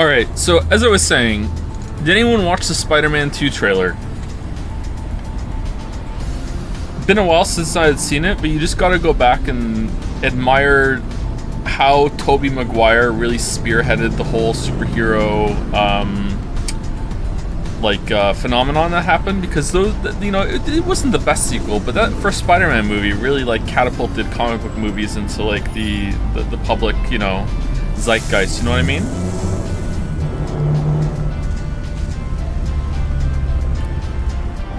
Alright, so as I was saying, did anyone watch the Spider-Man 2 trailer? Been a while since I had seen it, but you just gotta go back and admire how Tobey Maguire really spearheaded the whole superhero phenomenon that happened, because those, it wasn't the best sequel, but that first Spider-Man movie really like catapulted comic book movies into like the public, zeitgeist, you know what I mean?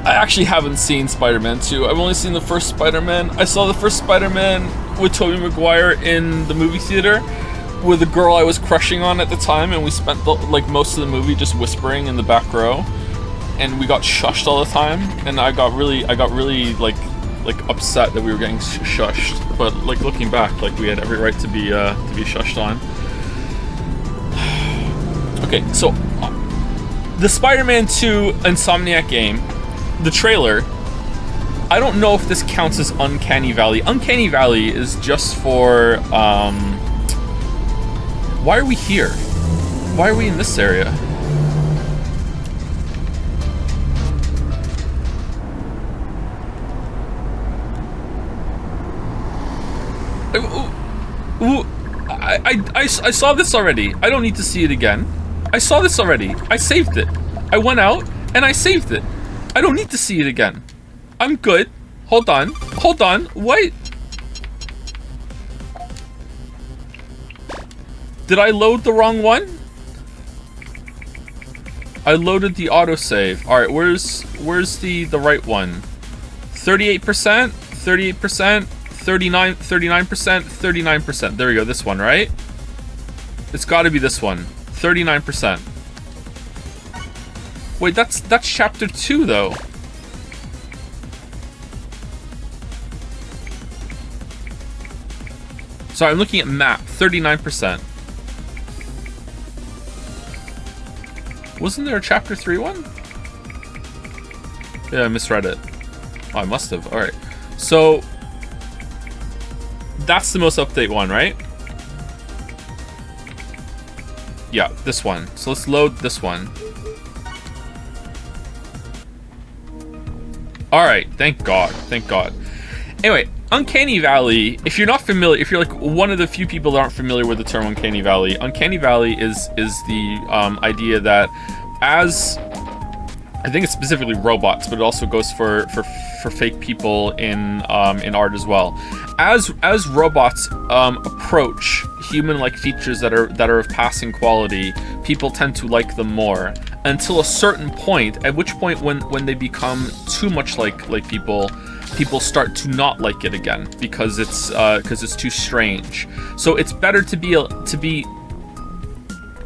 I actually haven't seen Spider-Man 2. I've only seen the first Spider-Man. I saw the first Spider-Man with Tobey Maguire in the movie theater with a girl I was crushing on at the time, and we spent most of the movie just whispering in the back row, and we got shushed all the time, and I got really upset that we were getting shushed. But like looking back, like we had every right to be shushed on. Okay, so the Spider-Man 2 Insomniac game, the trailer, I don't know if this counts as Uncanny Valley. Uncanny Valley is just for, why are we here? Why are we in this area? I saw this already. I don't need to see it again. I saw this already. I saved it. I went out and I saved it. I don't need to see it again. I'm good. Hold on. Wait. Did I load the wrong one? I loaded the autosave. Alright, where's the right one? 38%, 38%, 39%, 39%. There we go, this one, right? It's gotta be this one. 39%. Wait, that's chapter 2 though. Sorry, I'm looking at map. 39%. Wasn't there a chapter 3 one? Yeah, I misread it. Oh, I must have. Alright. So that's the most update one, right? Yeah, this one. So let's load this one. Alright, thank God. Thank God. Anyway, Uncanny Valley, if you're not familiar, if you're like one of the few people that aren't familiar with the term Uncanny Valley is the idea that as, I think it's specifically robots, but it also goes for fake people in art as well. As robots approach human-like features that are of passing quality, people tend to like them more, until a certain point, at which point when they become too much like people start to not like it again, because it's too strange. So it's better to be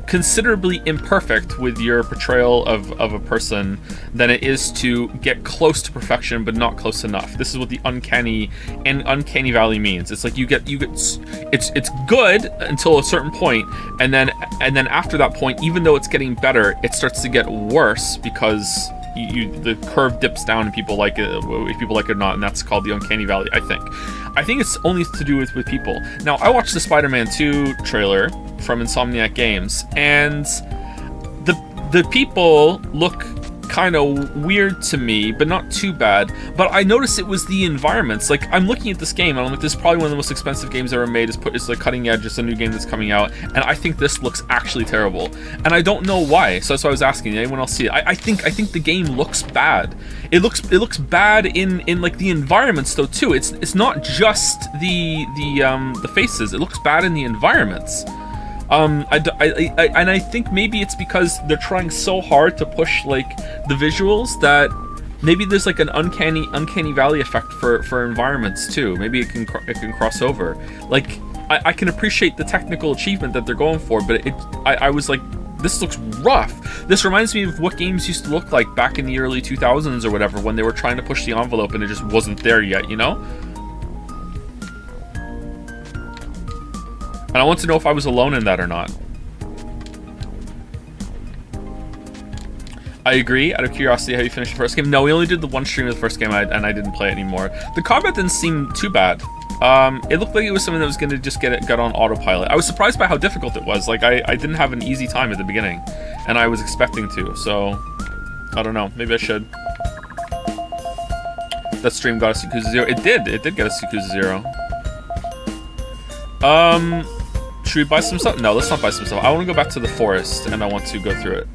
considerably imperfect with your portrayal of a person than it is to get close to perfection but not close enough. This is what the uncanny valley means. It's like it's good until a certain point, and then after that point, even though it's getting better, it starts to get worse because the curve dips down and people like it, if people like it or not, and that's called the Uncanny Valley, I think it's only to do with people. Now, I watched the Spider-Man 2 trailer from Insomniac Games, and the people look kind of weird to me, but not too bad. But I noticed it was the environments. Like, I'm looking at this game, and I'm like, this is probably one of the most expensive games ever made. It's like cutting edge. It's a new game that's coming out, and I think this looks actually terrible, and I don't know why. So that's why I was asking. Did anyone else see it? I think the game looks bad. It looks bad in like the environments though too. It's not just the faces. It looks bad in the environments. I think maybe it's because they're trying so hard to push like the visuals that maybe there's like an uncanny valley effect for environments too. Maybe it can cross over. Like I can appreciate the technical achievement that they're going for, but I was like, this looks rough. This reminds me of what games used to look like back in the early 2000s or whatever, when they were trying to push the envelope and it just wasn't there yet, you know? And I want to know if I was alone in that or not. I agree. Out of curiosity, have you finished the first game? No, we only did the one stream of the first game, and I didn't play it anymore. The combat didn't seem too bad. It looked like it was something that was going to just get on autopilot. I was surprised by how difficult it was. Like, I didn't have an easy time at the beginning, and I was expecting to, so I don't know. Maybe I should. That stream got us Yakuza 0. It did get us Yakuza 0. Should we buy some stuff? No, let's not buy some stuff. I want to go back to the forest, and I want to go through it.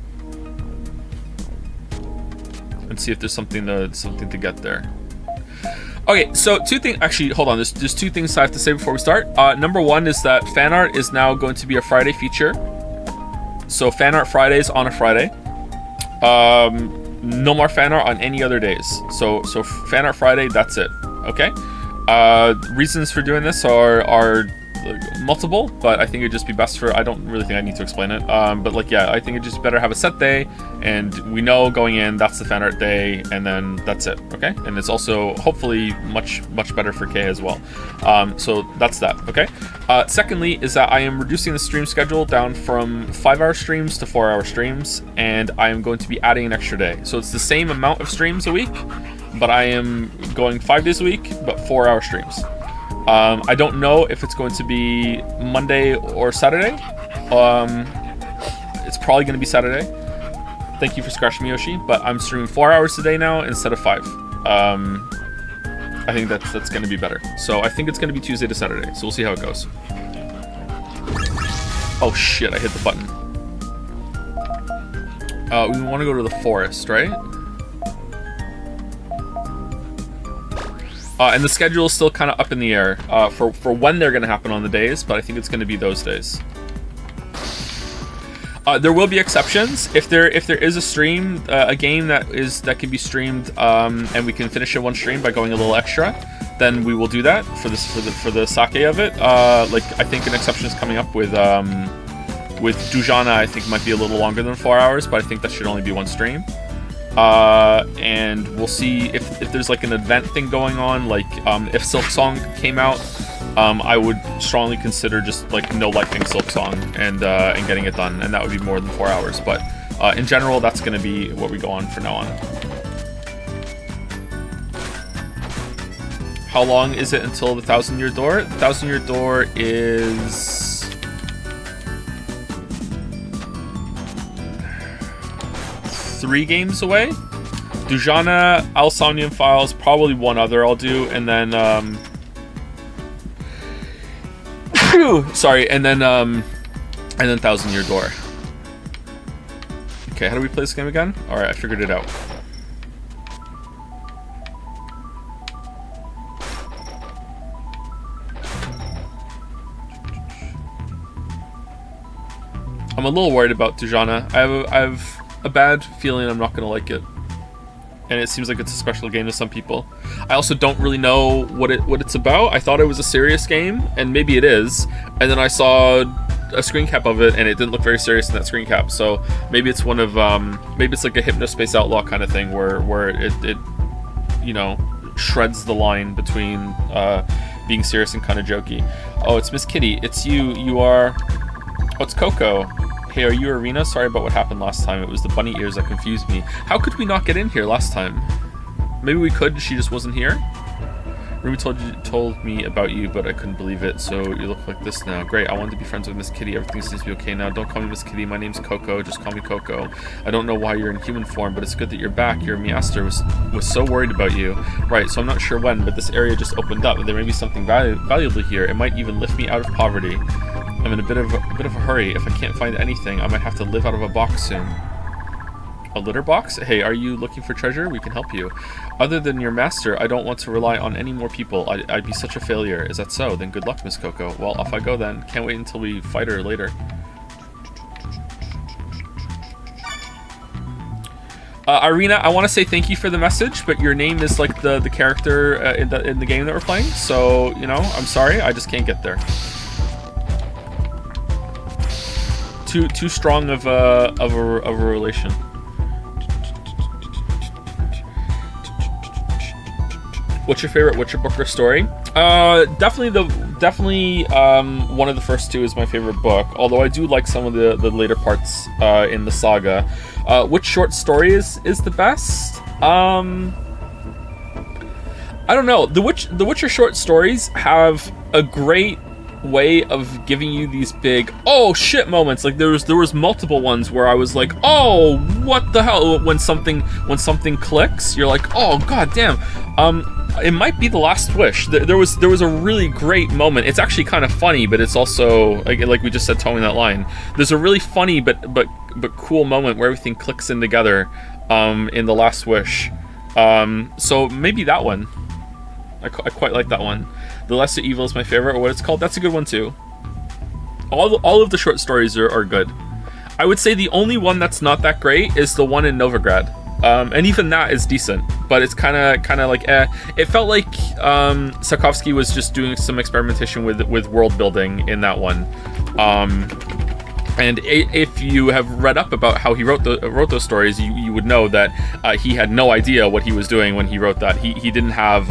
And see if there's something to get there. Okay, so two things. Actually, hold on. There's two things I have to say before we start. Number one is that fan art is now going to be a Friday feature. So fan art Fridays on a Friday. No more fan art on any other days. So fan art Friday. That's it. Okay. Reasons for doing this are multiple, but I think it'd just be best for, I don't really think I need to explain it, but like, yeah, I think it'd just better have a set day, and we know going in that's the fan art day, and then that's it. Okay, and it's also hopefully much better for K as well. So that's that. Okay. Secondly is that I am reducing the stream schedule down from 5-hour streams to 4-hour streams, and I am going to be adding an extra day, so it's the same amount of streams a week, but I am going 5 days a week, but 4-hour streams. I don't know if it's going to be Monday or Saturday. It's probably going to be Saturday. Thank you for scratching me, Yoshi. But I'm streaming 4 hours a day now instead of 5. I think that's going to be better. So I think it's going to be Tuesday to Saturday. So we'll see how it goes. Oh shit! I hit the button. We want to go to the forest, right? And the schedule is still kind of up in the air for when they're going to happen on the days, but I think it's going to be those days. There will be exceptions if there is a stream, a game that can be streamed, and we can finish it one stream by going a little extra. Then we will do that for the sake of it. Like, I think an exception is coming up with Dujanah. I think might be a little longer than 4 hours, but I think that should only be one stream. And we'll see if there's like an event thing going on, like if Silk Song came out, I would strongly consider just like no lifing Silk Song and getting it done, and that would be more than 4 hours. But in general, that's going to be what we go on for now on. How long is it until the 1,000-year door? The 1,000-year door is 3 games away. Dujanah, Somnium Files, probably one other I'll do, and then sorry, and then 1,000-year door. Okay, how do we play this game again? All right, I figured it out. I'm a little worried about Dujanah. I have a bad feeling I'm not going to like it. And it seems like it's a special game to some people. I also don't really know what it's about. I thought it was a serious game, and maybe it is. And then I saw a screen cap of it, and it didn't look very serious in that screen cap. So maybe it's one of maybe it's like a Hypnospace Outlaw kind of thing where it you know, shreds the line between being serious and kind of jokey. Oh, it's Miss Kitty. It's you. You are. Oh, it's Coco. Hey, are you Arena? Sorry about what happened last time. It was the bunny ears that confused me. How could we not get in here last time? Maybe we could, she just wasn't here? Ruby told me about you, but I couldn't believe it, so you look like this now. Great, I wanted to be friends with Miss Kitty. Everything seems to be okay now. Don't call me Miss Kitty. My name's Coco. Just call me Coco. I don't know why you're in human form, but it's good that you're back. Your Measter was so worried about you. Right, so I'm not sure when, but this area just opened up. There may be something valuable here. It might even lift me out of poverty. I'm in a bit of a hurry. If I can't find anything, I might have to live out of a box soon. A litter box? Hey, are you looking for treasure? We can help you. Other than your master, I don't want to rely on any more people. I'd be such a failure. Is that so? Then good luck, Miss Coco. Well, off I go then. Can't wait until we fight her later. Irina, I want to say thank you for the message, but your name is like the character in the game that we're playing. So, you know, I'm sorry. I just can't get there. Too strong of a relation. What's your favorite Witcher book or story? Definitely one of the first two is my favorite book. Although I do like some of the later parts in the saga. Which short story is the best? I don't know. The Witcher short stories have a great way of giving you these big oh shit moments. Like there was multiple ones where I was like, oh, what the hell, when something clicks, you're like, oh god damn. It might be The Last Wish. There was a really great moment. It's actually kind of funny, but it's also like we just said, towing that line. There's a really funny but cool moment where everything clicks in together in The Last Wish. So maybe that one. I quite like that one. The Lesser Evil is my favorite, or what it's called. That's a good one too. All of the short stories are good. I would say the only one that's not that great is the one in Novigrad. And even that is decent, but it's kind of like It felt like Sapkowski was just doing some experimentation with world building in that one. And if you have read up about how he wrote those stories, you would know that he had no idea what he was doing when he wrote that. He didn't have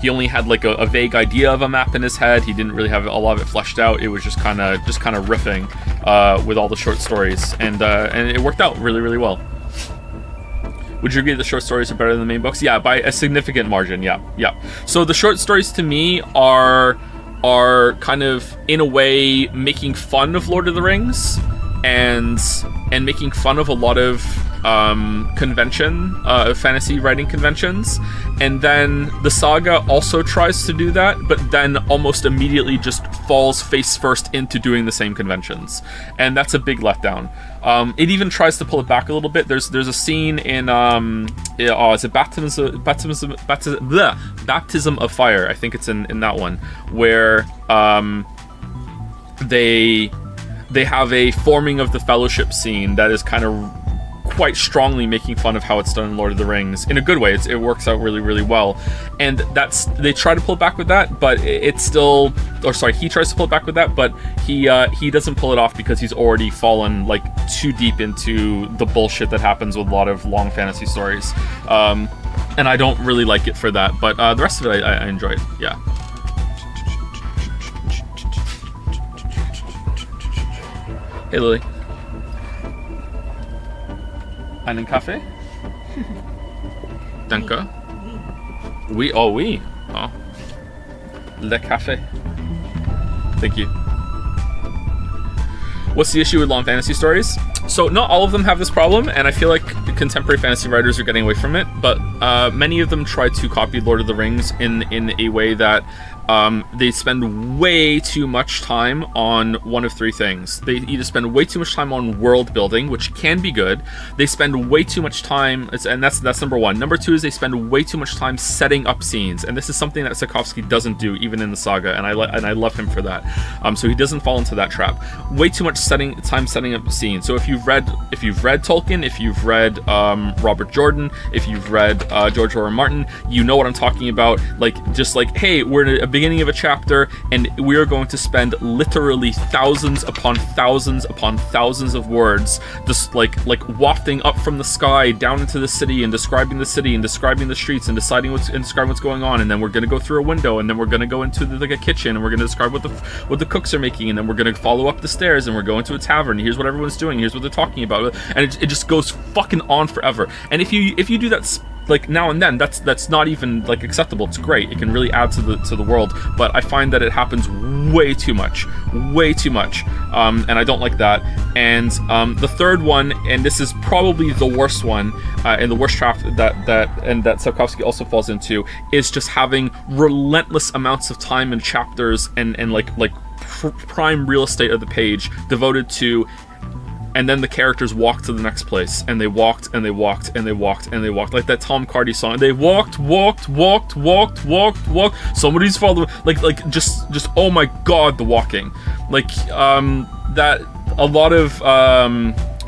he only had like a vague idea of a map in his head. He didn't really have a lot of it fleshed out. It was just kind of riffing with all the short stories, and it worked out really, really well. Would you agree the short stories are better than the main books? Yeah, by a significant margin. Yeah. So the short stories to me are kind of, in a way, making fun of Lord of the Rings and making fun of a lot of fantasy writing conventions. And then the saga also tries to do that, but then almost immediately just falls face first into doing the same conventions. And that's a big letdown. It even tries to pull it back a little bit. There's a scene in is it Baptism of Fire? I think it's in that one, where they have a forming of the Fellowship scene that is kind of quite strongly making fun of how it's done in Lord of the Rings in a good way. It works out really, really well, and they try to pull it back with that, but he tries to pull it back with that, but he doesn't pull it off because he's already fallen like too deep into the bullshit that happens with a lot of long fantasy stories, and I don't really like it for that. But the rest of it I enjoyed. Yeah. Hey Lily. Einen Kaffee? Danke. Oui. Oh. Le café. Thank you. What's the issue with long fantasy stories? So not all of them have this problem, and I feel like contemporary fantasy writers are getting away from it, but many of them try to copy Lord of the Rings in a way that they spend way too much time on one of three things. They either spend way too much time on world building, which can be good. They spend way too much time, and that's number one. Number two is they spend way too much time setting up scenes, and this is something that Sapkowski doesn't do even in the saga, and I love him for that. So he doesn't fall into that trap. Way too much time setting up scenes. So if you've read Tolkien, if you've read Robert Jordan, if you've read George R. R. Martin, you know what I'm talking about. Hey, we're in a beginning of a chapter, and we are going to spend literally thousands upon thousands upon thousands of words just like wafting up from the sky down into the city and describing the streets and describing what's going on, and then we're going to go through a window, and then we're going to go into a kitchen, and we're going to describe what the cooks are making, and then we're going to follow up the stairs, and we're going to a tavern, and here's what everyone's doing, here's what they're talking about, and it just goes fucking on forever. And if you do that like now and then, that's not even like acceptable. It's great. It can really add to the world, but I find that it happens way too much, and I don't like that. And the third one, and this is probably the worst one, and the worst trap that Sapkowski also falls into, is just having relentless amounts of time and chapters and prime real estate of the page devoted to, and then the characters walked to the next place, and they walked and they walked and they walked and they walked, like that Tom Cardy song. They walked. Somebody's following, like just oh my god, the walking, that a lot of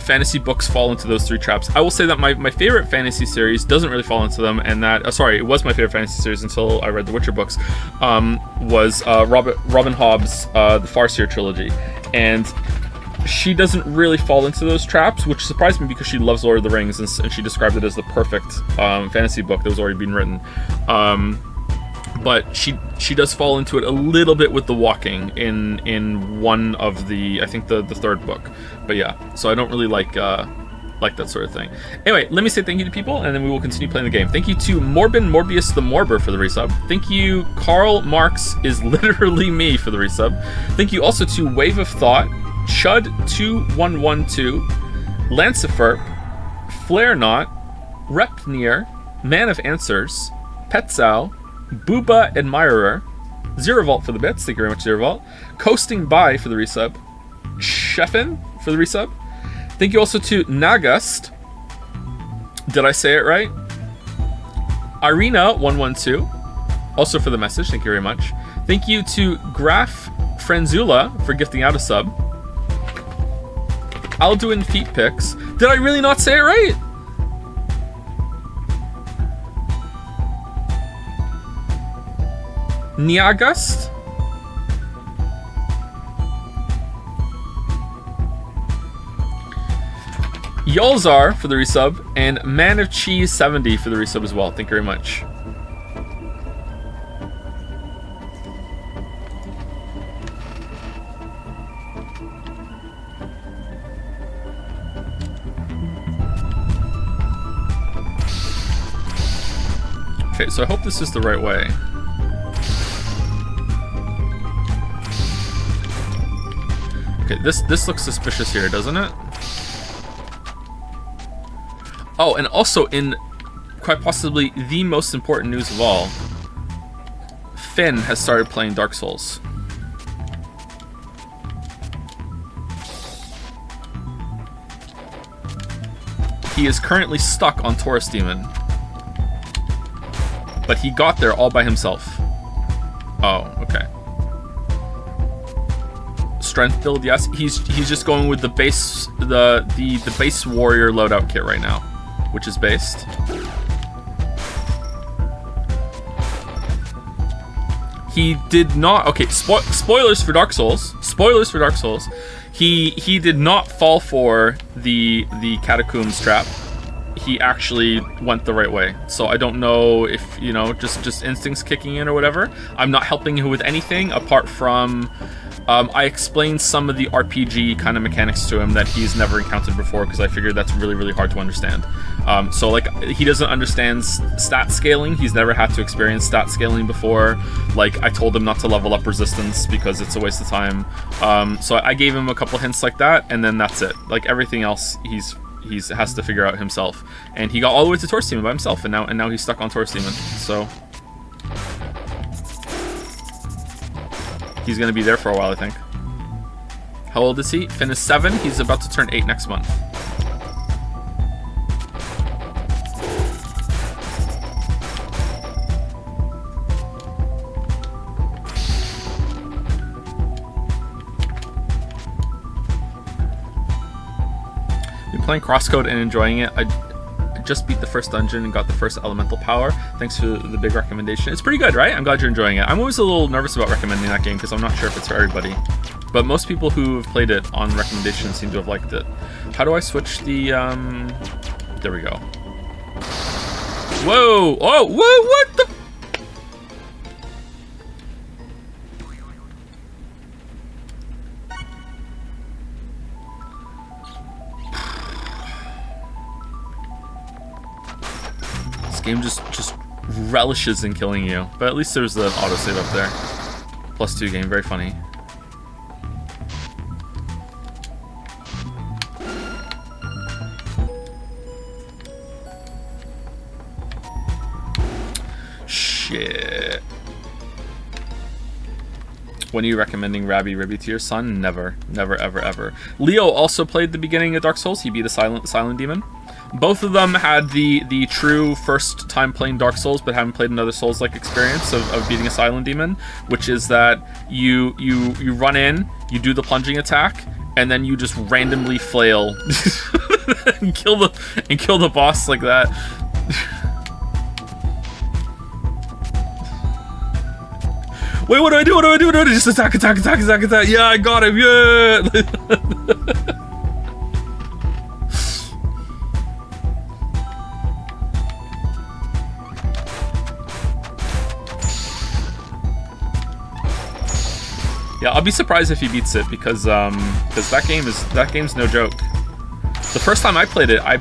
fantasy books fall into those three traps. I will say that my favorite fantasy series doesn't really fall into them, and that it was my favorite fantasy series until I read the Witcher books, was Robin Hobb's the Farseer trilogy, and she doesn't really fall into those traps, which surprised me because she loves Lord of the Rings, and she described it as the perfect fantasy book that was already being written. But she does fall into it a little bit with the walking in one of the, I think the third book. But yeah, so I don't really like like that sort of thing. Anyway, let me say thank you to people, and then we will continue playing the game. Thank you to Morbin Morbius the Morber for the resub. Thank you, Karl Marx is literally me for the resub. Thank you also to Wave of Thought, Chud2112, Lancifer, Flare Knot, Repnir, Man of Answers, Petzal, Booba Admirer, Zerovault for the bits, thank you very much, Zerovault. Coasting By for the resub. Sheffin for the resub. Thank you also to Nagust. Did I say it right? Irina112, also for the message, thank you very much. Thank you to Graf Frenzula for gifting out a sub. Alduin Feet Pics. Did I really not say it right? Niagust. Yolzar for the resub, and Man of Cheese 70 for the resub as well. Thank you very much. Okay, so I hope this is the right way. Okay, this looks suspicious here, doesn't it? Oh, and also in quite possibly the most important news of all, Finn has started playing Dark Souls. He is currently stuck on Taurus Demon. But he got there all by himself. Oh, okay. Strength build, yes. He's just going with the base the base warrior loadout kit right now, which is based. He did not. Okay, spoilers for Dark Souls. Spoilers for Dark Souls. He did not fall for the catacombs trap. He actually went the right way. So I don't know if, you know, just instincts kicking in or whatever. I'm not helping him with anything apart from I explained some of the RPG kind of mechanics to him that he's never encountered before, because I figured that's really, really hard to understand. So like, he doesn't understand stat scaling. He's never had to experience stat scaling before. Like, I told him not to level up resistance because it's a waste of time. So I gave him a couple hints like that, and then that's it. Like, everything else he's has to figure out himself. And he got all the way to Taurus Demon by himself, and now he's stuck on Taurus Demon. So he's gonna be there for a while, I think. How old is he? Finn is 7. He's about to turn 8 next month. Been playing Crosscode and enjoying it. I just beat the first dungeon and got the first elemental power. Thanks for the big recommendation. It's pretty good, right? I'm glad you're enjoying it. I'm always a little nervous about recommending that game because I'm not sure if it's for everybody. But most people who have played it on recommendation seem to have liked it. How do I switch the, there we go. Whoa! Oh, whoa, what the? This game just relishes in killing you. But at least there's the autosave up there. +2 game, very funny. Shit. When are you recommending Rabi Ribi to your son? Never. Never, ever, ever. Leo also played the beginning of Dark Souls. He beat a silent demon. Both of them had the true first time playing Dark Souls, but haven't played another Souls-like experience of beating a silent demon, which is that you run in, you do the plunging attack, and then you just randomly flail and kill the boss like that. Wait, what do I do? What do I do? What do I do? Just attack. Yeah, I got him. Yeah. Yeah, I'll be surprised if he beats it because that game's no joke. The first time I played it, I'm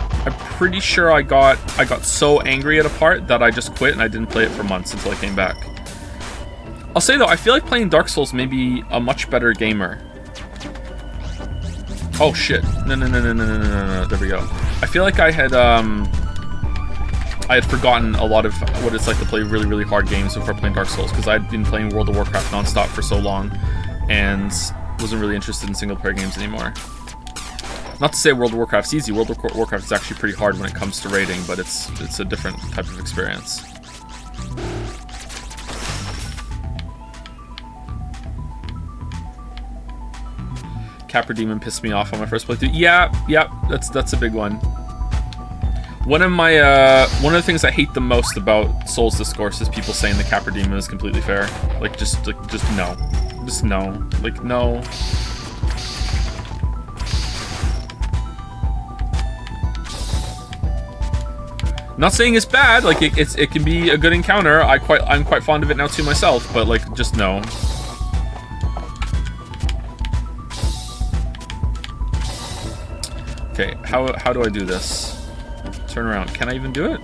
pretty sure I got so angry at a part that I just quit and I didn't play it for months until I came back. I'll say though, I feel like playing Dark Souls made me a much better gamer. Oh shit! No! There we go. I feel like I had forgotten a lot of what it's like to play really, really hard games before playing Dark Souls, because I'd been playing World of Warcraft nonstop for so long, and wasn't really interested in single-player games anymore. Not to say World of Warcraft's easy. World of Warcraft is actually pretty hard when it comes to raiding, but it's a different type of experience. Capra Demon pissed me off on my first playthrough. Yeah, that's a big one. One of the things I hate the most about Souls discourse is people saying the Capra Demon is completely fair. Like just no. Just no. Like no. Not saying it's bad, like it can be a good encounter. I'm quite fond of it now too myself, but like just no. Okay, how do I do this? Turn around. Can I even do it?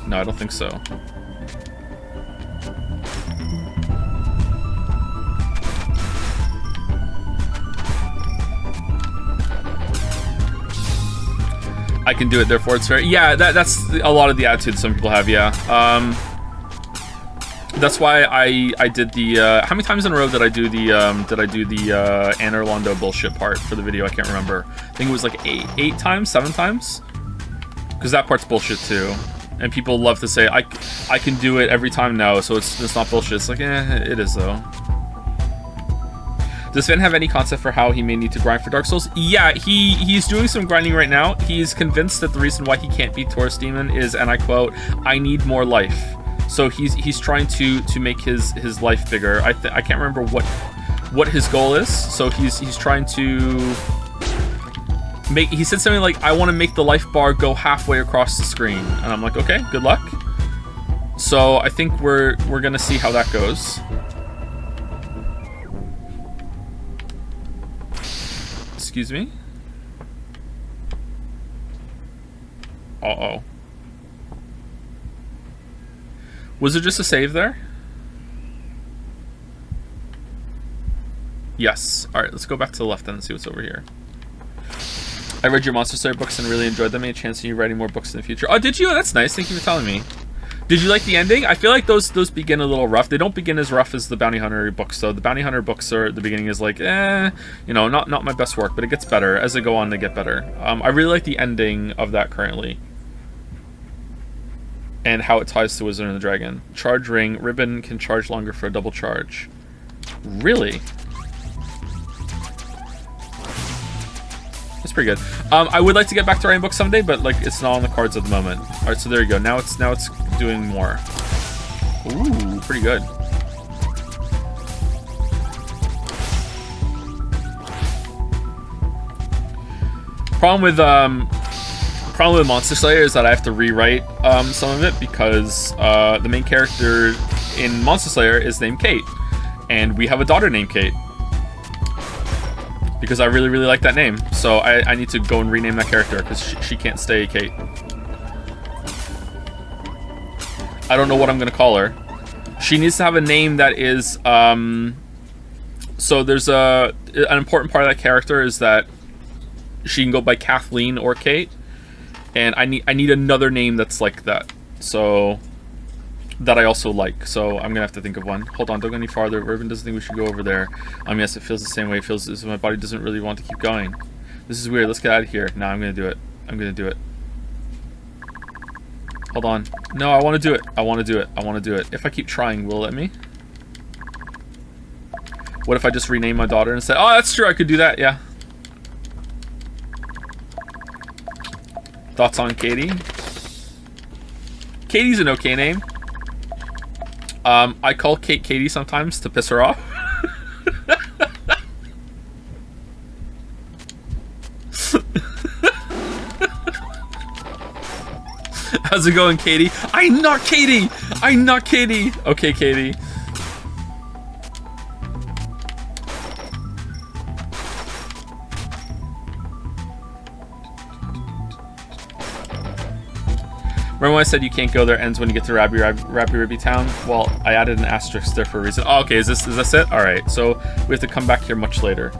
No, I don't think so. I can do it, therefore it's fair. Yeah, that's a lot of the attitude some people have, yeah. That's why I did the how many times in a row did I do the Anne Orlando bullshit part for the video? I can't remember. I think it was like 8 times, 7 times, because that part's bullshit too, and people love to say I can do it every time now, so it's not bullshit. It's like, it is though. Does Finn have any concept for how he may need to grind for Dark Souls? Yeah, he's doing some grinding right now. He's convinced that the reason why he can't beat Taurus Demon is, and I quote, "I need more life." So he's trying to make his life bigger. I can't remember what his goal is. So he's trying to make. He said something like, "I want to make the life bar go halfway across the screen," and I'm like, okay, good luck. So I think we're gonna see how that goes. Excuse me. Uh-oh. Was it just a save there? Yes. Alright, let's go back to the left then and see what's over here. I read your Monster Slayer books and really enjoyed them. Any chance of you writing more books in the future? Oh, did you? That's nice. Thank you for telling me. Did you like the ending? I feel like those begin a little rough. They don't begin as rough as the Bounty Hunter books, though. The Bounty Hunter books are, the beginning is like, you know, not my best work, but it gets better. As they go on, they get better. I really like the ending of that currently. And how it ties to Wizard and the Dragon. Charge ring. Ribbon can charge longer for a double charge. Really? That's pretty good. I would like to get back to writing books someday, but like it's not on the cards at the moment. All right, so there you go. Now it's doing more. Ooh, pretty good. Problem with Monster Slayer is that I have to rewrite some of it because the main character in Monster Slayer is named Kate, and we have a daughter named Kate. Because I really, really like that name. So I need to go and rename that character because she can't stay Kate. I don't know what I'm going to call her. She needs to have a name that is... so there's an important part of that character is that she can go by Kathleen or Kate. And I need another name that's like that. So... that I also like, so I'm gonna have to think of one. Hold on, don't go any farther. Ribbon doesn't think we should go over there. Yes, it feels the same way. It feels as if my body doesn't really want to keep going. This is weird. Let's get out of here. No, I'm gonna do it. I'm gonna do it. Hold on. No, I want to do it. I want to do it. I want to do it. If I keep trying, will it let me? What if I just rename my daughter and say, oh, that's true, I could do that, yeah. Thoughts on Katie? Katie's an okay name. I call Kate Katie sometimes to piss her off. How's it going, Katie? I'm not Katie! I'm not Katie! Okay, Katie. Remember when I said you can't go there, ends when you get to Rabi Ribi town? Well, I added an asterisk there for a reason. Oh, okay, is this it? Alright, so we have to come back here much later.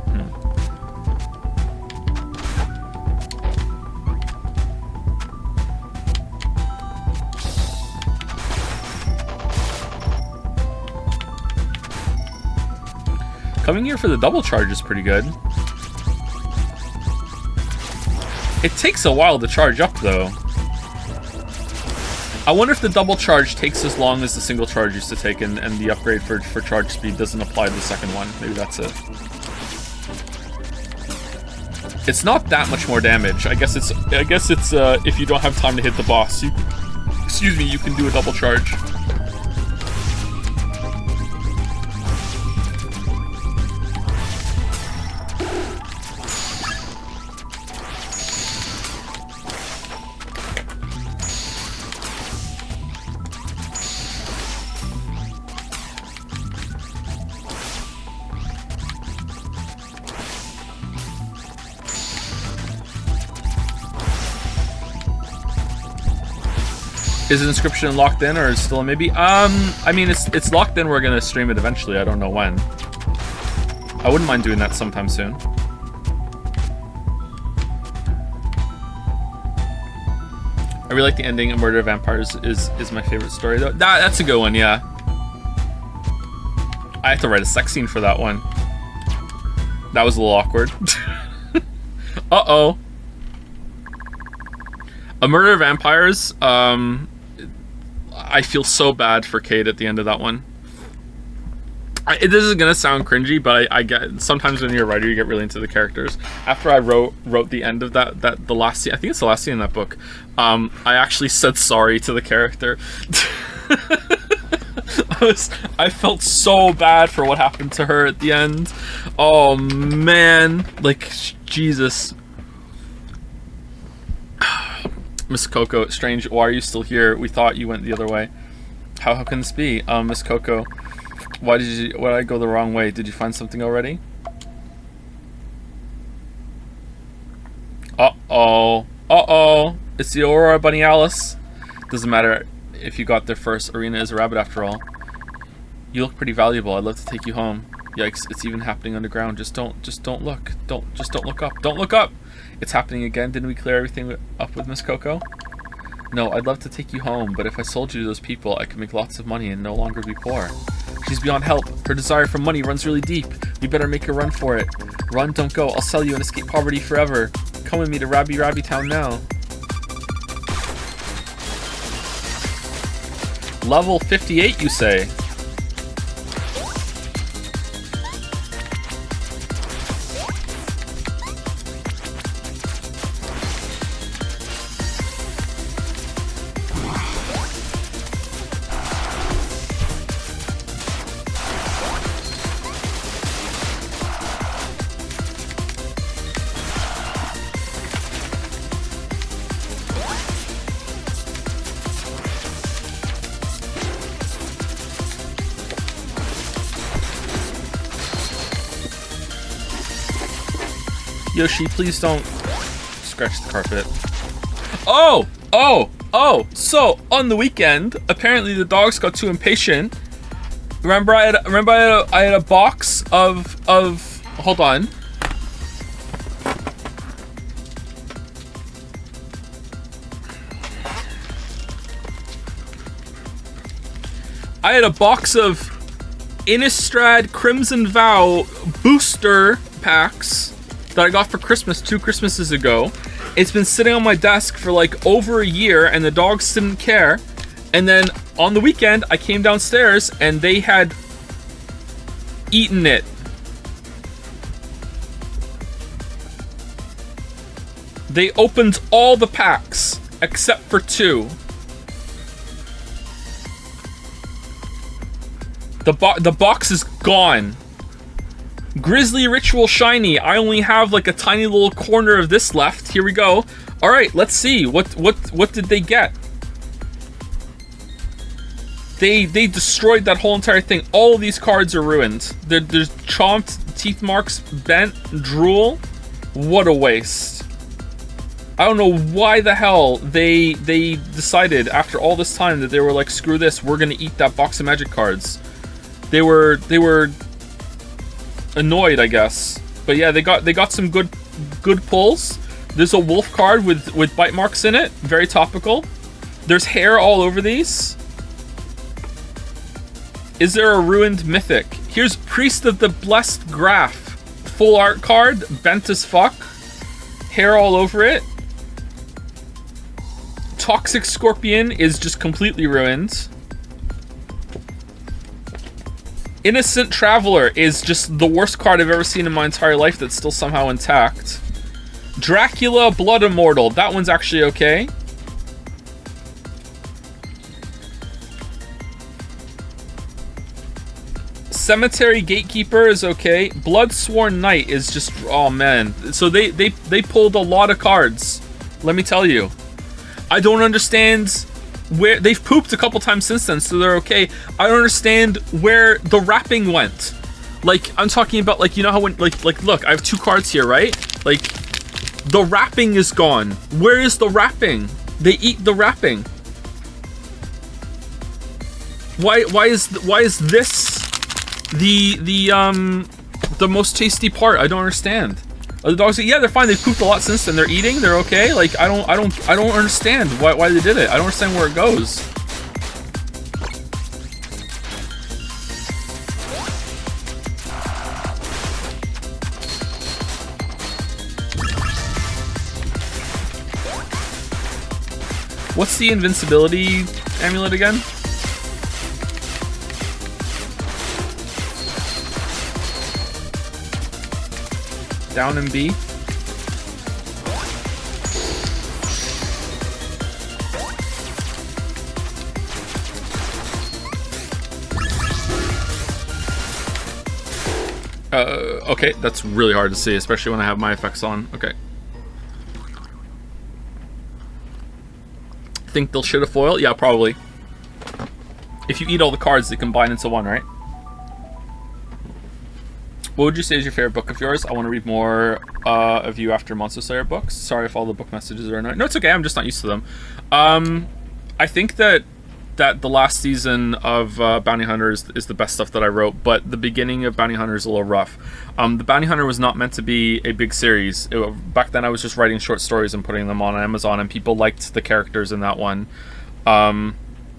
Coming here for the double charge is pretty good. It takes a while to charge up, though. I wonder if the double charge takes as long as the single charge used to take, and the upgrade for charge speed doesn't apply to the second one. Maybe that's it. It's not that much more damage. I guess it's if you don't have time to hit the boss, you can do a double charge. Is the inscription locked in, or is it still a maybe? I mean, it's locked in. We're gonna stream it eventually. I don't know when. I wouldn't mind doing that sometime soon. I really like the ending of Murder of Vampires. Is my favorite story though. That's a good one. Yeah. I have to write a sex scene for that one. That was a little awkward. Uh-oh. A Murder of Vampires. I feel so bad for Kate at the end of that one. This is gonna sound cringy, but I get sometimes when you're a writer, you get really into the characters. After I wrote the end of the last scene, I think it's the last scene in that book. I actually said sorry to the character. I felt so bad for what happened to her at the end. Oh man, like Jesus. Miss Coco, strange, why are you still here? We thought you went the other way. How can this be? Miss Coco, why did I go the wrong way? Did you find something already? Uh-oh. It's the Aurora Bunny Alice. Doesn't matter if you got there first. Arena is a rabbit after all. You look pretty valuable. I'd love to take you home. Yikes, it's even happening underground. Just don't look. Just don't look up. Don't look up! It's happening again. Didn't we clear everything up with Miss Coco? No, I'd love to take you home, but if I sold you to those people, I could make lots of money and no longer be poor. She's beyond help. Her desire for money runs really deep. We better make her run for it. Run, don't go. I'll sell you and escape poverty forever. Come with me to Rabi Ribi town now. Level 58, you say? Yoshi, please don't scratch the carpet. Oh! So, on the weekend, apparently the dogs got too impatient. Remember I had a box of hold on. I had a box of Innistrad Crimson Vow booster packs that I got for Christmas 2 Christmases ago. It's been sitting on my desk for like over a year and the dogs didn't care. And then on the weekend, I came downstairs and they had eaten it. They opened all the packs except for 2. The box is gone. Grizzly Ritual Shiny. I only have like a tiny little corner of this left. Here we go. All right, let's see. What did they get? They destroyed that whole entire thing. All of these cards are ruined. There's chomped, teeth marks, bent, drool. What a waste. I don't know why the hell they decided after all this time that they were like, screw this, we're gonna eat that box of magic cards. They were annoyed, I guess. But yeah, they got some good pulls. There's a wolf card with bite marks in it, very topical. There's hair all over these. Is there a ruined mythic? Here's Priest of the Blessed Graph. Full art card, bent as fuck. Hair all over it. Toxic Scorpion is just completely ruined. Innocent Traveler is just the worst card I've ever seen in my entire life that's still somehow intact. Dracula Blood Immortal, that one's actually okay. Cemetery Gatekeeper is okay. Bloodsworn Knight is just, oh man. So they pulled a lot of cards. Let me tell you. I don't understand where, they've pooped a couple times since then, so they're okay. I don't understand where the wrapping went. Like, I'm talking about, like, you know how when, like, look, I have 2 cards here, right? Like, the wrapping is gone. Where is the wrapping? They eat the wrapping. Why is this the most tasty part? I don't understand. Are the dogs? Yeah, they're fine. They've pooped a lot since then. They're eating. They're okay. Like, I don't understand why they did it. I don't understand where it goes. What's the invincibility amulet again? Down in B. Okay, that's really hard to see, especially when I have my effects on. Okay. Think they'll shit a foil? Yeah, probably. If you eat all the cards, they combine into one, right? What would you say is your favorite book of yours? I want to read more of you after Monster Slayer books. Sorry if all the book messages are annoying. No, it's okay. I'm just not used to them. I think that the last season of Bounty Hunter is the best stuff that I wrote, but the beginning of Bounty Hunter is a little rough. The Bounty Hunter was not meant to be a big series. Back then I was just writing short stories and putting them on Amazon, and people liked the characters in that one.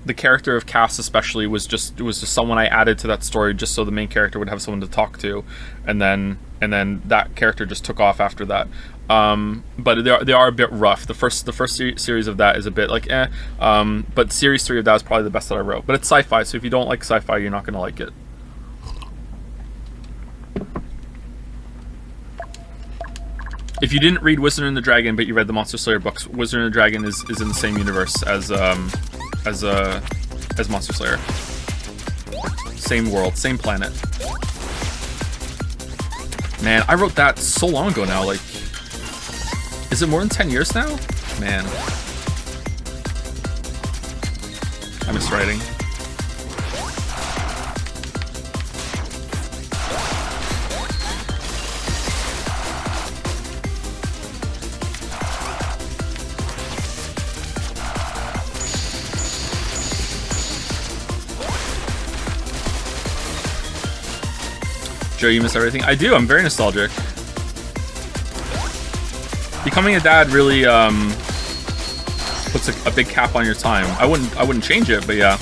The character of Cass especially was just someone I added to that story just so the main character would have someone to talk to, and then that character just took off after that. But they are a bit rough. The first series of that is a bit like but series 3 of that is probably the best that I wrote. But it's sci-fi, so if you don't like sci-fi, you're not gonna like it. If you didn't read Wizard and the Dragon, but you read the Monster Slayer books, Wizard and the Dragon is in the same universe as Monster Slayer. Same world, same planet. Man, I wrote that so long ago now. Like, is it more than 10 years now? Man, I miss writing. Joe, you miss everything? I do. I'm very nostalgic. Becoming a dad really puts a big cap on your time. I wouldn't change it, but yeah.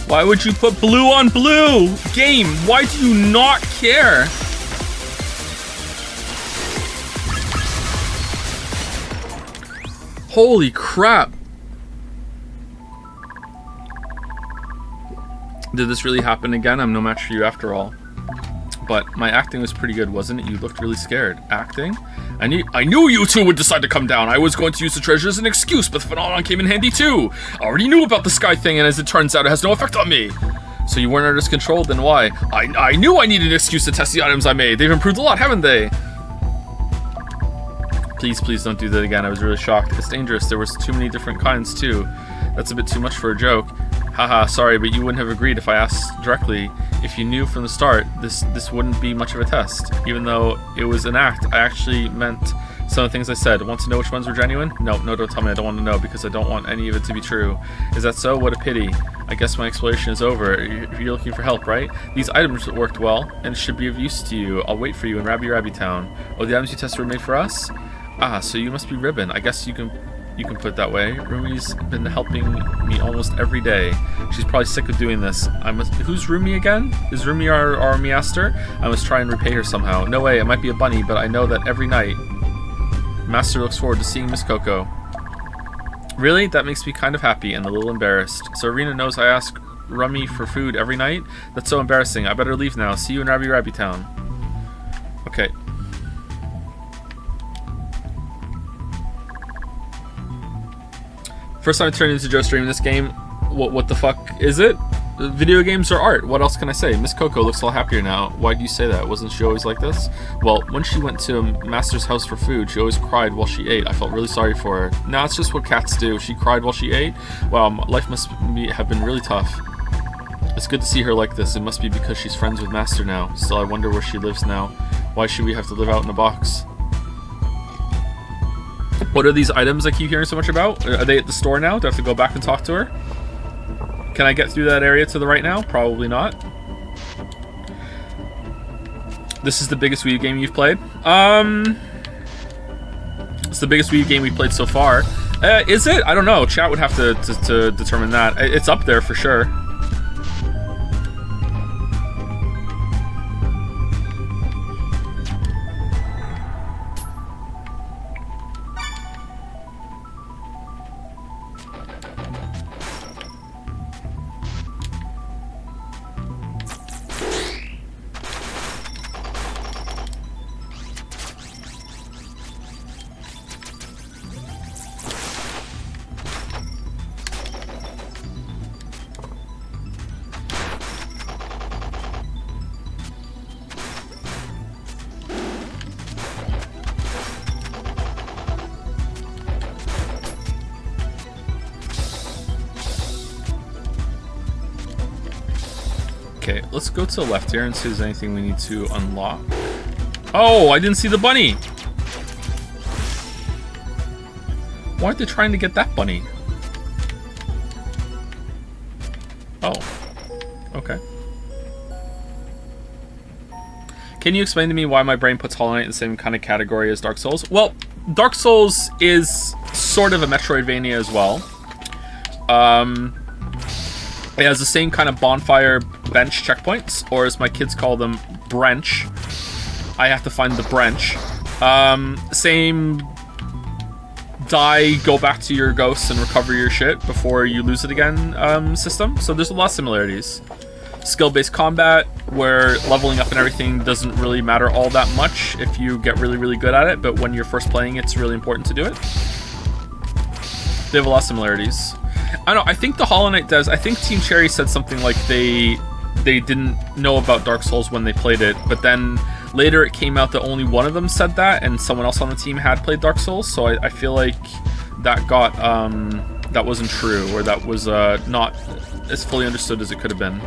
Why would you put blue on blue? Game, why do you not care? Holy crap! Did this really happen again? I'm no match for you after all. But my acting was pretty good, wasn't it? You looked really scared. Acting? I knew you two would decide to come down. I was going to use the treasure as an excuse, but the phenomenon came in handy too. I already knew about the sky thing, and as it turns out, it has no effect on me. So you weren't under its control, then why? I knew I needed an excuse to test the items I made. They've improved a lot, haven't they? Please don't do that again. I was really shocked. It's dangerous. There was too many different kinds too. That's a bit too much for a joke. Haha, sorry, but you wouldn't have agreed if I asked directly. If you knew from the start, this wouldn't be much of a test. Even though it was an act, I actually meant some of the things I said. Want to know which ones were genuine? No, don't tell me. I don't want to know because I don't want any of it to be true. Is that so? What a pity. I guess my explanation is over. You're looking for help, right? These items worked well and should be of use to you. I'll wait for you in Rabi Ribi Town. Oh, the items you tested were made for us? Ah, so you must be Ribbon. I guess you can put it that way. Rumi's been helping me almost every day. She's probably sick of doing this. Who's Rumi again? Is Rumi our master? I must try and repay her somehow. No way, it might be a bunny, but I know that every night Master looks forward to seeing Miss Coco. Really? That makes me kind of happy and a little embarrassed. So Irina knows I ask Rumi for food every night? That's so embarrassing. I better leave now. See you in Rabi Ribi Town. Okay. First time I turned into Joe streaming this game. What the fuck is it? Video games are art. What else can I say? Miss Coco looks a lot happier now. Why do you say that? Wasn't she always like this? Well, when she went to Master's house for food, she always cried while she ate. I felt really sorry for her. Nah, it's just what cats do. She cried while she ate? Wow, life must have been really tough. It's good to see her like this. It must be because she's friends with Master now. Still, I wonder where she lives now. Why should we have to live out in a box? What are these items I keep hearing so much about? Are they at the store now? Do I have to go back and talk to her? Can I get through that area to the right now? Probably not. This is the biggest Wii U game you've played? It's the biggest Wii U game we've played so far. Is it? I don't know. Chat would have to determine that. It's up there for sure. Okay, let's go to the left here and see if there's anything we need to unlock. Oh, I didn't see the bunny! Why aren't they trying to get that bunny? Oh. Okay. Can you explain to me why my brain puts Hollow Knight in the same kind of category as Dark Souls? Well, Dark Souls is sort of a Metroidvania as well. It has the same kind of bonfire bench checkpoints, or as my kids call them, branch. I have to find the branch. Same die, go back to your ghosts and recover your shit before you lose it again system. So there's a lot of similarities. Skill-based combat, where leveling up and everything doesn't really matter all that much if you get really, really good at it, but when you're first playing, it's really important to do it. They have a lot of similarities. I don't know, I think the Hollow Knight does. I think Team Cherry said something like they didn't know about Dark Souls when they played it, but then later it came out that only one of them said that, and someone else on the team had played Dark Souls, so I feel like that got, that wasn't true, or that was not as fully understood as it could have been.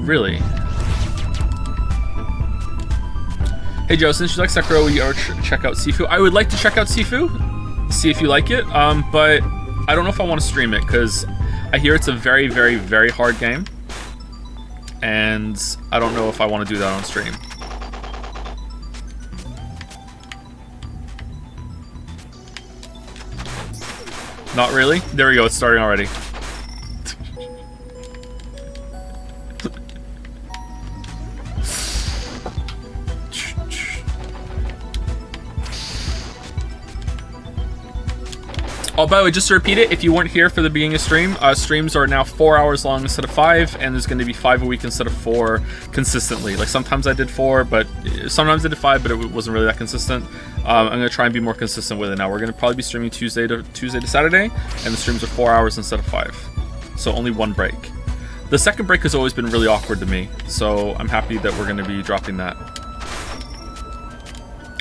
Really? Hey Joe, since you like Sekiro, will you ever check out Sifu? I would like to check out Sifu, see if you like it, but I don't know if I want to stream it, because I hear it's a very, very, very hard game, and I don't know if I want to do that on stream. Not really? There we go, it's starting already. Oh, by the way, just to repeat it, if you weren't here for the beginning of stream, streams are now 4 hours long instead of 5, and there's going to be 5 a week instead of 4 consistently. Like, sometimes I did 4, but sometimes I did 5, but it wasn't really that consistent. I'm going to try and be more consistent with it now. We're going to probably be streaming Tuesday to Saturday, and the streams are 4 hours instead of 5. So only 1 break. The second break has always been really awkward to me, so I'm happy that we're going to be dropping that.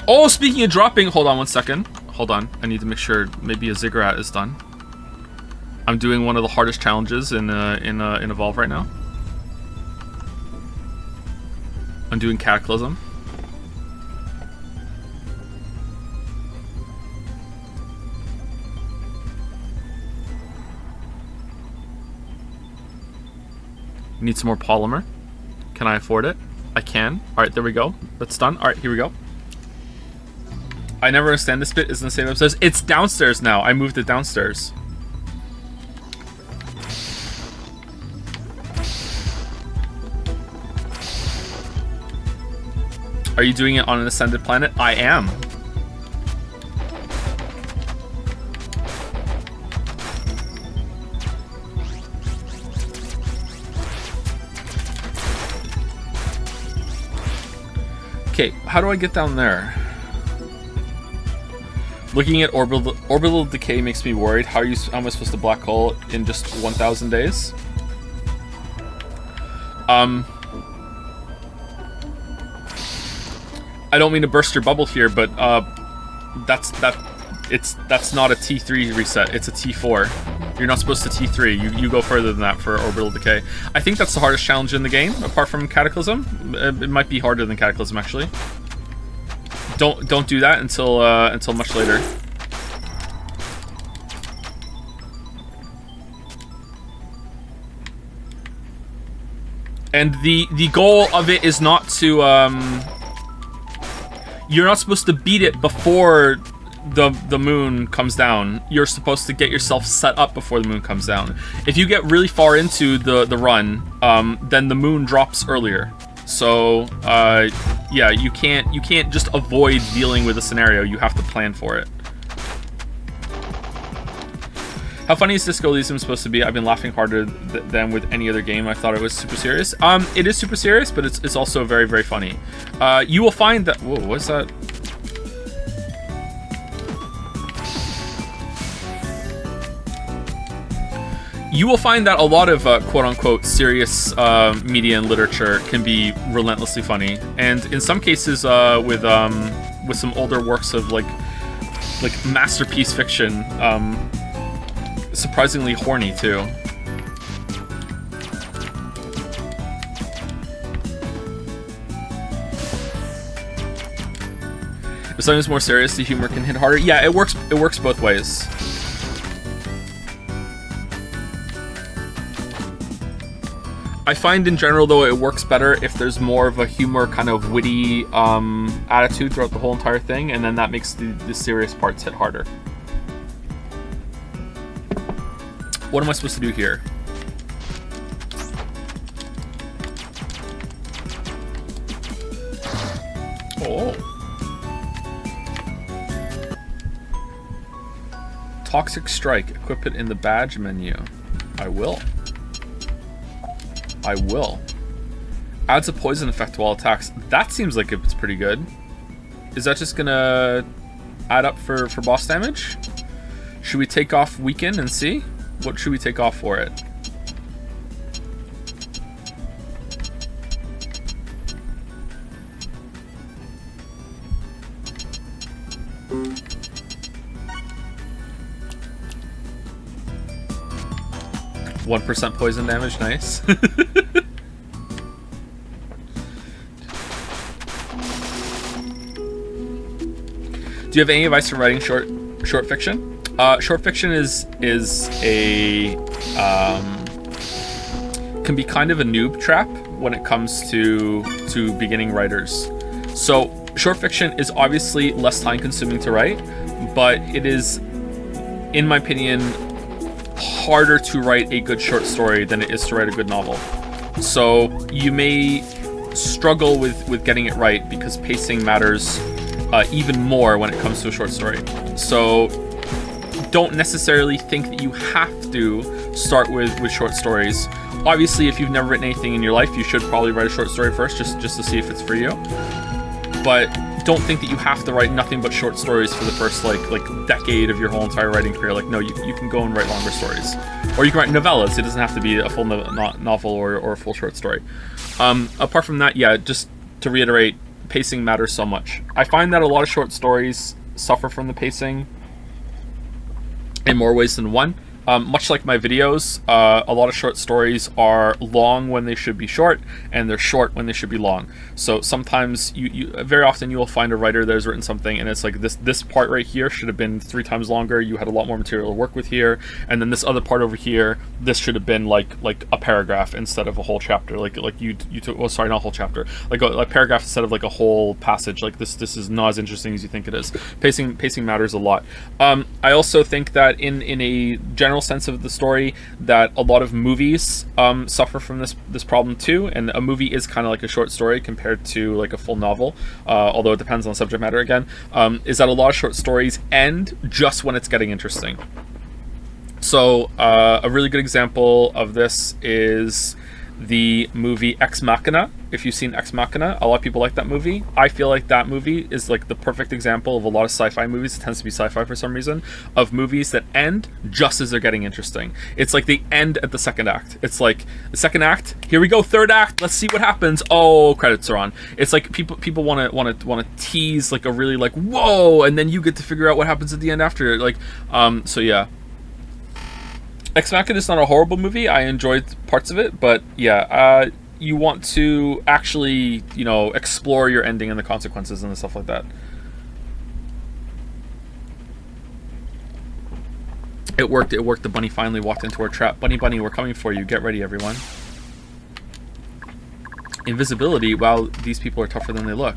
Oh, speaking of dropping, hold on 1 second. Hold on, I need to make sure maybe a ziggurat is done. I'm doing one of the hardest challenges in Evolve right now. I'm doing Cataclysm. Need some more polymer. Can I afford it? I can. Alright, there we go. That's done. Alright, here we go. I never understand this bit. Isn't the same upstairs? It's downstairs now. I moved it downstairs. Are you doing it on an ascended planet? I am. Okay, how do I get down there? Looking at orbital decay makes me worried. How am I supposed to black hole in just 1,000 days? I don't mean to burst your bubble here, but that's not a T3 reset. It's a T4. You're not supposed to T3. You go further than that for orbital decay. I think that's the hardest challenge in the game, apart from Cataclysm. It might be harder than Cataclysm actually. Don't do that until much later. And the goal of it is not to you're not supposed to beat it before the moon comes down. You're supposed to get yourself set up before the moon comes down. If you get really far into the run, then the moon drops earlier. So yeah, you can't just avoid dealing with a scenario. You have to plan for it. How funny is Disco Elysium supposed to be? I've been laughing harder than with any other game. I thought it was super serious. It is super serious, but it's also very, very funny. You will find that... Whoa, what's that? You will find that a lot of quote-unquote serious media and literature can be relentlessly funny, and in some cases with some older works of like masterpiece fiction, surprisingly horny too. If something's more serious, the humor can hit harder. Yeah, it works both ways. I find in general, though, it works better if there's more of a humor, kind of witty attitude throughout the whole entire thing, and then that makes the serious parts hit harder. What am I supposed to do here? Oh. Toxic Strike. Equip it in the badge menu. I will. I will. Adds a poison effect to all attacks. That seems like it's pretty good. Is that just gonna add up for boss damage? Should we take off Weaken and see? What should we take off for it? %1 poison damage, nice. Do you have any advice for writing short fiction? Short fiction is a can be kind of a noob trap when it comes to beginning writers. So short fiction is obviously less time consuming to write, but it is, in my opinion, harder to write a good short story than it is to write a good novel. So you may struggle with getting it right because pacing matters even more when it comes to a short story. So don't necessarily think that you have to start with short stories. Obviously, if you've never written anything in your life, you should probably write a short story first, just to see if it's for you. But don't think that you have to write nothing but short stories for the first like decade of your whole entire writing career. Like, no, you can go and write longer stories, or you can write novellas. It doesn't have to be a full novel or a full short story. Apart from that, yeah, just to reiterate, pacing matters so much. I find that a lot of short stories suffer from the pacing in more ways than one. Much like my videos, a lot of short stories are long when they should be short, and they're short when they should be long. So sometimes very often you will find a writer that has written something and it's like this part right here should have been 3 times longer. You had a lot more material to work with here, and then this other part over here, this should have been like a paragraph instead of a whole chapter. Like you took, oh sorry, not a whole chapter, like a paragraph instead of like a whole passage. Like this is not as interesting as you think it is. Pacing matters a lot. I also think that in a general sense of the story, that a lot of movies suffer from this problem too, and a movie is kind of like a short story compared to like a full novel, although it depends on the subject matter again, is that a lot of short stories end just when it's getting interesting. So a really good example of this is the movie Ex Machina. If you've seen Ex Machina, a lot of people like that movie. I feel like that movie is like the perfect example of a lot of sci-fi movies. It tends to be sci-fi for some reason, of movies that end just as they're getting interesting. It's like they end at the second act. It's like the second act, here we go, third act, let's see what happens. Oh, credits are on. It's like people want to tease like a really like whoa, and then you get to figure out what happens at the end after. Like so yeah. Ex Machina is not a horrible movie. I enjoyed parts of it, but yeah, you want to actually, explore your ending and the consequences and the stuff like that. It worked. The bunny finally walked into our trap. Bunny, we're coming for you. Get ready, everyone. Invisibility. Wow, these people are tougher than they look.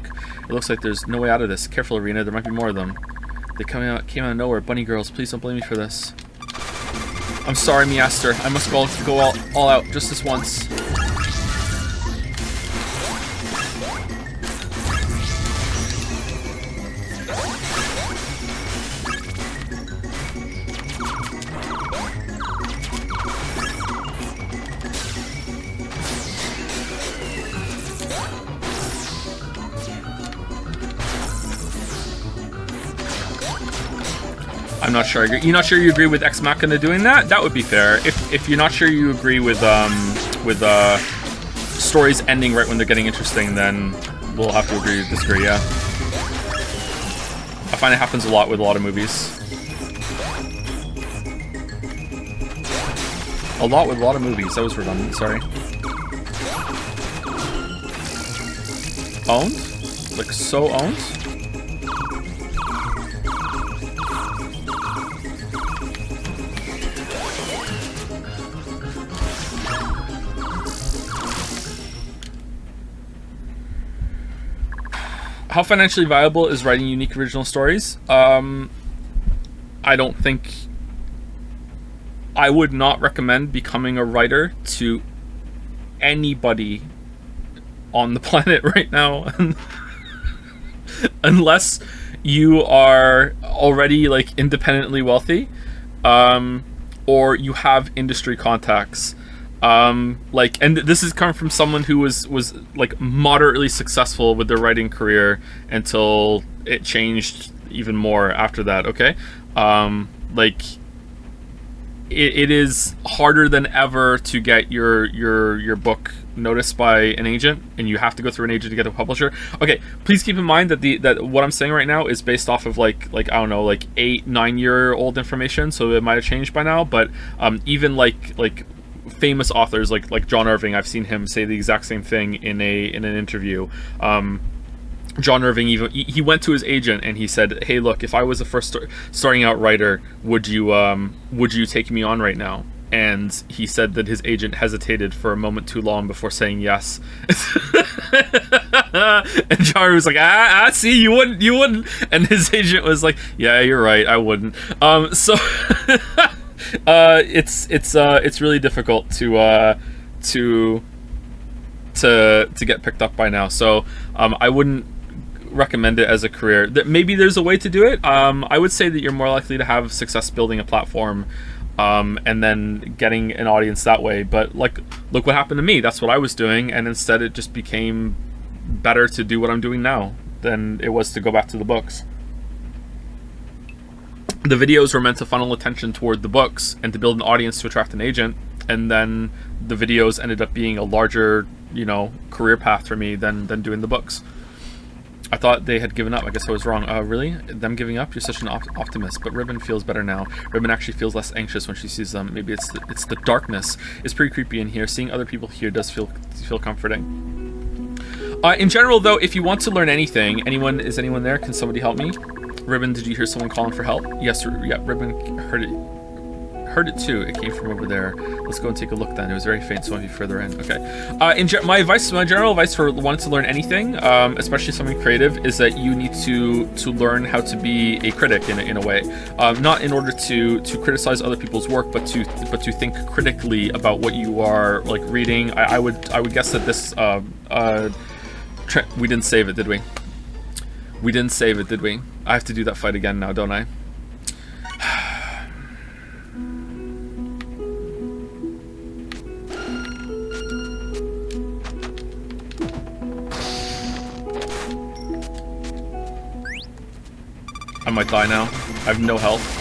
It looks like there's no way out of this. Careful, Arena. There might be more of them. They came out of nowhere. Bunny girls, please don't blame me for this. I'm sorry, Measter. I must go all out just this once. I'm not sure. You're not sure you agree with Ex Machina doing that? That would be fair. If you're not sure you agree with stories ending right when they're getting interesting, then we'll have to agree to disagree. Yeah, I find it happens a lot with a lot of movies. A lot with a lot of movies. That was redundant. Sorry. Owned? Like so owned? How financially viable is writing unique original stories? I don't think... I would not recommend becoming a writer to anybody on the planet right now. Unless you are already like independently wealthy, or you have industry contacts. And this is coming from someone who was like moderately successful with their writing career until it changed even more after that. Okay, it is harder than ever to get your book noticed by an agent, and you have to go through an agent to get a publisher. Okay, please keep in mind that what I'm saying right now is based off of like I don't know, like 8-9 year old information, so it might have changed by now. But even like famous authors like John Irving, I've seen him say the exact same thing in an interview. John Irving, even he went to his agent and he said, "Hey, look, if I was a first starting out writer, would you take me on right now?" And he said that his agent hesitated for a moment too long before saying yes. And John Irving was like, see, you wouldn't. And his agent was like, "Yeah, you're right, I wouldn't." So it's really difficult to get picked up by now. So I wouldn't recommend it as a career. That maybe there's a way to do it. I would say that you're more likely to have success building a platform, and then getting an audience that way. But like, look what happened to me. That's what I was doing, and instead it just became better to do what I'm doing now than it was to go back to the books. The videos were meant to funnel attention toward the books and to build an audience to attract an agent, and then the videos ended up being a larger, you know, career path for me than doing the books. I thought they had given up. I guess I was wrong. Really? Them giving up? You're such an optimist. But Ribbon feels better now. Ribbon actually feels less anxious when she sees them. Maybe it's the darkness. It's pretty creepy in here. Seeing other people here does feel comforting. In general, though, if you want to learn anything, is anyone there? Can somebody help me? Ribbon, did you hear someone calling for help? Yes, yeah, Ribbon heard it too. It came from over there. Let's go and take a look then. It was very faint, so I'll be further in. Okay. My general advice for wanting to learn anything, especially something creative, is that you need to learn how to be a critic in a way. Not in order to criticize other people's work, but to think critically about what you are like reading. I would guess that this we didn't save it, did we? We didn't save it, did we? I have to do that fight again now, don't I? I might die now. I have no health.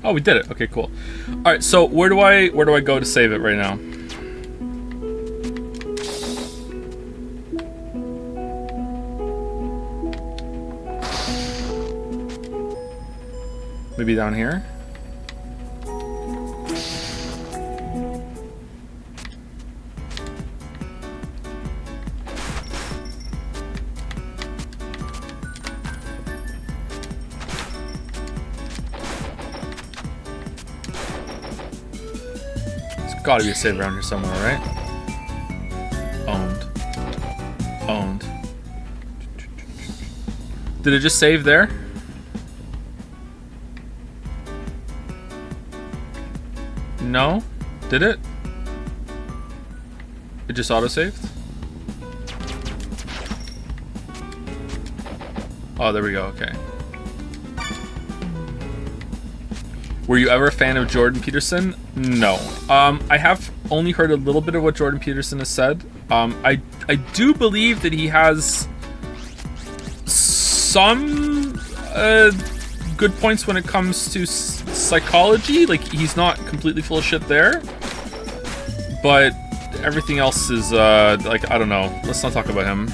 Oh, we did it. Okay, cool. All right, so where do I go to save it right now? Maybe down here? Gotta be a save around here somewhere, right? Owned. Did it just save there? No? Did it? It just auto-saved? Oh, there we go, okay. Were you ever a fan of Jordan Peterson? No. I have only heard a little bit of what Jordan Peterson has said. I do believe that he has some good points when it comes to psychology. Like, he's not completely full of shit there. But everything else is, like, I don't know. Let's not talk about him.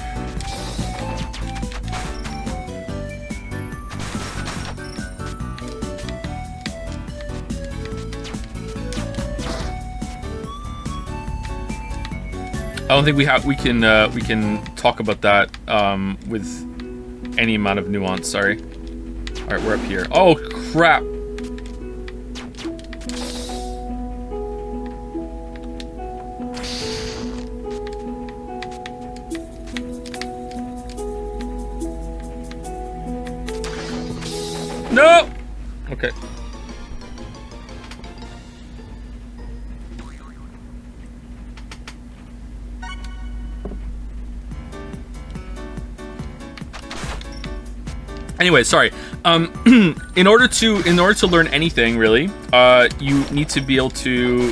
I don't think we can talk about that with any amount of nuance. Sorry. All right, we're up here. Oh crap! No. Okay. Anyway, sorry. In order to learn anything, really, you need to be able to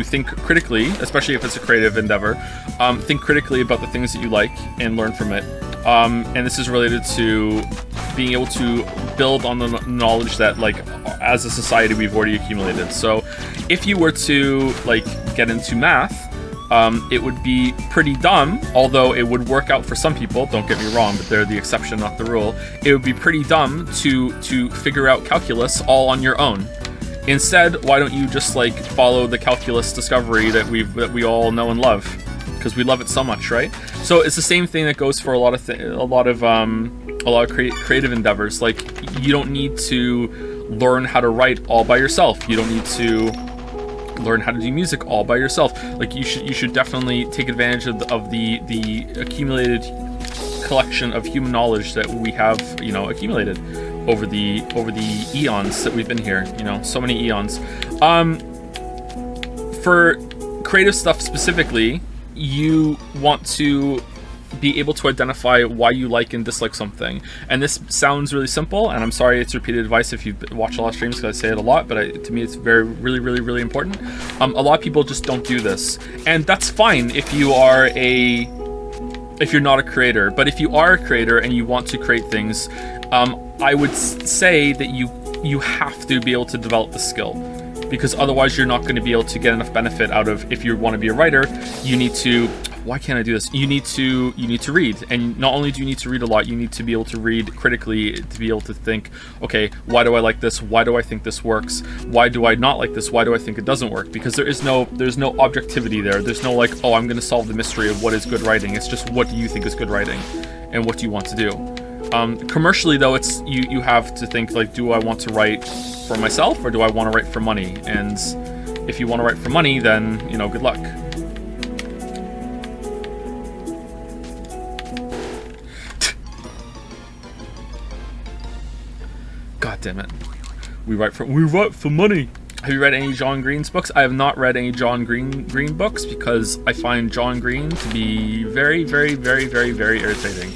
think critically, especially if it's a creative endeavor. Think critically about the things that you like and learn from it. And this is related to being able to build on the knowledge that, like, as a society we've already accumulated. So, if you were to like get into math, it would be pretty dumb, although it would work out for some people, don't get me wrong, but they're the exception, not the rule. It would be pretty dumb to figure out calculus all on your own. Instead, why don't you just like follow the calculus discovery that we all know and love, because we love it so much, right? So it's the same thing that goes for a lot of creative endeavors. Like, you don't need to learn how to write all by yourself. You don't need to learn how to do music all by yourself. Like, you should definitely take advantage of the accumulated collection of human knowledge that we have, accumulated over the eons that we've been here. So many eons. For creative stuff specifically, you want to be able to identify why you like and dislike something. And this sounds really simple, and I'm sorry it's repeated advice if you've watched a lot of streams, because I say it a lot, but to me it's really, really, really important. A lot of people just don't do this, and that's fine if you're not a creator. But if you are a creator and you want to create things, I would say that you have to be able to develop the skill, because otherwise you're not going to be able to get enough benefit out of. If you want to be a writer, you need to, why can't I do this? You need to read, and not only do you need to read a lot, you need to be able to read critically to be able to think, okay, why do I like this? Why do I think this works? Why do I not like this? Why do I think it doesn't work? Because there's no objectivity there. There's no like, oh, I'm going to solve the mystery of what is good writing. It's just, what do you think is good writing, and what do you want to do? Commercially, though, it's you have to think, like, do I want to write for myself, or do I want to write for money? And if you want to write for money, then good luck. God damn it. We write for money. Have you read any John Green's books? I have not read any John Green books, because I find John Green to be very, very, very, very, very irritating.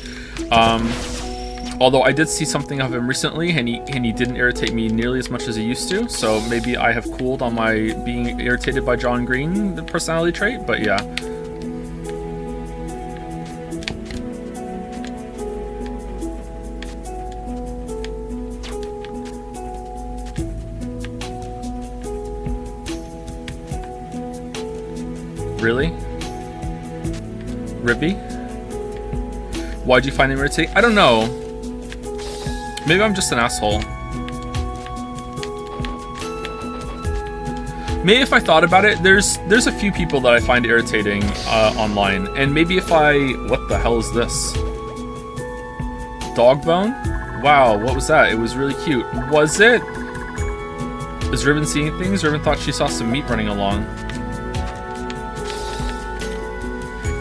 Although I did see something of him recently, and he didn't irritate me nearly as much as he used to, so maybe I have cooled on my being irritated by John Green, the personality trait, but yeah. Really? Ribi? Why'd you find him irritating? I don't know. Maybe I'm just an asshole. Maybe if I thought about it, there's a few people that I find irritating online, and maybe if what the hell is this? Dog bone? Wow, what was that? It was really cute. Was it? Is Ribbon seeing things? Ribbon thought she saw some meat running along.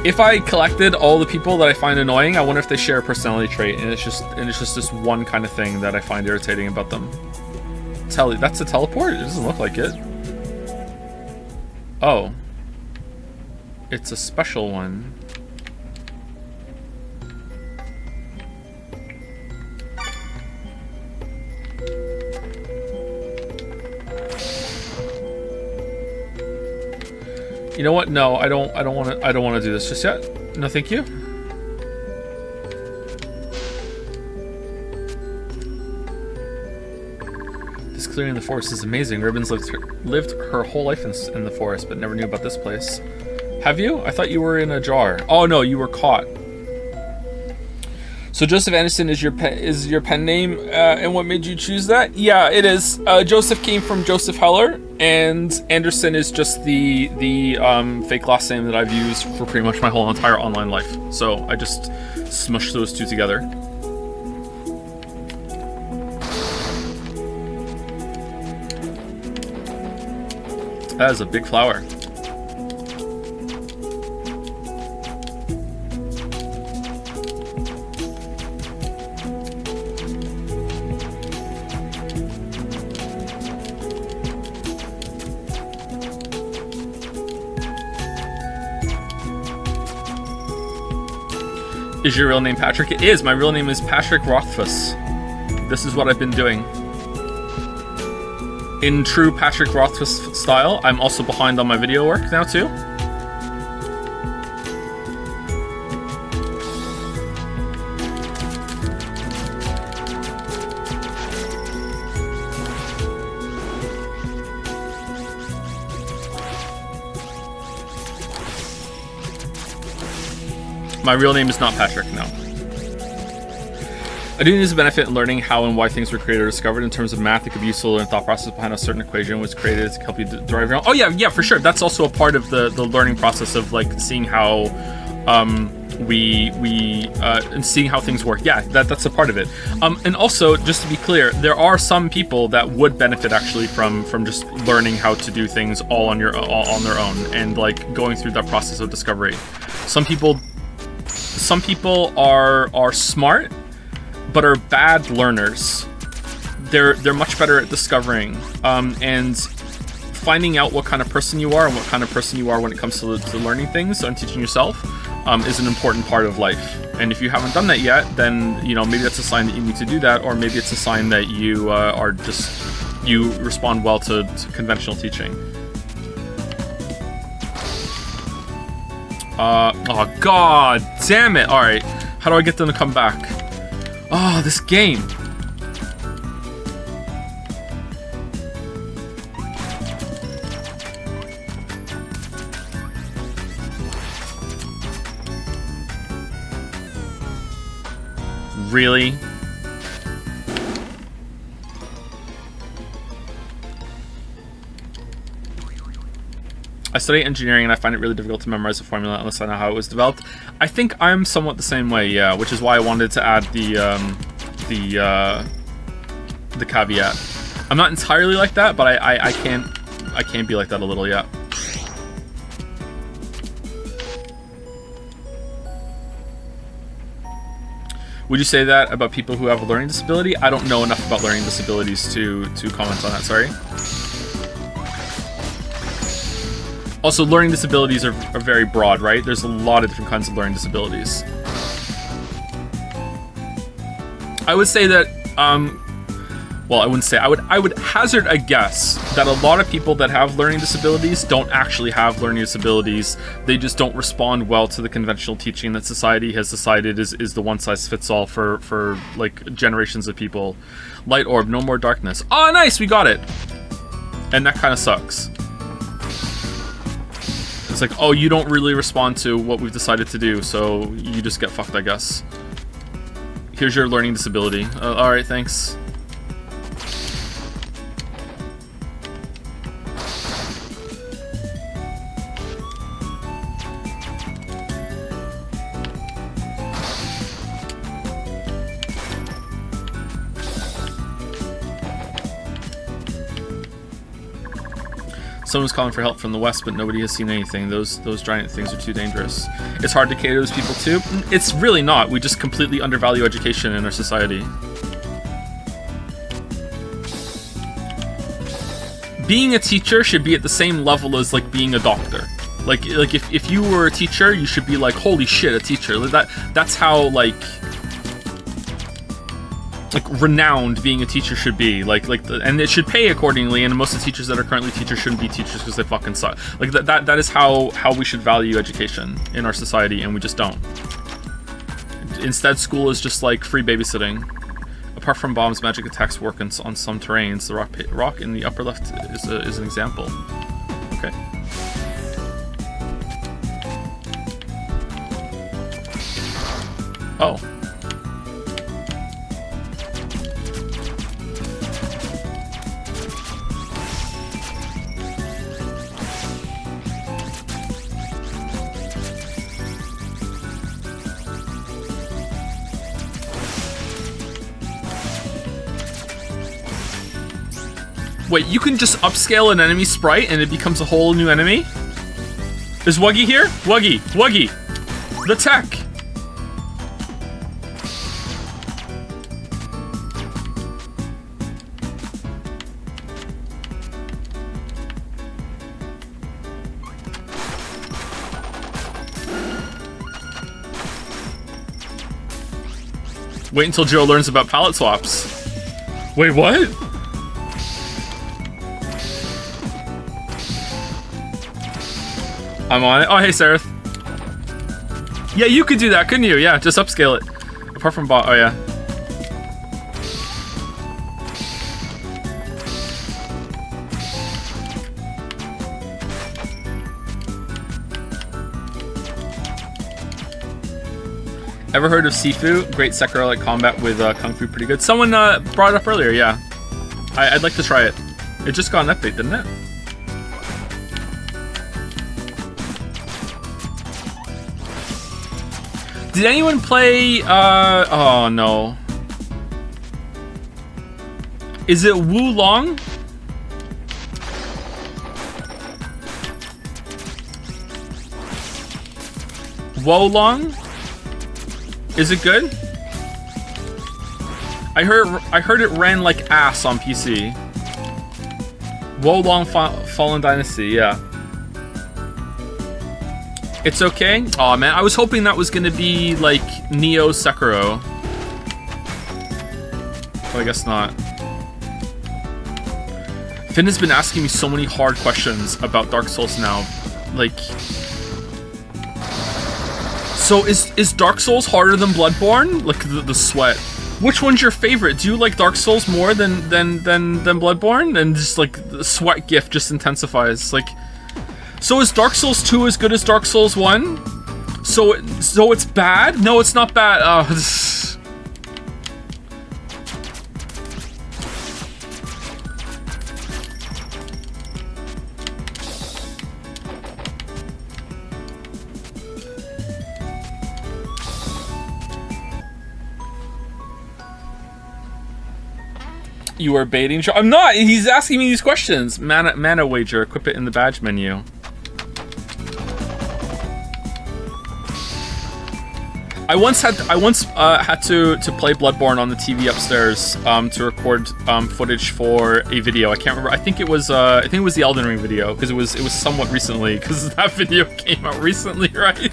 If I collected all the people that I find annoying, I wonder if they share a personality trait, and it's just this one kind of thing that I find irritating about them. That's a teleport? It doesn't look like it. Oh. It's a special one. You know what? No, I don't want to do this just yet. No, thank you. This clearing in the forest is amazing. Ribbon's lived her whole life in the forest, but never knew about this place. Have you? I thought you were in a jar. Oh no, you were caught. So Joseph Anderson is your pen name, and what made you choose that? Yeah, it is. Joseph came from Joseph Heller, and Anderson is just the fake last name that I've used for pretty much my whole entire online life. So I just smushed those two together. That is a big flower. Is your real name Patrick? It is. My real name is Patrick Rothfuss. This is what I've been doing. In true Patrick Rothfuss style, I'm also behind on my video work now too. My real name is not Patrick, no. I do think there's a benefit in learning how and why things were created or discovered. In terms of math, it could be useful in the thought process behind a certain equation was created to help you derive your own. Oh yeah, for sure. That's also a part of the learning process of like seeing how and seeing how things work. Yeah, that's a part of it. And also, just to be clear, there are some people that would benefit actually from just learning how to do things all on their own and like going through that process of discovery. Some people are smart, but are bad learners. They're much better at discovering and finding out what kind of person you are and what kind of person you are when it comes to learning things and teaching yourself is an important part of life. And if you haven't done that yet, then maybe that's a sign that you need to do that, or maybe it's a sign that you you respond well to conventional teaching. Oh god damn it. Alright, how do I get them to come back? Oh, this game. Really? I study engineering and I find it really difficult to memorize a formula unless I know how it was developed. I think I'm somewhat the same way, yeah, which is why I wanted to add the caveat. I'm not entirely like that, but I can be like that a little, yeah. Would you say that about people who have a learning disability? I don't know enough about learning disabilities to comment on that, sorry. Also, learning disabilities are very broad, right? There's a lot of different kinds of learning disabilities. I would say that, well, I wouldn't say, I would hazard a guess that a lot of people that have learning disabilities don't actually have learning disabilities. They just don't respond well to the conventional teaching that society has decided is the one-size-fits-all for like generations of people. Light orb, no more darkness. Oh, nice, we got it. And that kind of sucks. It's like, oh, you don't really respond to what we've decided to do, so you just get fucked, I guess. Here's your learning disability. Alright, thanks. Someone's calling for help from the west, but nobody has seen anything. Those giant things are too dangerous. It's hard to cater to those people too. It's really not. We just completely undervalue education in our society. Being a teacher should be at the same level as like being a doctor. Like if you were a teacher, you should be like, holy shit, a teacher. That's how like renowned being a teacher should be, and it should pay accordingly. And most of the teachers that are currently teachers shouldn't be teachers because they fucking suck. Like that is how we should value education in our society, and we just don't. Instead, school is just like free babysitting. Apart from bombs, magic attacks work on some terrains. The rock in the upper left is an example. Okay. Oh. Wait, you can just upscale an enemy sprite and it becomes a whole new enemy? Is Wuggy here? Wuggy! The tech! Wait until Joe learns about palette swaps. Wait, what? I'm on it. Oh, hey, Sarah. Yeah, you could do that, couldn't you? Yeah, just upscale it. Apart from bot. Oh, yeah. Ever heard of Sifu? Great Sekiro-like combat with Kung Fu, pretty good. Someone brought it up earlier, yeah. I'd like to try it. It just got an update, didn't it? Did anyone play, oh no. Is it Wu Long? Wo Long? Is it good? I heard it ran like ass on PC. Wo Long Fallen Dynasty, yeah. It's okay? Aw, man, I was hoping that was gonna be like Neo Sekiro. But I guess not. Finn has been asking me so many hard questions about Dark Souls now. Like... So is Dark Souls harder than Bloodborne? Like the sweat. Which one's your favorite? Do you like Dark Souls more than Bloodborne? And just like the sweat gif just intensifies. Like, so is Dark Souls 2 as good as Dark Souls 1? So it's bad? No, it's not bad. You are baiting. I'm not. He's asking me these questions. Mana wager. Equip it in the badge menu. I once had to play Bloodborne on the TV upstairs to record footage for a video. I can't remember. I think it was the Elden Ring video because it was somewhat recently because that video came out recently, right?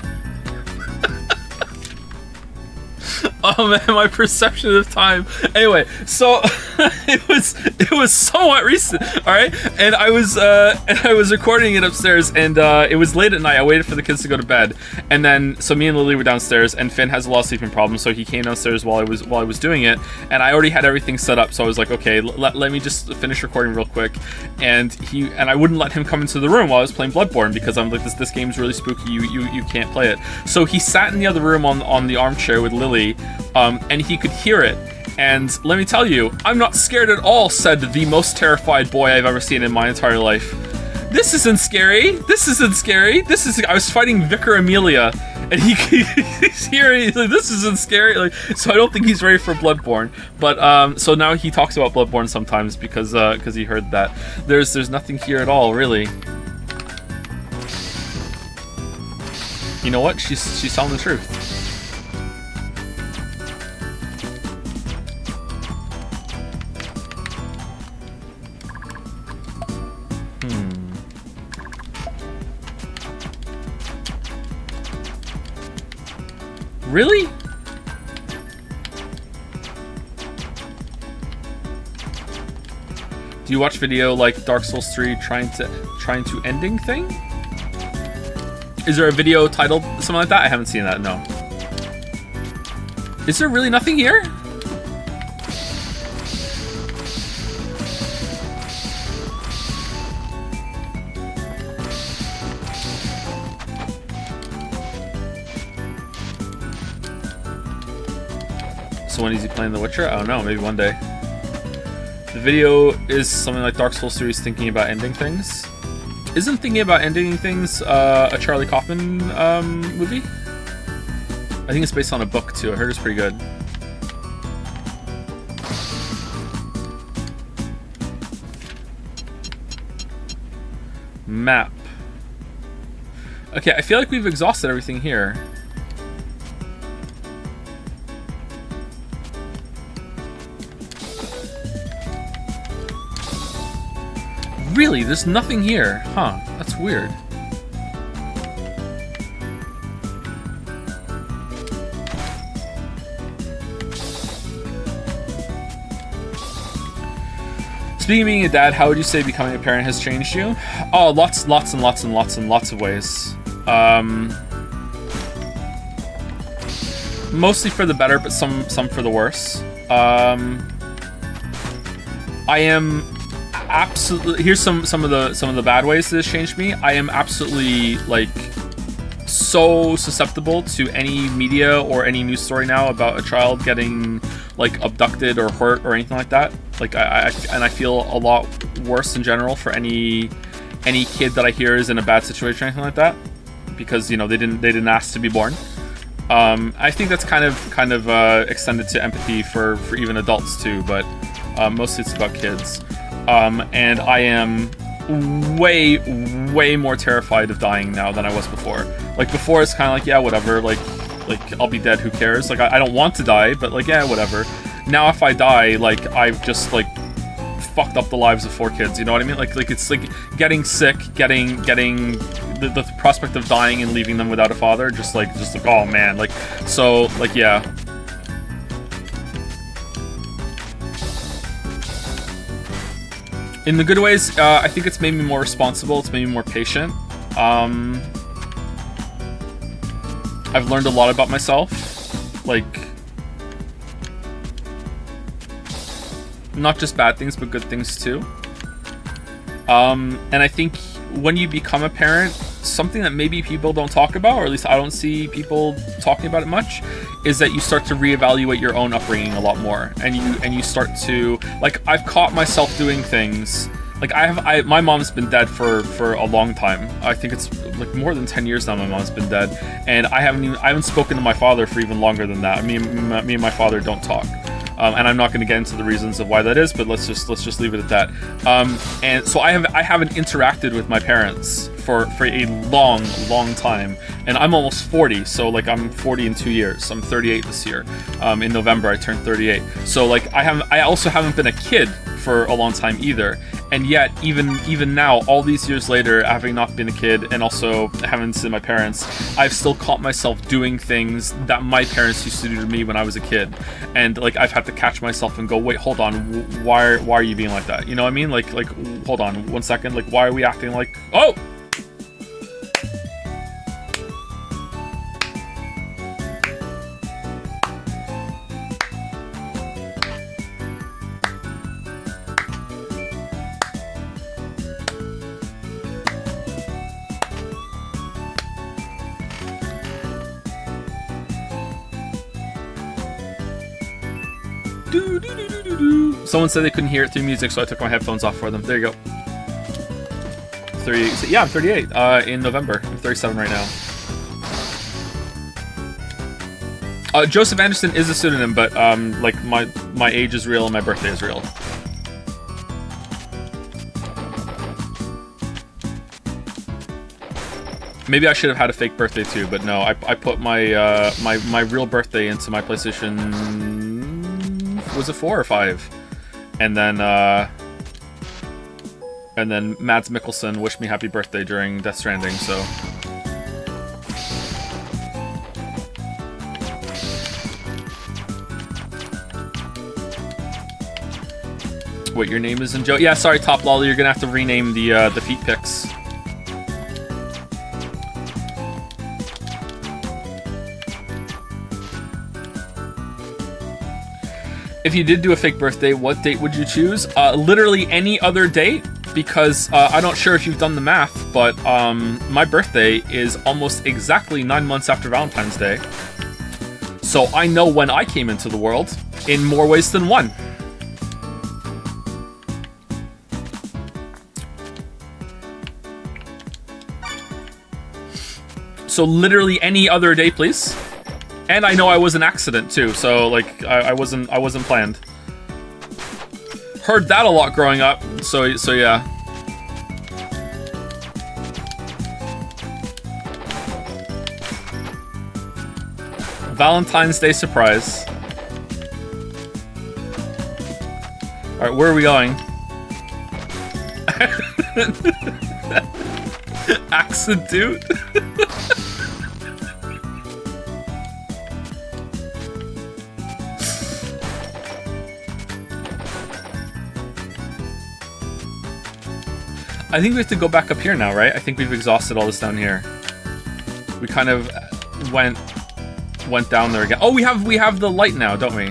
Oh man, my perception of time. Anyway, so it was somewhat recent, all right. And I was recording it upstairs, and it was late at night. I waited for the kids to go to bed, and then so me and Lily were downstairs, and Finn has a lot of sleeping problems, so he came downstairs while I was doing it, and I already had everything set up. So I was like, okay, let me just finish recording real quick, and I wouldn't let him come into the room while I was playing Bloodborne because I'm like, this game's really spooky. You can't play it. So he sat in the other room on the armchair with Lily. And he could hear it. And let me tell you, I'm not scared at all, said the most terrified boy I've ever seen in my entire life. This isn't scary. This isn't scary. I was fighting Vicar Amelia, and he's hearing, he's like, this isn't scary. Like, so I don't think he's ready for Bloodborne. But so now he talks about Bloodborne sometimes because he heard that. There's nothing here at all, really. You know what? She's telling the truth. Really? Do you watch video like Dark Souls 3 trying to ending thing? Is there a video titled something like that? I haven't seen that, no. Is there really nothing here? So when is he playing The Witcher? I don't know, maybe one day. The video is something like Dark Souls 3 is thinking about ending things. Isn't Thinking About Ending Things a Charlie Kaufman movie? I think it's based on a book too. I heard it's pretty good. Map. Okay, I feel like we've exhausted everything here. Really? There's nothing here. Huh. That's weird. Speaking of being a dad, how would you say becoming a parent has changed you? Oh, lots of ways. Mostly for the better, but some for the worse. I am absolutely, here's some of the bad ways that has changed me. I am absolutely like so susceptible to any media or any news story now about a child getting like abducted or hurt or anything like that. Like I feel a lot worse in general for any kid that I hear is in a bad situation or anything like that, because you know they didn't ask to be born. I think that's kind of extended to empathy for even adults too, but mostly it's about kids. And I am way more terrified of dying now than I was before. Like before it's kind of like, yeah, whatever, like I'll be dead, who cares? Like I don't want to die, but like, yeah, whatever. Now if I die, like I've just like fucked up the lives of 4 kids, you know what I mean? Like it's like getting sick, getting the prospect of dying and leaving them without a father, just like oh man, like, so like, yeah. In the good ways, I think it's made me more responsible, it's made me more patient. I've learned a lot about myself, like, not just bad things, but good things too. And I think when you become a parent, something that maybe people don't talk about, or at least I don't see people talking about it much, is that you start to reevaluate your own upbringing a lot more, and you start to, like, I've caught myself doing things, like my mom's been dead for a long time. I think it's like more than 10 years now my mom's been dead, and I haven't spoken to my father for even longer than that. Me and my father don't talk. And I'm not going to get into the reasons of why that is, but let's just leave it at that. And so I haven't interacted with my parents for a long time, and I'm almost 40, so like I'm 40 in 2 years. I'm 38 this year. In November I turned 38. So like I also haven't been a kid for a long time either. And yet, even now, all these years later, having not been a kid and also having seen my parents, I've still caught myself doing things that my parents used to do to me when I was a kid. And like I've had to catch myself and go, wait, hold on, why are you being like that? You know what I mean? Like hold on 1 second, like why are we acting like, oh! Someone said they couldn't hear it through music, so I took my headphones off for them. There you go. 38. Yeah, I'm 38 in November. I'm 37 right now. Joseph Anderson is a pseudonym, but like my age is real and my birthday is real. Maybe I should have had a fake birthday too, but no, I put my my real birthday into my PlayStation. Was it 4 or 5? And then Mads Mikkelsen wished me happy birthday during Death Stranding, so. Wait, your name isn't Joe? Yeah, sorry, Top Lolly, you're gonna have to rename the feet pics. If you did do a fake birthday, what date would you choose? Literally any other date, because I'm not sure if you've done the math, but my birthday is almost exactly 9 months after Valentine's Day. So I know when I came into the world in more ways than one. So literally any other day, please. And I know I was an accident too, so like I wasn't planned. Heard that a lot growing up, so yeah. Valentine's Day surprise. All right, where are we going? Accident. I think we have to go back up here now, right? I think we've exhausted all this down here. We kind of went down there again. Oh, we have the light now, don't we?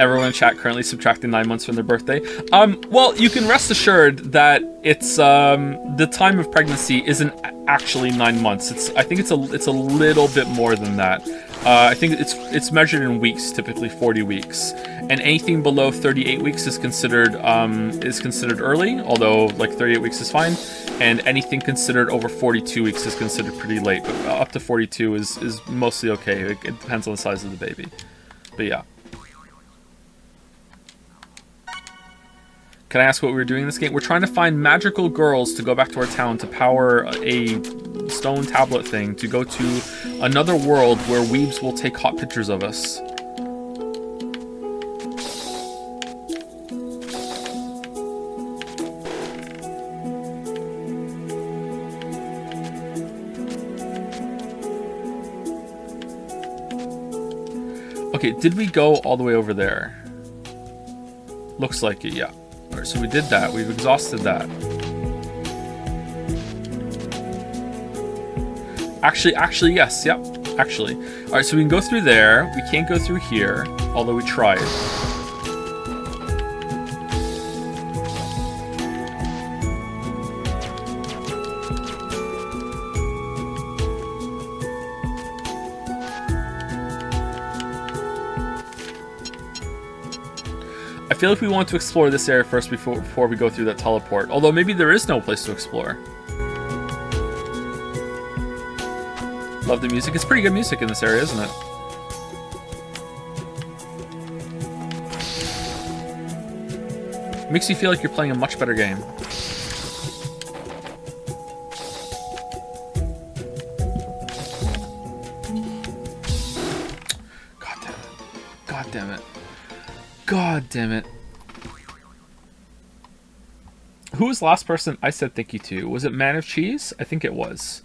Everyone in chat currently subtracting 9 months from their birthday. Well, you can rest assured that it's the time of pregnancy isn't actually 9 months. I think it's a little bit more than that. I think it's measured in weeks, typically 40 weeks, and anything below 38 weeks is considered early. Although like 38 weeks is fine, and anything considered over 42 weeks is considered pretty late. But up to 42 is mostly okay. It depends on the size of the baby. But yeah. Can I ask what we were doing in this game? We're trying to find magical girls to go back to our town to power a stone tablet thing to go to another world where weebs will take hot pictures of us. Okay, did we go all the way over there? Looks like it, yeah. Alright, so we did that. We've exhausted that. Actually, yes. Yep. Actually. Alright, so we can go through there. We can't go through here, although we tried. I feel like we want to explore this area first before we go through that teleport. Although maybe there is no place to explore. Love the music. It's pretty good music in this area, isn't it? Makes you feel like you're playing a much better game. God damn it. God damn it. Who was the last person I said thank you to? Was it Man of Cheese? I think it was.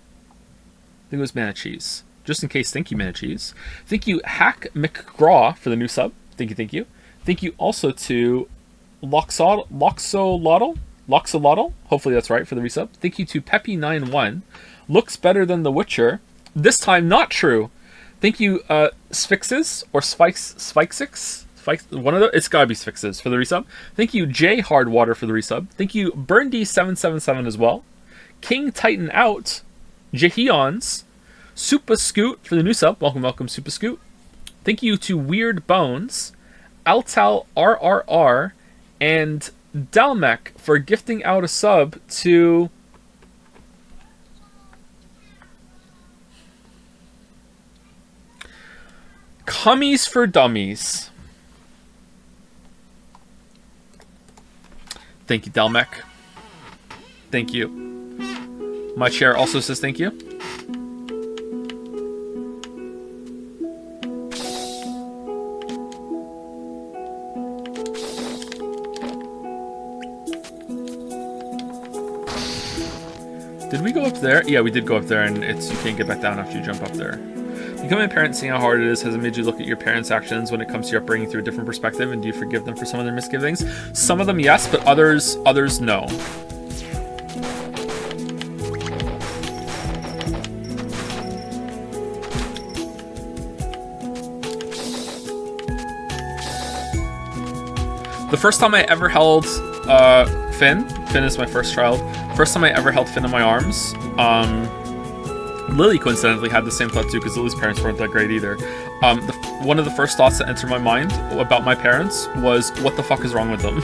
I think it was Man of Cheese. Just in case, thank you, Man of Cheese. Thank you, Hack McGraw, for the new sub. Thank you, thank you. Thank you also to Loxolotl. Hopefully that's right for the resub. Thank you to Peppy91. Looks better than The Witcher. This time, not true. Thank you, Sphinxes or Spikesix. One of the, it's gotta be Sphinxes for the resub. Thank you, J Hardwater, for the resub. Thank you, BurnD777 as well. King Titan Out, Jahions, Super Scoot for the new sub. Welcome, welcome, Super Scoot. Thank you to Weird Bones, Altal RRR, and Dalmec for gifting out a sub to Cummies for Dummies. Thank you, Delmec. Thank you. My chair also says thank you. Did we go up there? Yeah, we did go up there, and you can't get back down after you jump up there. Becoming a parent, seeing how hard it is, has it made you look at your parents' actions when it comes to your upbringing through a different perspective, and do you forgive them for some of their misgivings? Some of them, yes, but others, no. The first time I ever held Finn is my first child. First time I ever held Finn in my arms. Lily coincidentally had the same thought too, because Lily's parents weren't that great either. One of the first thoughts that entered my mind about my parents was, what the fuck is wrong with them?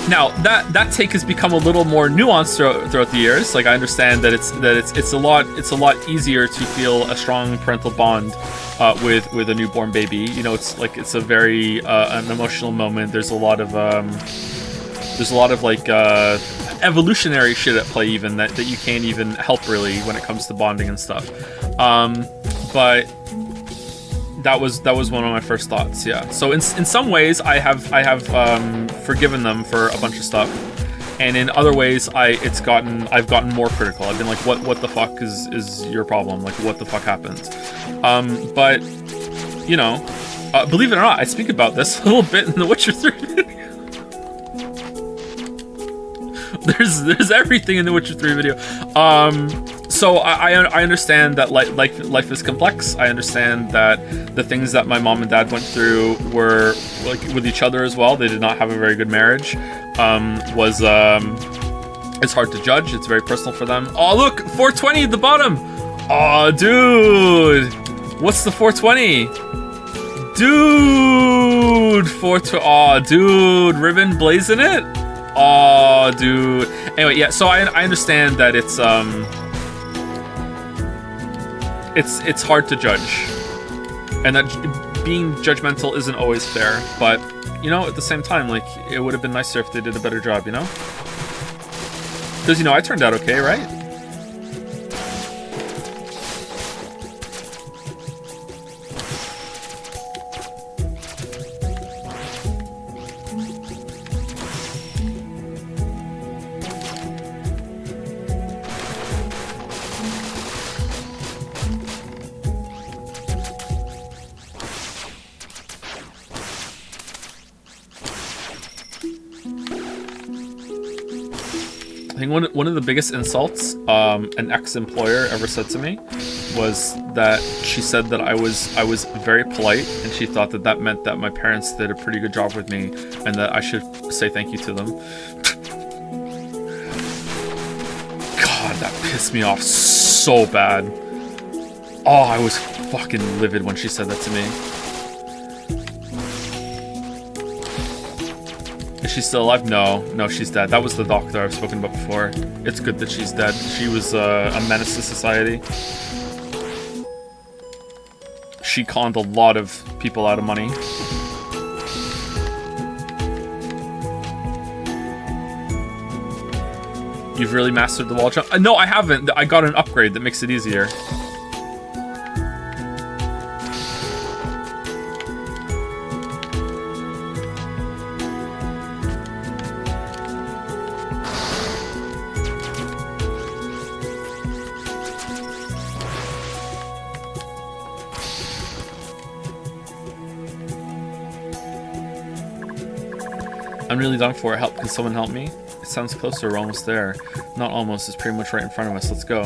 Now that take has become a little more nuanced throughout the years. Like, I understand that it's a lot easier to feel a strong parental bond with a newborn baby. You know, it's a very an emotional moment. There's a lot of like evolutionary shit at play, even that you can't even help really when it comes to bonding and stuff. But that was one of my first thoughts. Yeah. So in some ways I have forgiven them for a bunch of stuff, and in other ways I've gotten more critical. I've been like, what the fuck is your problem? Like, what the fuck happened? But you know, Believe it or not, I speak about this a little bit in the Witcher 3 video. There's everything in the Witcher 3 video. So I understand that life is complex. I understand that the things that my mom and dad went through were like with each other as well. They did not have a very good marriage. It's hard to judge. It's very personal for them. Oh, look, 420 at the bottom. Oh, dude. What's the 420? Dude, 420. Oh, dude, ribbon blazing it. Oh, dude. Anyway, yeah. So I understand that it's hard to judge, and that being judgmental isn't always fair. But you know, at the same time, like it would have been nicer if they did a better job. You know, because you know I turned out okay, right? I think one of the biggest insults an ex-employer ever said to me was that she said that I was very polite, and she thought that meant that my parents did a pretty good job with me, and that I should say thank you to them. God, that pissed me off so bad. Oh, I was fucking livid when she said that to me. Is she still alive? No, she's dead. That was the doctor I've spoken about before. It's good that she's dead. She was a menace to society. She conned a lot of people out of money. You've really mastered the wall jump? No, I haven't. I got an upgrade that makes it easier. I'm really done for. Help! Can someone help me? It sounds closer. We're almost there. Not almost. It's pretty much right in front of us. Let's go.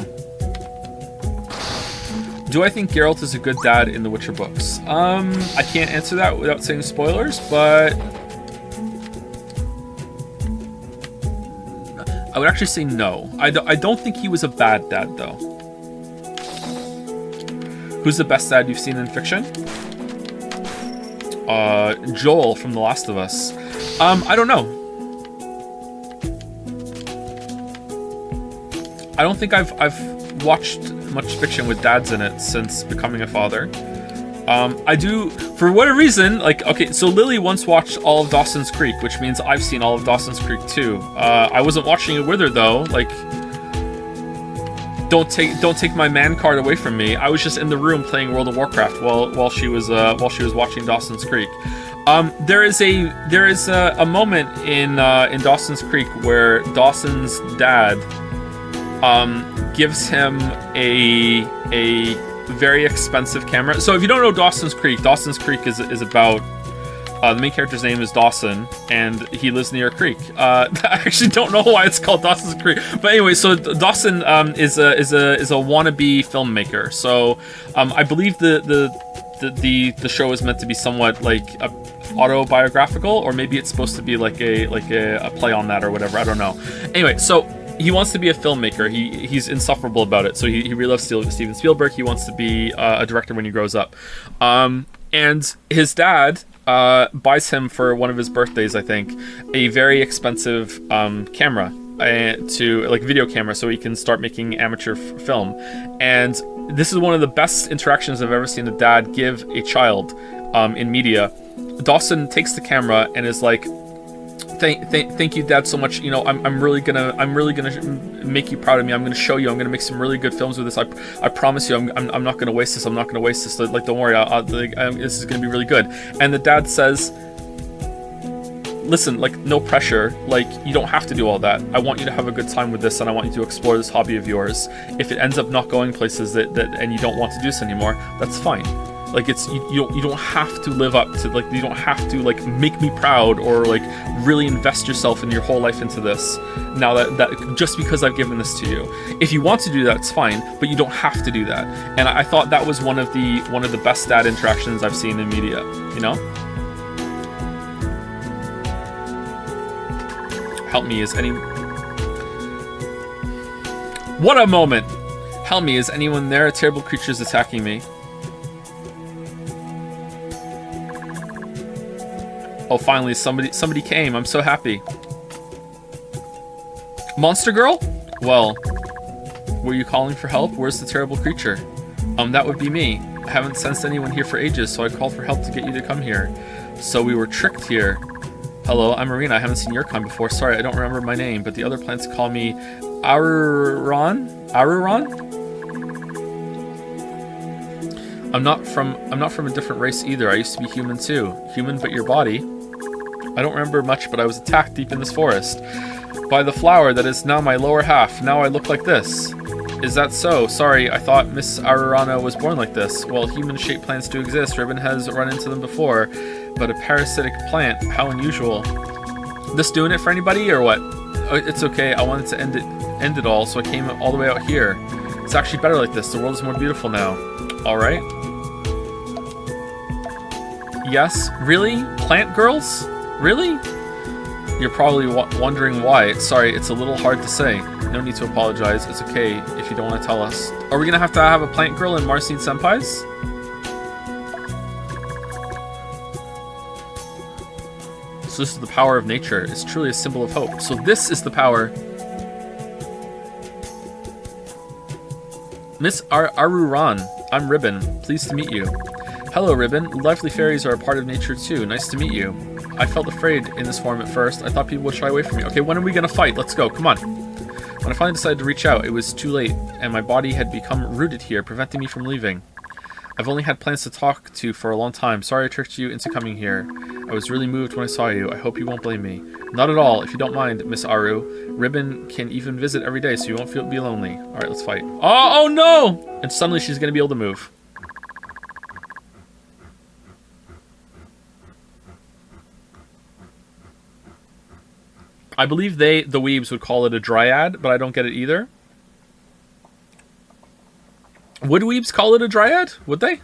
Do I think Geralt is a good dad in the Witcher books? I can't answer that without saying spoilers, but I would actually say no. I don't think he was a bad dad, though. Who's the best dad you've seen in fiction? Joel from The Last of Us. I don't know. I don't think I've watched much fiction with dads in it since becoming a father. I do, for whatever reason, like, okay, so Lily once watched all of Dawson's Creek, which means I've seen all of Dawson's Creek too. I wasn't watching it with her though, like, don't take my man card away from me. I was just in the room playing World of Warcraft while she was watching Dawson's Creek. There is a moment in Dawson's Creek where Dawson's dad gives him a very expensive camera. So if you don't know Dawson's Creek is about the main character's name is Dawson, and he lives near a creek. I actually don't know why it's called Dawson's Creek, but anyway, so Dawson is a wannabe filmmaker. So I believe the show is meant to be somewhat like a autobiographical, or maybe it's supposed to be like a play on that or whatever. I don't know. Anyway, so he wants to be a filmmaker. He's insufferable about it. So he really loves Steven Spielberg. He wants to be a director when he grows up. And his dad buys him for one of his birthdays, I think, a very expensive camera, to like video camera, so he can start making amateur film. And this is one of the best interactions I've ever seen a dad give a child in media. Dawson takes the camera and is like, Thank you, Dad, so much. You know, I'm really gonna make you proud of me. I'm gonna show you. I'm gonna make some really good films with this. I promise you. I'm not gonna waste this. I'm not gonna waste this. Like, don't worry. This is gonna be really good. And the dad says, listen, like, no pressure. Like, you don't have to do all that. I want you to have a good time with this, and I want you to explore this hobby of yours. If it ends up not going places that and you don't want to do this anymore, that's fine. Like it's you don't have to live up to, like, you don't have to like make me proud or like really invest yourself and your whole life into this. Now that just because I've given this to you, if you want to do that, it's fine, but you don't have to do that. And I thought that was one of the best dad interactions I've seen in media. You know, help me, is any? What a moment! Help me, is anyone there? A terrible creature is attacking me. Oh, finally, somebody came. I'm so happy. Monster girl? Well, were you calling for help? Where's the terrible creature? That would be me. I haven't sensed anyone here for ages, so I called for help to get you to come here. So we were tricked here. Hello, I'm Marina. I haven't seen your kind before. Sorry, I don't remember my name, but the other plants call me Aruron? Aruron? I'm not from a different race either. I used to be human too. Human, but your body. I don't remember much, but I was attacked deep in this forest by the flower that is now my lower half. Now I look like this. Is that so? Sorry, I thought Miss Arurana was born like this. Well, human-shaped plants do exist. Ribbon has run into them before, but a parasitic plant, how unusual. This doing it for anybody or what? It's okay. I wanted to end it all, so I came all the way out here. It's actually better like this. The world is more beautiful now. All right. Yes, really? Plant girls? Really? You're probably wondering why. Sorry, it's a little hard to say. No need to apologize. It's okay if you don't want to tell us. Are we gonna have to have a plant girl in Marcine Senpai's? So this is the power of nature. It's truly a symbol of hope. So this is the power. Miss Aruran, I'm Ribbon. Pleased to meet you. Hello, Ribbon. Lively fairies are a part of nature too. Nice to meet you. I felt afraid in this form at first. I thought people would shy away from me. Okay, when are we gonna fight? Let's go. Come on. When I finally decided to reach out, it was too late, and my body had become rooted here, preventing me from leaving. I've only had plans to talk to for a long time. Sorry I tricked you into coming here. I was really moved when I saw you. I hope you won't blame me. Not at all. If you don't mind, Miss Aru. Ribbon can even visit every day, so you won't be lonely. Alright, let's fight. Oh no! And suddenly she's gonna be able to move. I believe the weebs would call it a dryad, but I don't get it either. Would weebs call it a dryad? Would they?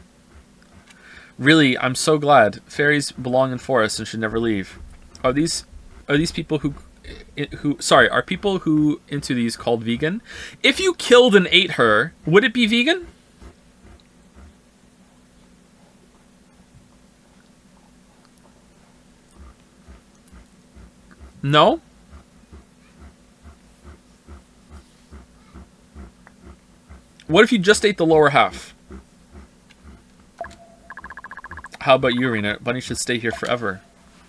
Really, I'm so glad. Fairies belong in forests and should never leave. Are these people are people who into these called vegan? If you killed and ate her, would it be vegan? No? What if you just ate the lower half? How about you, Arena? Bunnies should stay here forever.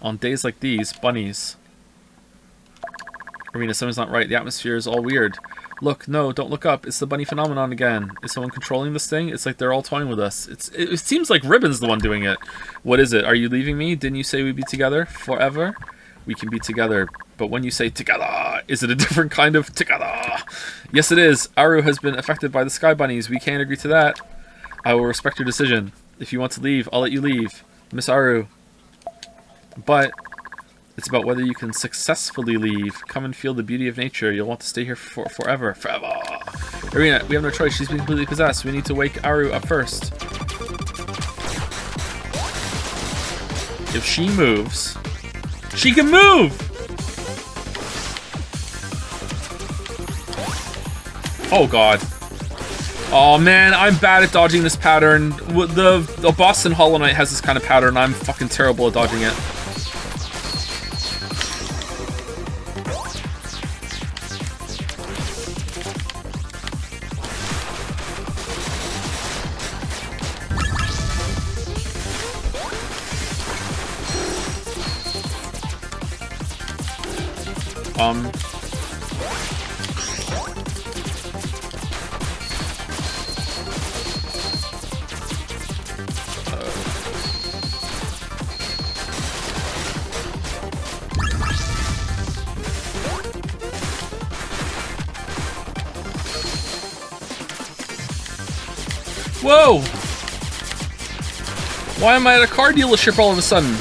On days like these, bunnies... Arena, something's not right. The atmosphere is all weird. Look, no, don't look up. It's the bunny phenomenon again. Is someone controlling this thing? It's like they're all toying with us. It seems like Ribbon's the one doing it. What is it? Are you leaving me? Didn't you say we'd be together? Forever? We can be together. But when you say together, is it a different kind of together? Yes, it is. Aru has been affected by the sky bunnies. We can't agree to that. I will respect your decision. If you want to leave, I'll let you leave. Miss Aru. But it's about whether you can successfully leave. Come and feel the beauty of nature. You'll want to stay here forever. Forever. Arena, we have no choice. She's been completely possessed. We need to wake Aru up first. If she moves... She can move! Oh god. Oh man, I'm bad at dodging this pattern. The boss in Hollow Knight has this kind of pattern. I'm fucking terrible at dodging it. Whoa! Why am I at a car dealership all of a sudden?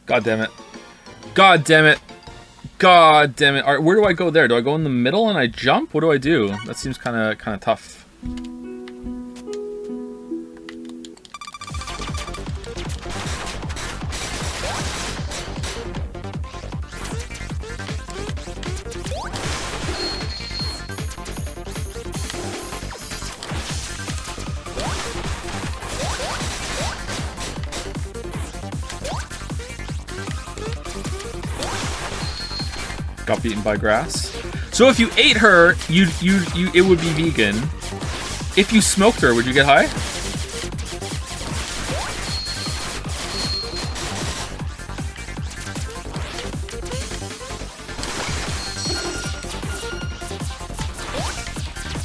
God damn it. God damn it. God damn it. All right, where do I go there? Do I go in the middle and I jump? What do I do? That seems kind of tough. Got beaten by grass. So if you ate her, it would be vegan. If you smoked her, would you get high?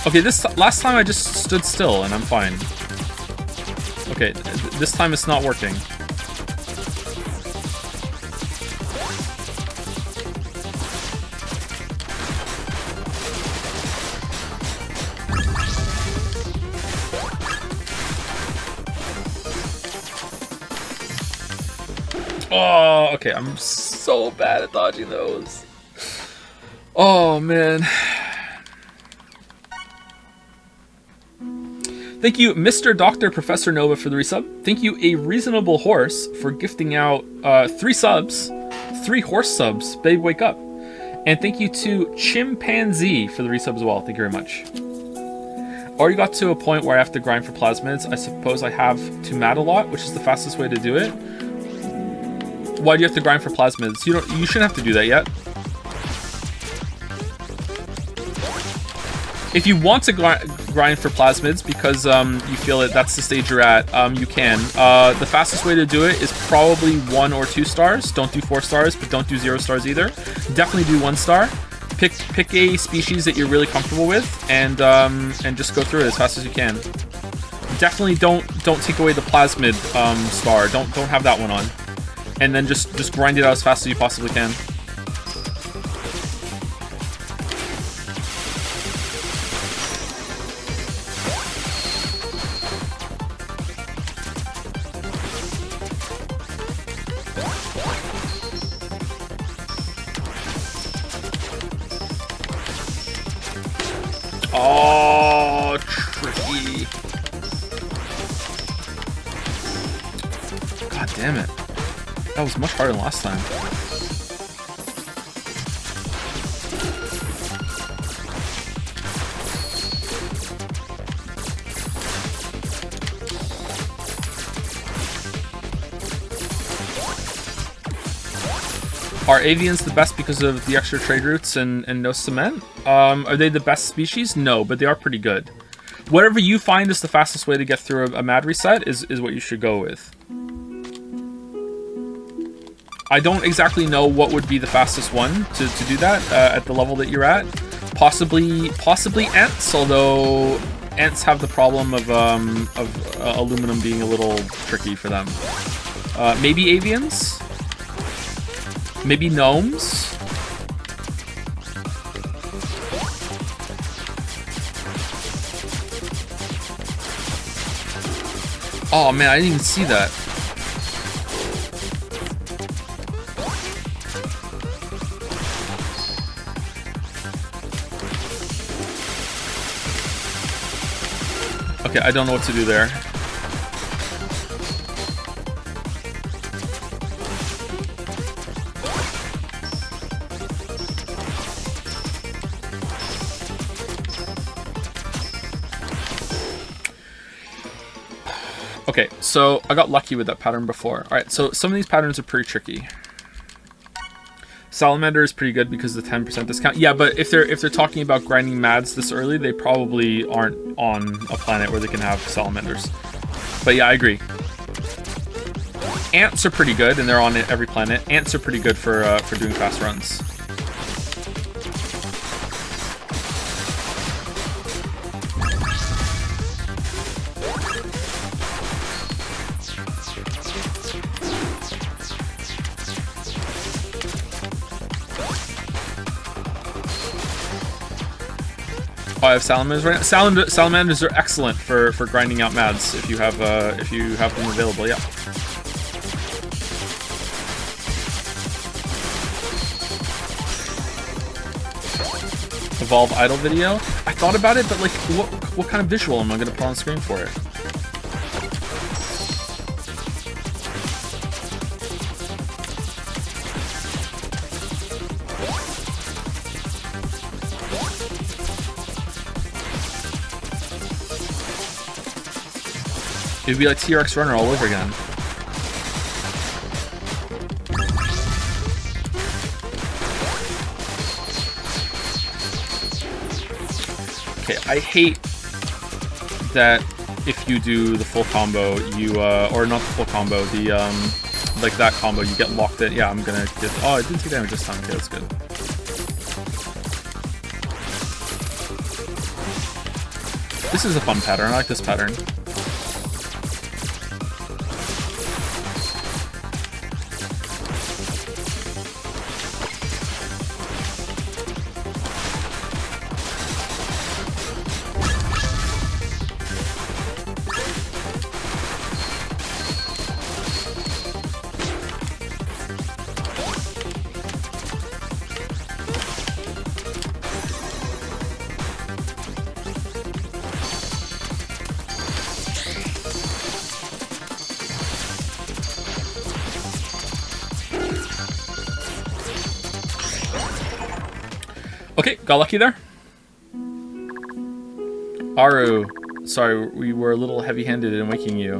Okay, last time I just stood still and I'm fine. Okay, this time it's not working. Oh, okay, I'm so bad at dodging those. Oh, man. Thank you, Mr. Dr. Professor Nova, for the resub. Thank you, A Reasonable Horse, for gifting out 3 subs. 3 horse subs. Babe, wake up. And thank you to Chimpanzee for the resub as well. Thank you very much. Already got to a point where I have to grind for plasmids. I suppose I have to mat a lot, which is the fastest way to do it. Why do you have to grind for plasmids? You shouldn't have to do that yet. If you want to grind for plasmids because you feel that that's the stage you're at, you can. The fastest way to do it is probably 1 or 2 stars. Don't do 4 stars, but don't do 0 stars either. Definitely do 1 star. Pick a species that you're really comfortable with, and just go through it as fast as you can. Definitely don't take away the plasmid star. Don't have that one on. And then just grind it out as fast as you possibly can. Oh, tricky. God damn it. That was much harder than last time. Are avians the best because of the extra trade routes and no cement? Are they the best species? No, but they are pretty good. Whatever you find is the fastest way to get through a mad reset is what you should go with. I don't exactly know what would be the fastest one to do that at the level that you're at. Possibly ants, although ants have the problem of aluminum being a little tricky for them. Maybe avians? Maybe gnomes? Oh man, I didn't even see that. Okay, I don't know what to do there. Okay, so I got lucky with that pattern before. Alright, so some of these patterns are pretty tricky. Salamander is pretty good because of the 10% discount. Yeah, but if they're talking about grinding mads this early, they probably aren't on a planet where they can have salamanders. But yeah, I agree. Ants are pretty good, and they're on every planet. Ants are pretty good for doing fast runs. I have salamanders right now. Salamanders are excellent for grinding out mads if you have them available. Yeah. Evolve idle video. I thought about it, but like, what kind of visual am I going to put on screen for it? It'd be like T-Rex Runner all over again. Okay, I hate that if you do the full combo, you or not the full combo, the like that combo, you get locked in. Yeah, I'm gonna get. Oh, I didn't take damage this time. Okay, that's good. This is a fun pattern. I like this pattern. Okay, got lucky there. Aru, sorry, we were a little heavy-handed in waking you.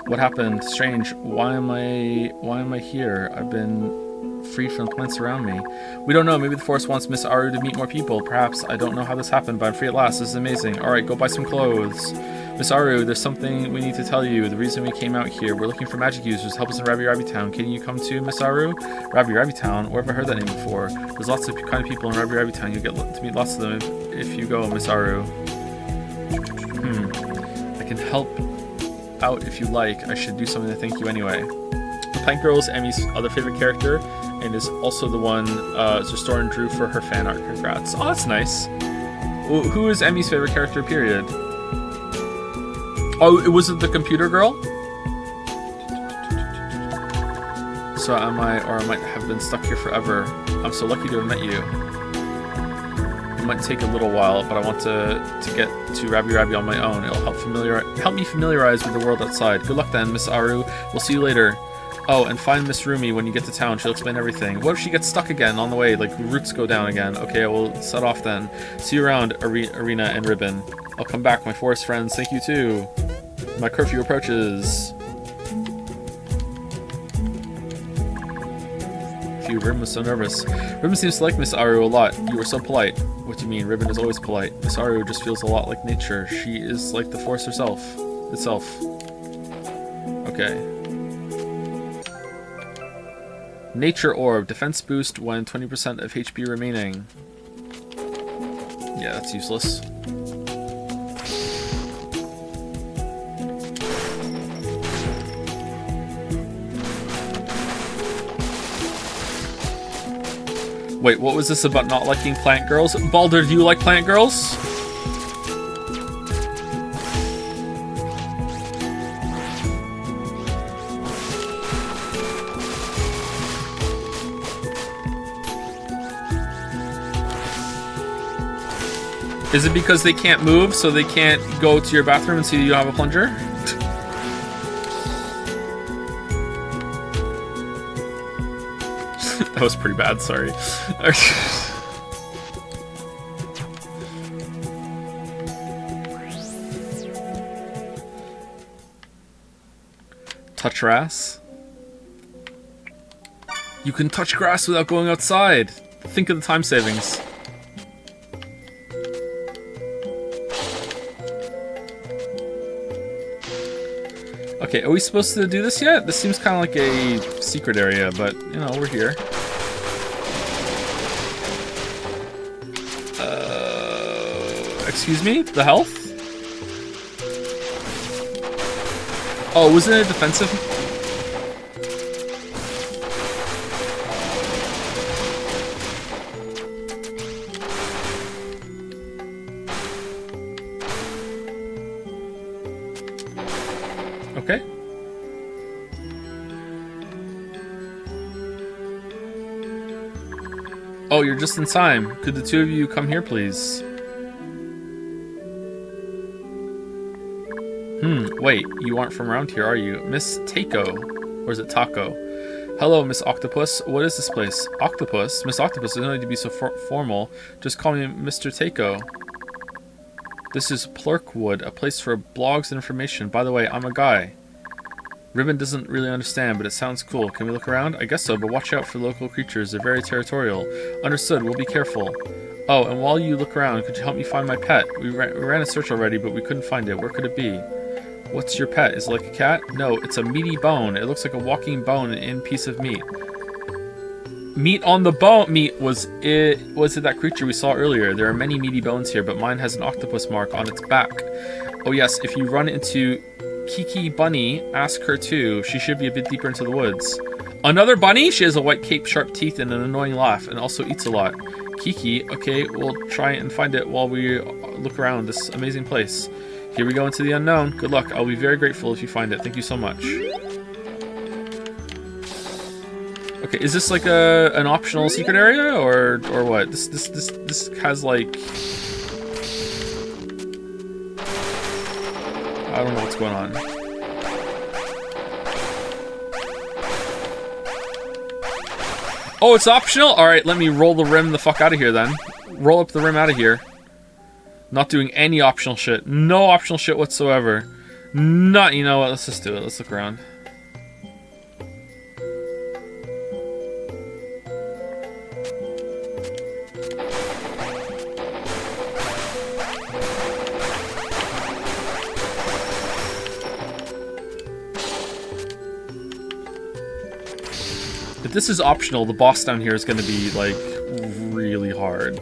What happened? Strange. Why am I here? I've been freed from the plants around me. We don't know. Maybe the forest wants Miss Aru to meet more people. Perhaps. I don't know how this happened, but I'm free at last. This is amazing. All right, go buy some clothes. Miss Aru, there's something we need to tell you. The reason we came out here, we're looking for magic users. Help us in Rabi Ribi Town. Can you come to Miss Aru? Rabi Ribi Town? Where have I heard that name before? There's lots of kind of people in Rabi Ribi Town. You'll get to meet lots of them if you go, Miss Aru. I can help out if you like. I should do something to thank you anyway. The Plant Girl is Emmy's other favorite character and is also the one Zestor drew for her fan art. Congrats. Oh, that's nice. Who is Emmy's favorite character, period? Oh, was it the computer girl? So I might have been stuck here forever. I'm so lucky to have met you. It might take a little while, but I want to get to Rabi Ribi on my own. It'll help me familiarize with the world outside. Good luck then, Miss Aru. We'll see you later. Oh, and find Miss Rumi when you get to town. She'll explain everything. What if she gets stuck again on the way? Like, roots go down again. Okay, I will set off then. See you around, Arena and Ribbon. I'll come back, my forest friends. Thank you too. My curfew approaches. Phew, Ribbon was so nervous. Ribbon seems to like Miss Aru a lot. You were so polite. What do you mean? Ribbon is always polite. Miss Aru just feels a lot like nature. She is like the forest herself. Okay. Nature Orb. Defense boost when 20% of HP remaining. Yeah, that's useless. Wait, what was this about not liking plant girls? Baldur, do you like plant girls? Is it because they can't move, so they can't go to your bathroom and see you have a plunger? That was pretty bad, sorry. Touch her ass. You can touch grass without going outside. Think of the time savings. Okay, are we supposed to do this yet? This seems kind of like a secret area, but, you know, we're here. Excuse me? The health? Oh, wasn't it defensive? Okay. Oh, you're just in time. Could the two of you come here, please? Wait, you aren't from around here, are you? Miss Taco. Or is it Taco? Hello, Miss Octopus. What is this place? Octopus? Miss Octopus, you don't need to be so formal. Just call me Mr. Taco. This is Plurkwood, a place for blogs and information. By the way, I'm a guy. Ribbon doesn't really understand, but it sounds cool. Can we look around? I guess so, but watch out for local creatures. They're very territorial. Understood, we'll be careful. Oh, and while you look around, could you help me find my pet? We ran a search already, but we couldn't find it. Where could it be? What's your pet? Is it like a cat? No, it's a meaty bone. It looks like a walking bone in a piece of meat. Meat on the bone! Meat was it that creature we saw earlier. There are many meaty bones here, but mine has an octopus mark on its back. Oh yes, if you run into Kiki Bunny, ask her too. She should be a bit deeper into the woods. Another bunny? She has a white cape, sharp teeth, and an annoying laugh, and also eats a lot. Kiki, okay, we'll try and find it while we look around this amazing place. Here we go into the unknown. Good luck. I'll be very grateful if you find it. Thank you so much. Okay, is this like an optional secret area or what? This has like, I don't know what's going on. Oh, it's optional? Alright, let me roll the rim the fuck out of here then. Roll up the rim out of here. Not doing any optional shit. No optional shit whatsoever. Not, you know what, let's just do it. Let's look around. If this is optional, the boss down here is going to be, like, really hard.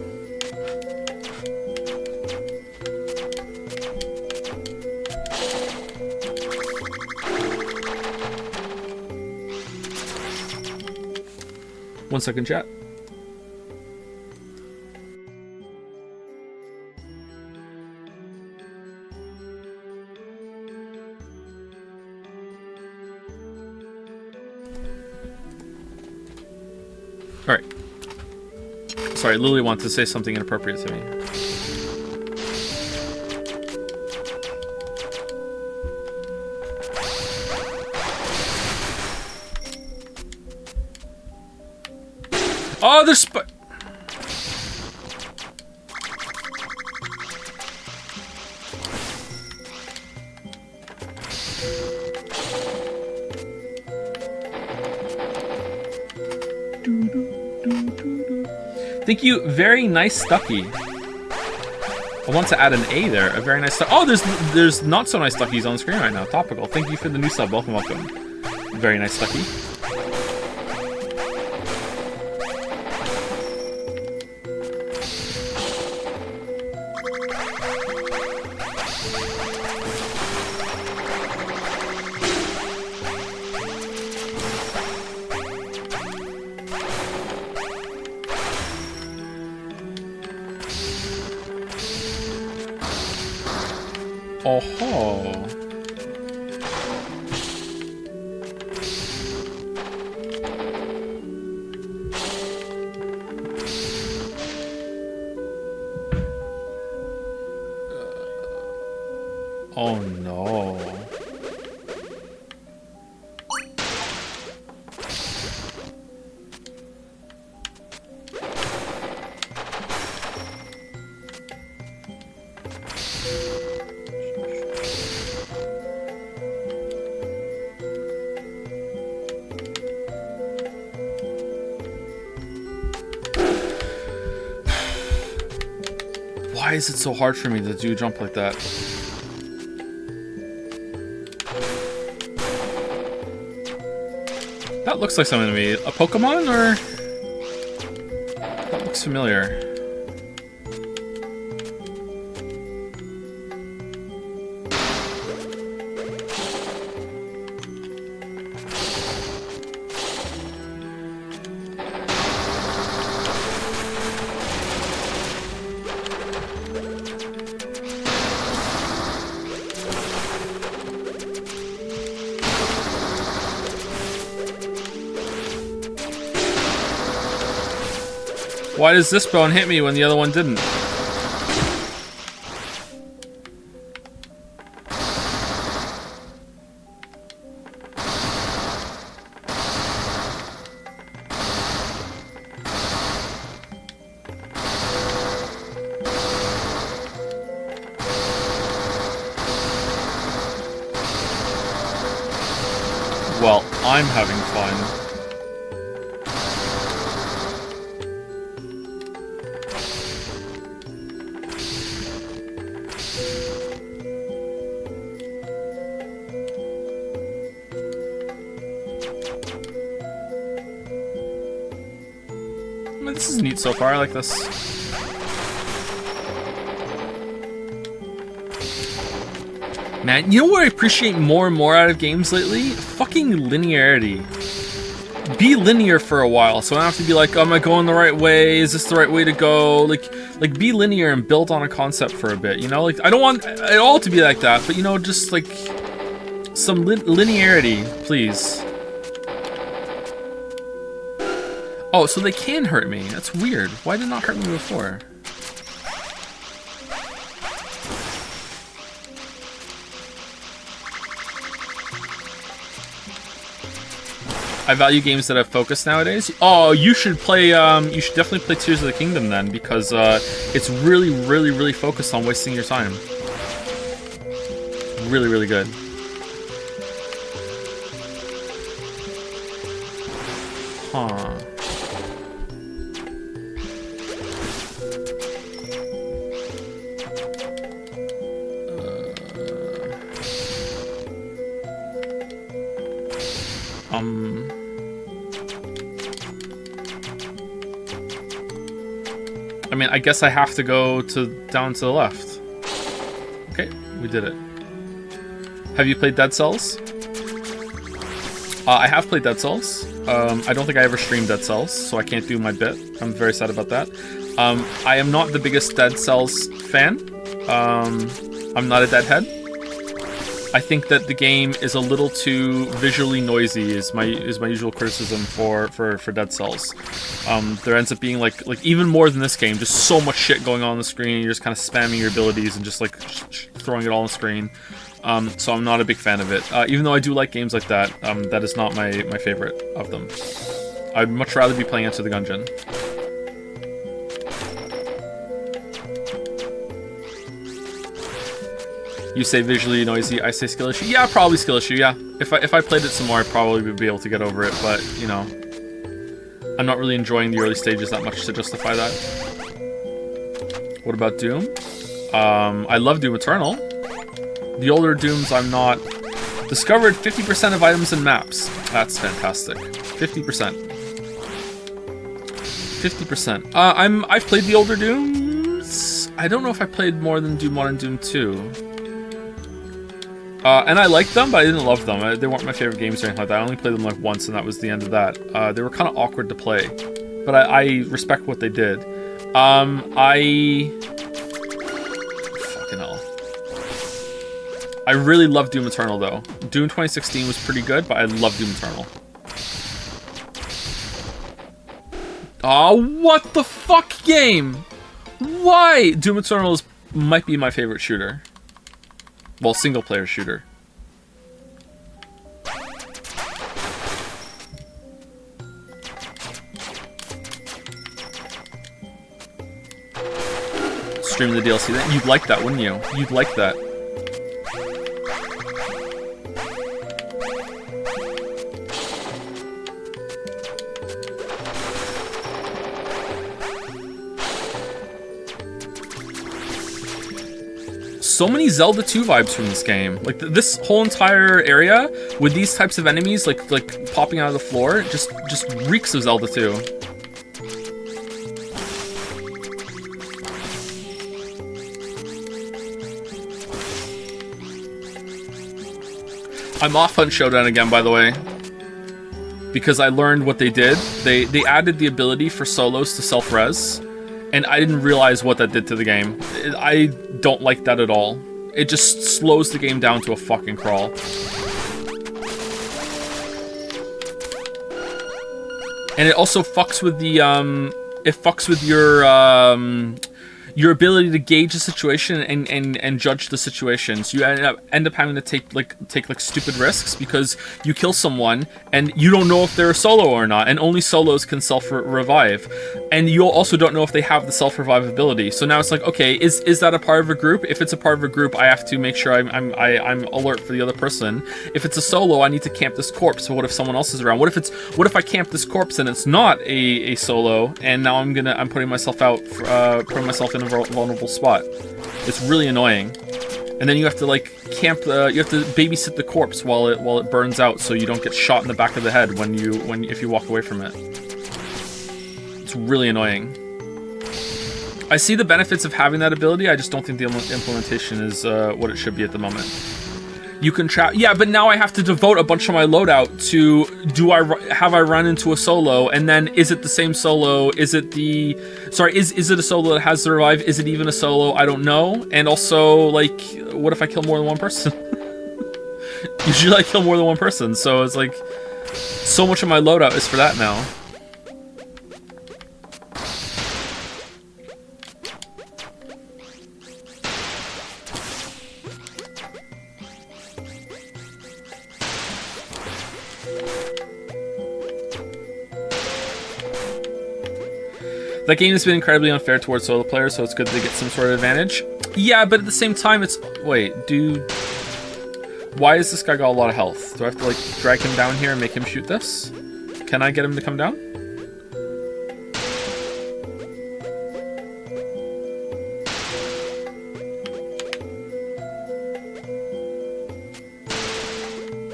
One second, chat. Alright. Sorry, Lily wanted to say something inappropriate to me. Oh, there's Thank you, very nice Stucky. I want to add an A there, a very nice stuff. Oh, there's not so nice Stuckies on the screen right now. Topical. Thank you for the new sub. Welcome, welcome. Very nice Stucky. Oh-ho. Oh no. Why is it so hard for me to do a jump like that? That looks like something to me. A Pokemon, or? That looks familiar. Why does this bone hit me when the other one didn't? Well, I'm having fun. This is neat so far, I like this. Man, you know what I appreciate more and more out of games lately? Fucking linearity. Be linear for a while, so I don't have to be like, oh, am I going the right way? Is this the right way to go? Like be linear and build on a concept for a bit, you know? Like, I don't want it all to be like that, but you know, just like some linearity, please. Oh, so they can hurt me. That's weird. Why did it not hurt me before? I value games that have focus nowadays. Oh, you should play, you should definitely play Tears of the Kingdom then, because it's really, really, really focused on wasting your time. Really, really good. Huh. I mean, I guess I have to go down to the left. Okay, we did it. Have you played Dead Cells? I have played Dead Cells. I don't think I ever streamed Dead Cells, so I can't do my bit. I'm very sad about that. I am not the biggest Dead Cells fan. I'm not a deadhead. I think that the game is a little too visually noisy. Is my usual criticism for Dead Cells. There ends up being like even more than this game, just so much shit going on the screen. And you're just kind of spamming your abilities and just like throwing it all on the screen. So I'm not a big fan of it. Even though I do like games like that, that is not my favorite of them. I'd much rather be playing Enter the Gungeon. You say visually noisy, I say skill issue. Yeah, probably skill issue, yeah. If I played it some more, I probably would be able to get over it, but, you know. I'm not really enjoying the early stages that much to justify that. What about Doom? I love Doom Eternal. The older Dooms I'm not... Discovered 50% of items and maps. That's fantastic. 50%. 50%. I've played the older Dooms. I don't know if I played more than Doom 1 and Doom 2. And I liked them, but I didn't love them. They weren't my favorite games or anything like that. I only played them like once, and that was the end of that. They were kind of awkward to play, but I respect what they did. Fucking hell. I really love Doom Eternal, though. Doom 2016 was pretty good, but I love Doom Eternal. Oh, what the fuck game? Why? Doom Eternal might be my favorite shooter. Well, single-player shooter. Stream the DLC. You'd like that, wouldn't you? You'd like that. so many Zelda 2 vibes from this game. Like this whole entire area with these types of enemies like popping out of the floor just reeks of Zelda 2. I'm off Hunt Showdown again, by the way, because I learned what they did. They added the ability for solos to self-res, and I didn't realize what that did to the game. I don't like that at all. It just slows the game down to a fucking crawl. And it also fucks with the it fucks with your ability to gauge the situation and judge the situation. So you end up having to take stupid risks because you kill someone and you don't know if they're a solo or not, and only solos can self-revive. And you also don't know if they have the self-revive ability. So now it's like, okay, is that a part of a group? If it's a part of a group, I have to make sure I'm alert for the other person. If it's a solo, I need to camp this corpse. So what if someone else is around? What if I camp this corpse and it's not a solo, and now I'm putting myself out, putting myself in a vulnerable spot. It's really annoying. And then you have to like camp. You have to babysit the corpse while it burns out, so you don't get shot in the back of the head if you walk away from it. It's really annoying. I see the benefits of having that ability. I just don't think the implementation is what it should be at the moment. You can trap. Yeah, but now I have to devote a bunch of my loadout to have I run into a solo, and then is it the same solo? Is it is it a solo that has the revive? Is it even a solo? I don't know. And also, like, what if I kill more than one person? Usually I kill more than one person, so it's like so much of my loadout is for that now. That game has been incredibly unfair towards solo players, so it's good to get some sort of advantage. Yeah, but at the same time, it's... Wait, why has this guy got a lot of health? Do I have to, like, drag him down here and make him shoot this? Can I get him to come down?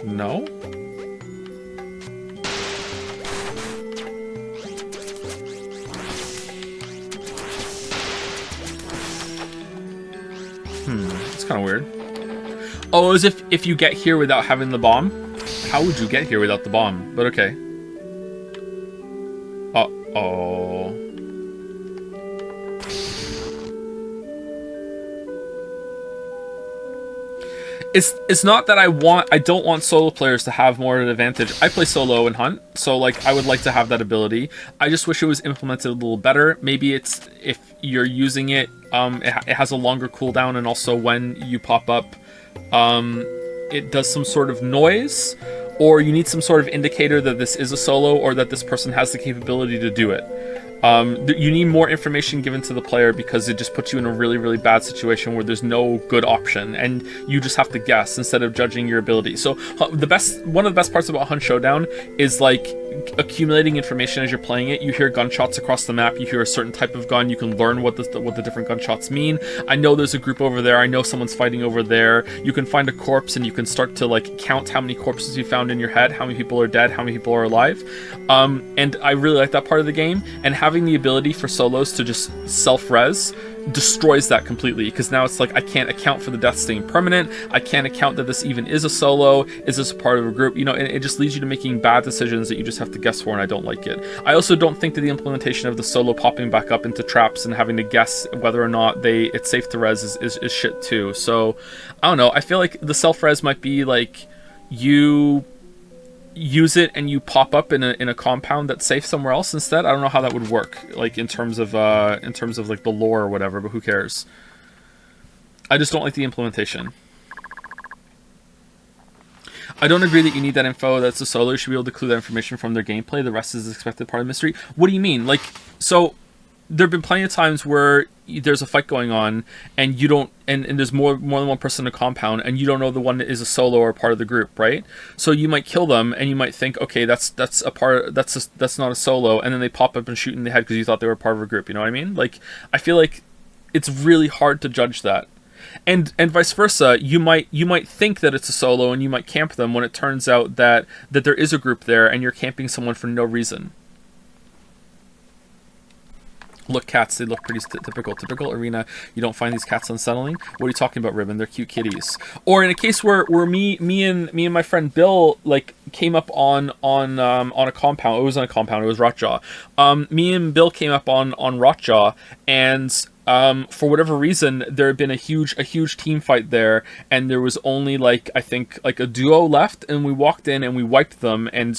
No? It's kind of weird. Oh, as if you get here without having the bomb? How would you get here without the bomb? But okay. Uh-oh. It's not that I don't want solo players to have more of an advantage. I play solo and hunt, so like I would like to have that ability. I just wish it was implemented a little better. Maybe it's if you're using it, it has a longer cooldown, and also when you pop up, it does some sort of noise, or you need some sort of indicator that this is a solo or that this person has the capability to do it. You need more information given to the player because it just puts you in a really, really bad situation where there's no good option and you just have to guess instead of judging your ability. So one of the best parts about Hunt Showdown is like accumulating information as you're playing it. You hear gunshots across the map, you hear a certain type of gun, you can learn what the different gunshots mean. I know there's a group over there, I know someone's fighting over there. You can find a corpse and you can start to like count how many corpses you found in your head, how many people are dead, how many people are alive. And I really like that part of the game, and having the ability for solos to just self-res destroys that completely, because now it's like I can't account for the death staying permanent, I can't account that this even is a solo, is this a part of a group, you know, and it just leads you to making bad decisions that you just have to guess for, and I don't like it. I also don't think that the implementation of the solo popping back up into traps and having to guess whether or not it's safe to res is shit too. So I don't know, I feel like the self-res might be like you use it and you pop up in a compound that's safe somewhere else instead. I don't know how that would work, like in terms of like the lore or whatever, but who cares? I just don't like the implementation. I don't agree that you need that info. That's a solo. You should be able to clue that information from their gameplay. The rest is the expected part of the mystery. What do you mean? Like, so there have been plenty of times where there's a fight going on and you don't, and there's more than one person in a compound, and you don't know the one that is a solo or part of the group, right? So you might kill them and you might think, okay, that's not a solo, and then they pop up and shoot in the head because you thought they were part of a group. You know what I mean? Like, I feel like it's really hard to judge that. And vice versa, you might think that it's a solo and you might camp them when it turns out that there is a group there and you're camping someone for no reason. Look, cats, they look pretty typical. Typical arena, you don't find these cats unsettling? What are you talking about, Ribbon? They're cute kitties. Or in a case where me and my friend Bill, like, came up on a compound. It was on a compound, it was Rotjaw. Me and Bill came up on Rotjaw, and for whatever reason, there had been a huge team fight there, and there was only, like, I think, like, a duo left, and we walked in and we wiped them, and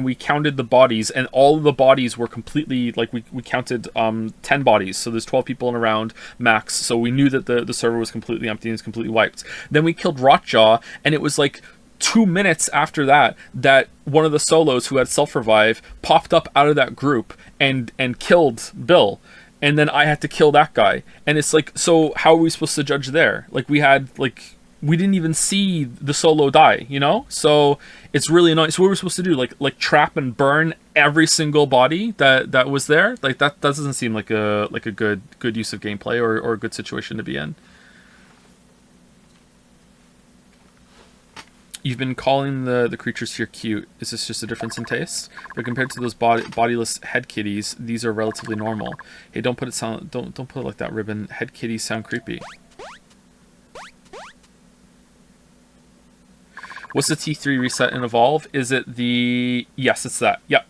we counted the bodies, and all of the bodies were completely, like, we counted 10 bodies, so there's 12 people in a round max, so we knew that the server was completely empty and was completely wiped. Then we killed Rotjaw, and it was like 2 minutes after that one of the solos who had self-revive popped up out of that group and killed Bill. And then I had to kill that guy. And it's like, so how are we supposed to judge there? Like, we didn't even see the solo die, you know? So it's really annoying. So what we're supposed to do? Like trap and burn every single body that was there? Like, that doesn't seem like a good use of gameplay or a good situation to be in. You've been calling the creatures here cute. Is this just a difference in taste? But compared to those bodiless head kitties, these are relatively normal. Hey, don't put it like that, Ribbon. Head kitties sound creepy. What's the T3 reset and evolve? Is it the... Yes, it's that. Yep.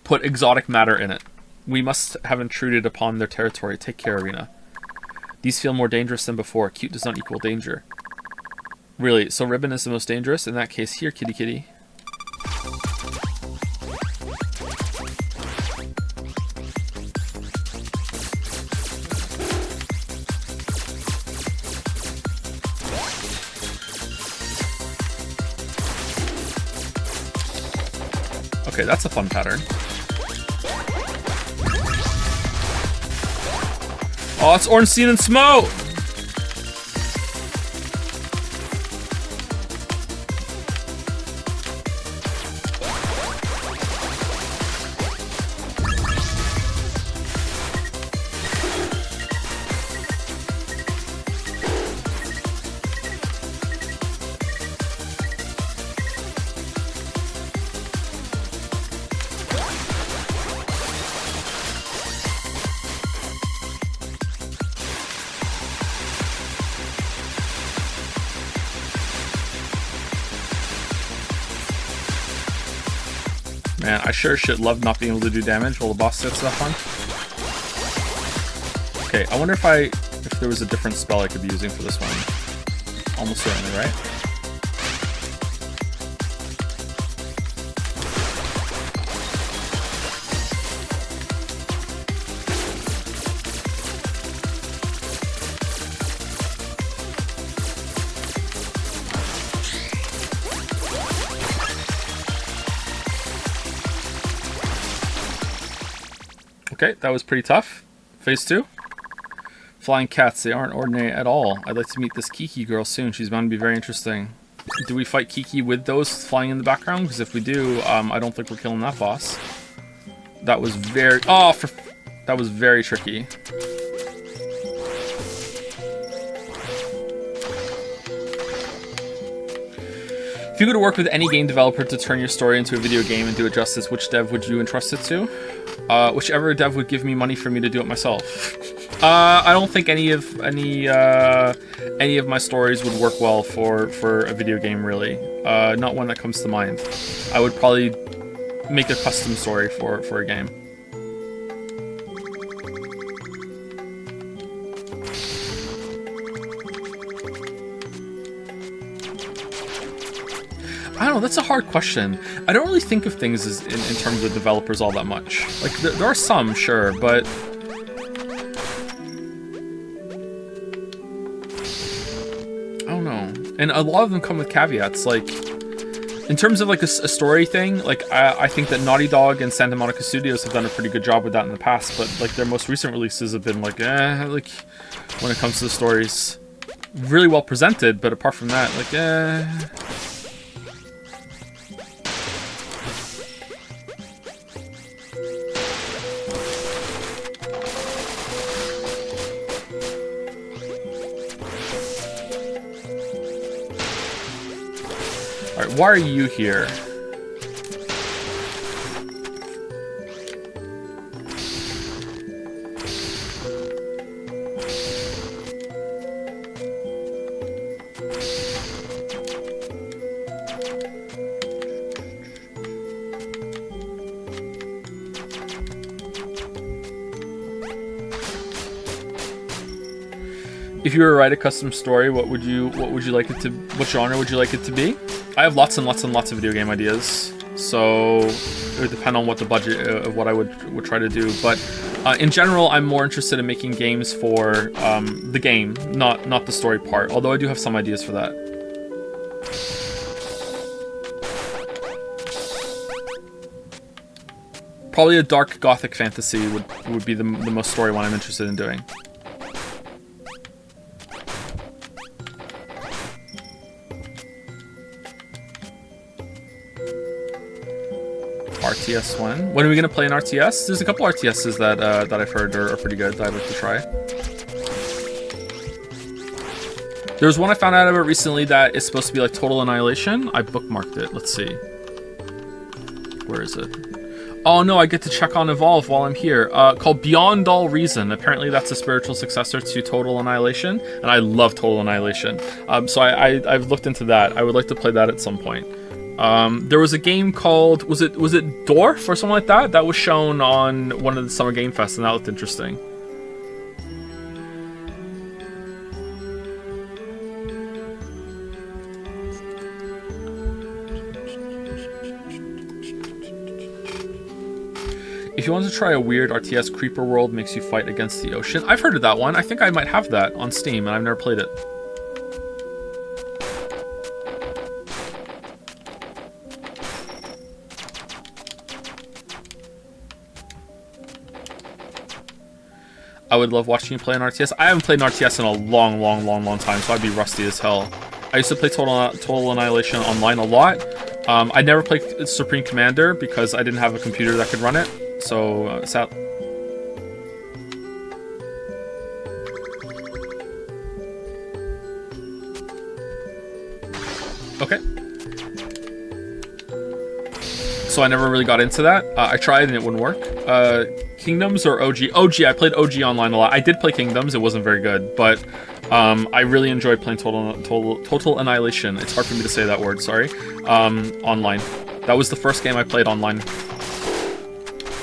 Put exotic matter in it. We must have intruded upon their territory. Take care, Arena. These feel more dangerous than before. Cute does not equal danger. Really? So Ribbon is the most dangerous? In that case, here, kitty kitty. Okay, that's a fun pattern. Oh, it's Ornstein and Smo! Man, I sure should love not being able to do damage while the boss gets stuff on. Okay, I wonder if there was a different spell I could be using for this one. Almost certainly, right? Okay, that was pretty tough. Phase 2. Flying cats, they aren't ordinary at all. I'd like to meet this Kiki girl soon. She's bound to be very interesting. Do we fight Kiki with those flying in the background? Because if we do, I don't think we're killing that boss. That was very... Oh, that was very tricky. If you were to work with any game developer to turn your story into a video game and do it justice, which dev would you entrust it to? Whichever dev would give me money for me to do it myself. I don't think any of my stories would work well for a video game, really. Not one that comes to mind. I would probably make a custom story for a game. I don't know, that's a hard question. I don't really think of things as in terms of developers all that much. Like, there are some, sure, but... I don't know. And a lot of them come with caveats, like... In terms of, like, a story thing, like, I think that Naughty Dog and Santa Monica Studios have done a pretty good job with that in the past, but, like, their most recent releases have been, like, like, when it comes to the stories. Really well presented, but apart from that, like, All right, why are you here? If you were to write a custom story, what would you like it to? What genre would you like it to be? I have lots and lots and lots of video game ideas, so it would depend on what the budget of what I would try to do. But in general, I'm more interested in making games for the game, not the story part. Although I do have some ideas for that. Probably a dark gothic fantasy would be the most story one I'm interested in doing. RTS one. When are we gonna play an RTS? There's a couple RTSs that I've heard are pretty good that I'd like to try. There's one I found out about recently that is supposed to be like Total Annihilation. I bookmarked it. Let's see. Where is it? Oh no, I get to check on Evolve while I'm here. Called Beyond All Reason. Apparently that's a spiritual successor to Total Annihilation, and I love Total Annihilation. So I've looked into that. I would like to play that at some point. There was a game called, was it Dwarf or something like that? That was shown on one of the Summer Game Fest, and that looked interesting. If you want to try a weird RTS, Creeper World makes you fight against the ocean. I've heard of that one. I think I might have that on Steam, and I've never played it. I would love watching you play an RTS. I haven't played an RTS in a long time, so I'd be rusty as hell. I used to play Total Annihilation online a lot. I never played Supreme Commander because I didn't have a computer that could run it. So, okay. So I never really got into that. I tried and it wouldn't work. Kingdoms or OG? OG, I played OG online a lot. I did play Kingdoms, it wasn't very good, but I really enjoyed playing Total Annihilation. It's hard for me to say that word, sorry. Online. That was the first game I played online.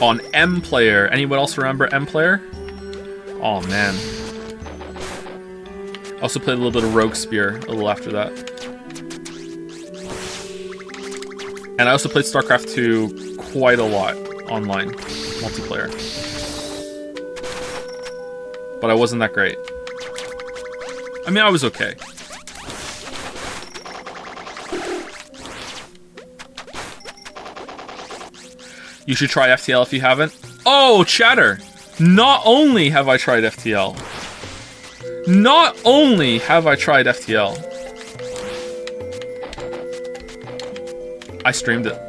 On M Player. Anyone else remember M Player? Oh man. I also played a little bit of Rogue Spear a little after that. And I also played StarCraft 2 quite a lot online, multiplayer. But I wasn't that great. I mean, I was okay. You should try FTL if you haven't. Oh, chatter! Not only have I tried FTL. Not only have I tried FTL. I streamed it.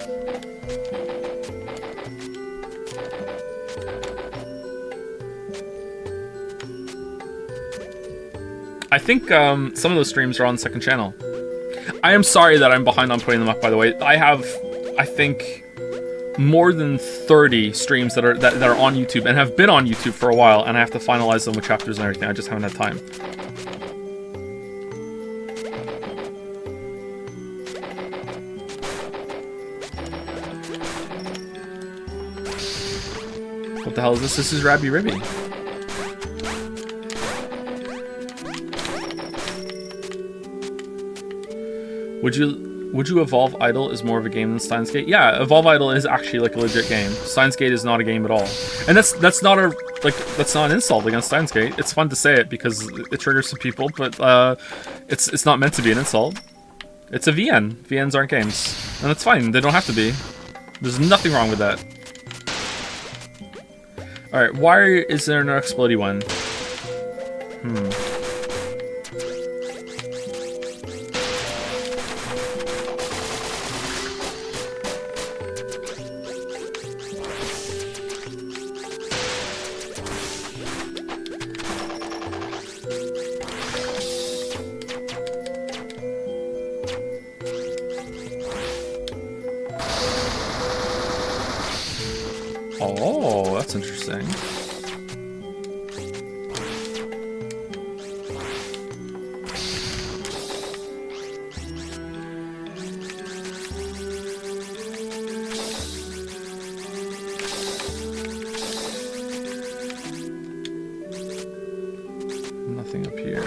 I think some of those streams are on the second channel. I am sorry that I'm behind on putting them up, by the way. I have, I think, more than 30 streams that are on YouTube and have been on YouTube for a while, and I have to finalize them with chapters and everything. I just haven't had time. What the hell is this? This is Rabi Ribi. Would you Evolve Idol is more of a game than Steins Gate? Yeah, Evolve Idol is actually like a legit game. Steins Gate is not a game at all. And that's not an insult against Steins Gate. It's fun to say it because it triggers some people, but it's not meant to be an insult. It's a VN. VNs aren't games. And that's fine. They don't have to be. There's nothing wrong with that. Alright, why is there no explodey one? Interesting. Nothing up here.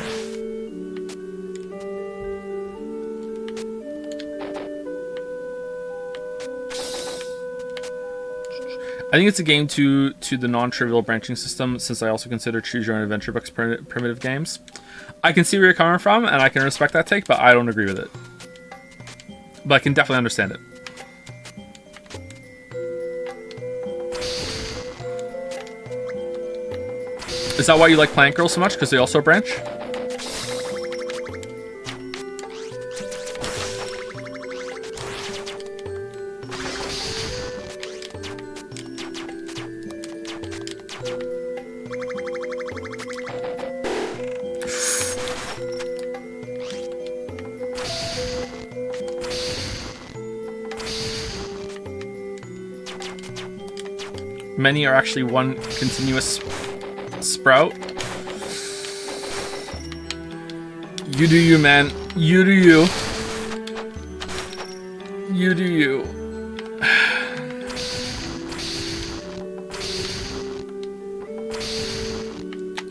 I think it's a game to the non-trivial branching system, since I also consider choose your own adventure books primitive games. I can see where you're coming from, and I can respect that take, but I don't agree with it. But I can definitely understand it. Is that why you like Plant Girls so much? Because they also branch? Many are actually one continuous sprout. You do you, man. You do you. You do you.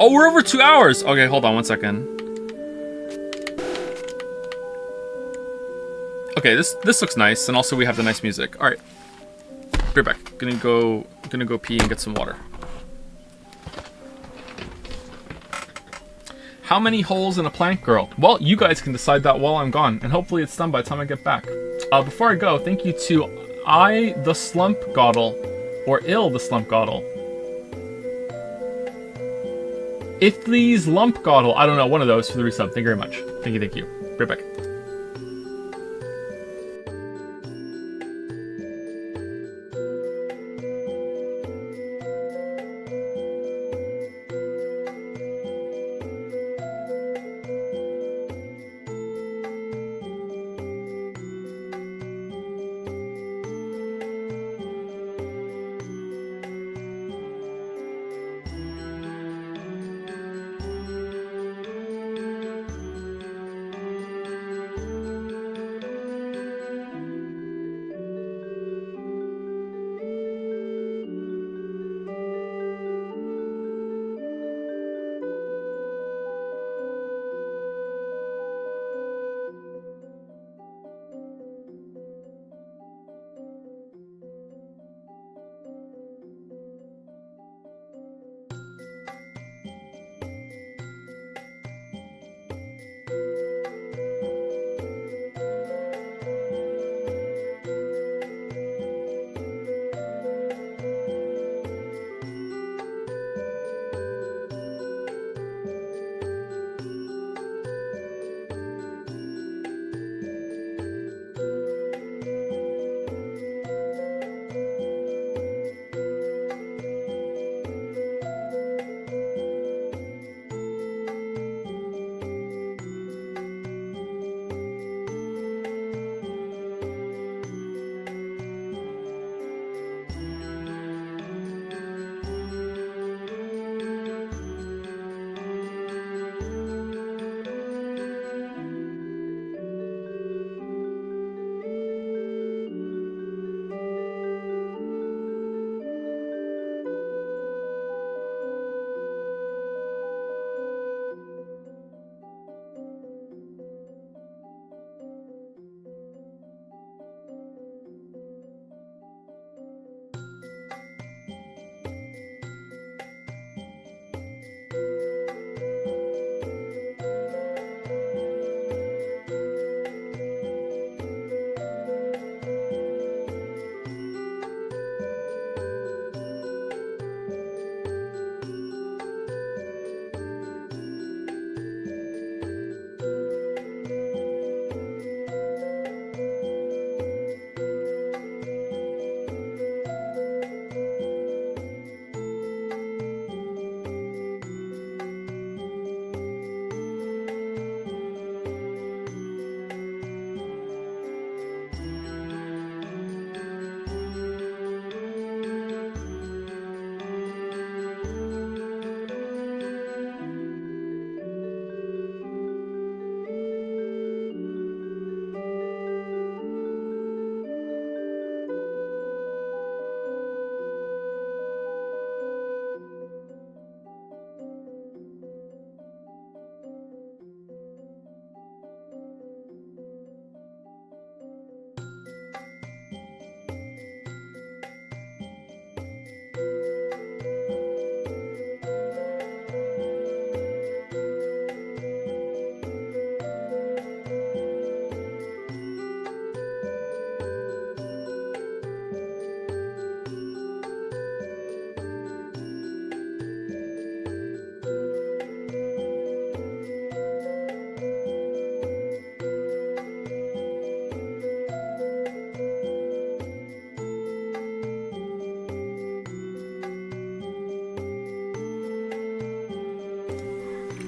Oh, we're over 2 hours. Okay, hold on 1 second. Okay, this looks nice, and also we have the nice music. All right, be right back. Gonna go pee and get some water. How many holes in a plant girl? Well, you guys can decide that while I'm gone, and hopefully it's done by the time I get back. Before I go, thank you to I the Slump Goddle, or Ill the Slump Goddle. Ithles Lump Goddle, I don't know, one of those for the resub. Thank you very much. Thank you. Be right back.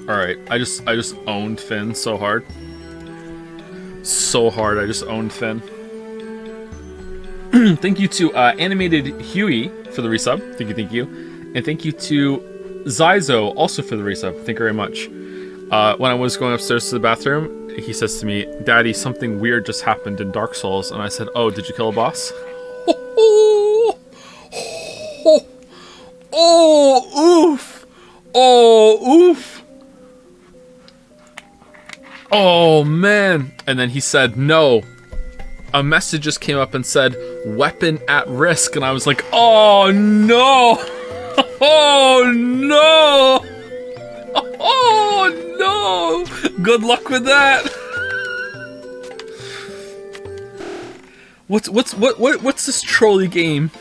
Alright, I just owned Finn so hard. So hard, I just owned Finn. Thank you to Animated Huey for the resub. Thank you. And thank you to Zyzo also for the resub. Thank you very much. When I was going upstairs to the bathroom, he says to me, "Daddy, something weird just happened in Dark Souls." And I said, "Oh, did you kill a boss?" Oh, oof. Oh, oof. Oh, man. And then he said, "No." A message just came up and said, "Weapon at risk." And I was like, "Oh, no. Oh, no. Oh, no. Good luck with that." What's this trolley game?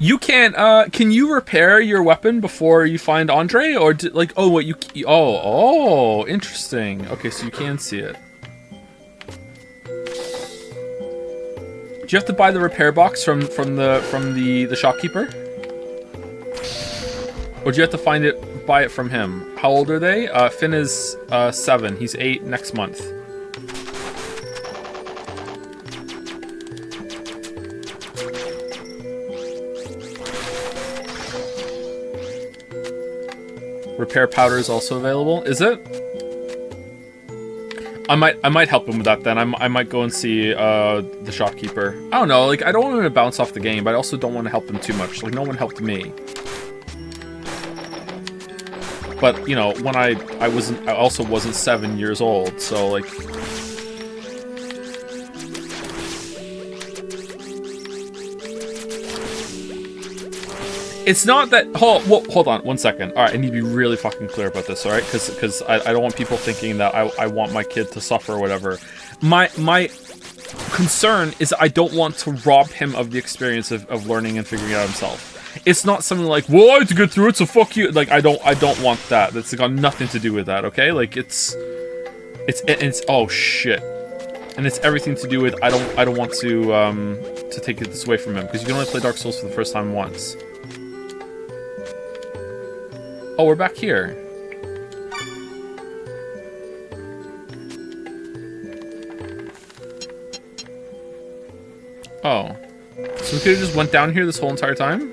You can't, can you repair your weapon before you find Andre? Or, like, oh, what, oh, interesting. Okay, so you can see it. Do you have to buy the repair box from the shopkeeper? Or do you have to buy it from him? How old are they? Finn is, 7. He's 8 next month. Repair powder is also available. Is it? I might help him with that then. I might go and see the shopkeeper. I don't know. Like, I don't want him to bounce off the game, but I also don't want to help him too much. Like, no one helped me. But you know, when I also wasn't 7 years old, so like. It's not that. Hold on 1 second. All right, I need to be really fucking clear about this. All right, because I don't want people thinking that I want my kid to suffer or whatever. My concern is I don't want to rob him of the experience of learning and figuring it out himself. It's not something like, well, I have to get through it, so fuck you. Like, I don't want that. That's got nothing to do with that. Okay, like it's oh shit, and it's everything to do with I don't want to take this away from him, because you can only play Dark Souls for the first time once. Oh, we're back here. Oh. So we could have just went down here this whole entire time?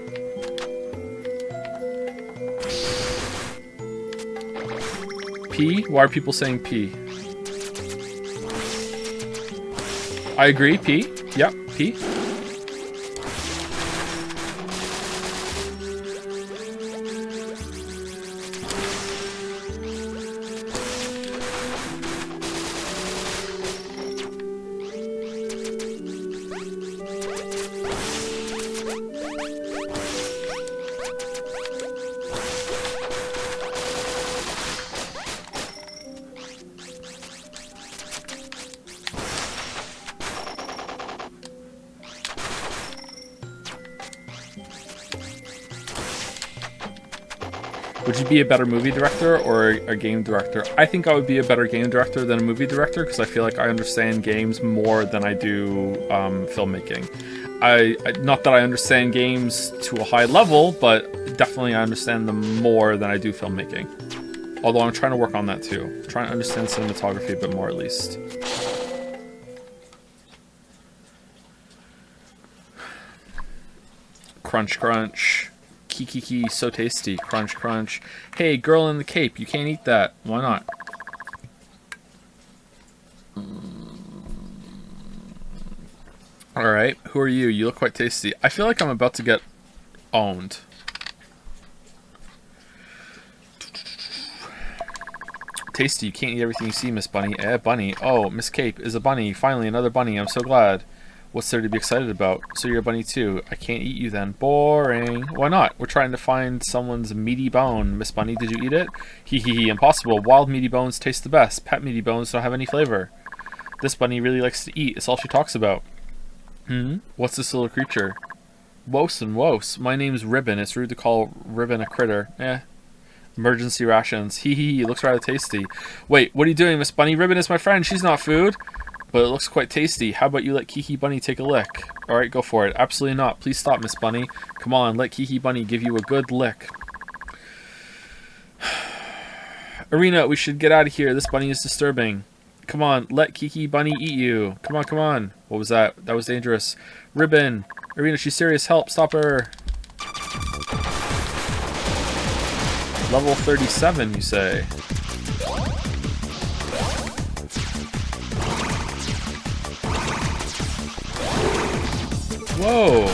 P? Why are people saying P? I agree, P. Yep, P. Would you be a better movie director or a game director? I think I would be a better game director than a movie director, because I feel like I understand games more than I do filmmaking. Not that I understand games to a high level, but definitely I understand them more than I do filmmaking. Although I'm trying to work on that too. I'm trying to understand cinematography a bit more, at least. Crunch, crunch. Kiki, so tasty. Crunch, crunch. Hey, girl in the cape, you can't eat that. Why not? Alright, who are you? You look quite tasty. I feel like I'm about to get owned. Tasty, you can't eat everything you see, Miss Bunny. Bunny. Oh, Miss Cape is a bunny. Finally, another bunny. I'm so glad. What's there to be excited about? So you're a bunny too. I can't eat you then. Boring. Why not? We're trying to find someone's meaty bone. Miss Bunny, did you eat it? Hee hee hee. Impossible. Wild meaty bones taste the best. Pet meaty bones don't have any flavor. This bunny really likes to eat. It's all she talks about. What's this little creature? Wos and wos. My name's Ribbon. It's rude to call Ribbon a critter. Emergency rations. Hee hee hee. Looks rather tasty. Wait, what are you doing, Miss Bunny? Ribbon is my friend. She's not food. but it looks quite tasty. How about you let Kiki Bunny take a lick? Alright, go for it. Absolutely not. Please stop, Miss Bunny. Come on, let Kiki Bunny give you a good lick. Arena, we should get out of here. This bunny is disturbing. Come on, let Kiki Bunny eat you. Come on, come on. What was that? That was dangerous. Ribbon. Arena, she's serious. Help, stop her. Level 37, you say? Whoa.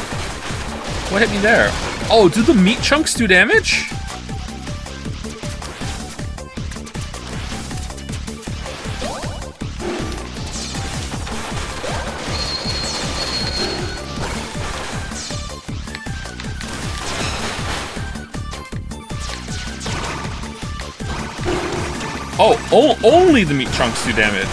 What hit me there? Oh, do the meat chunks do damage? Oh, only the meat chunks do damage.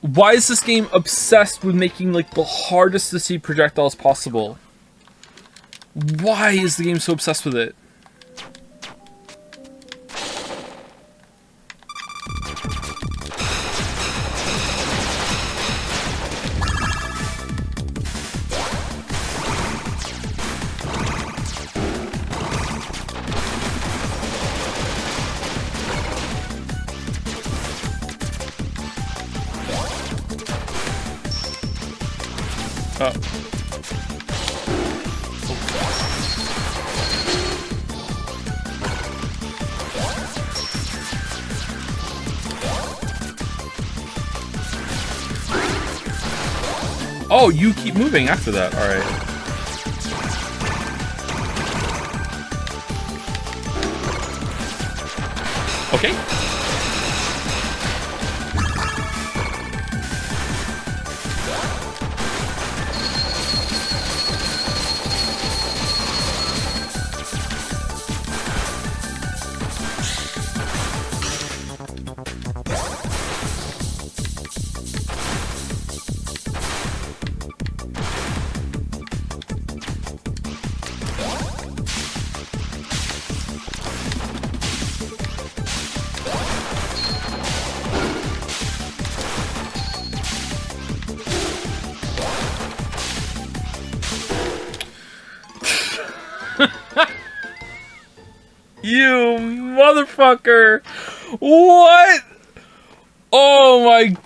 Why is this game obsessed with making like the hardest to see projectiles possible? Why is the game so obsessed with it? Oh, you keep moving after that. All right. Okay. You motherfucker! What? Oh my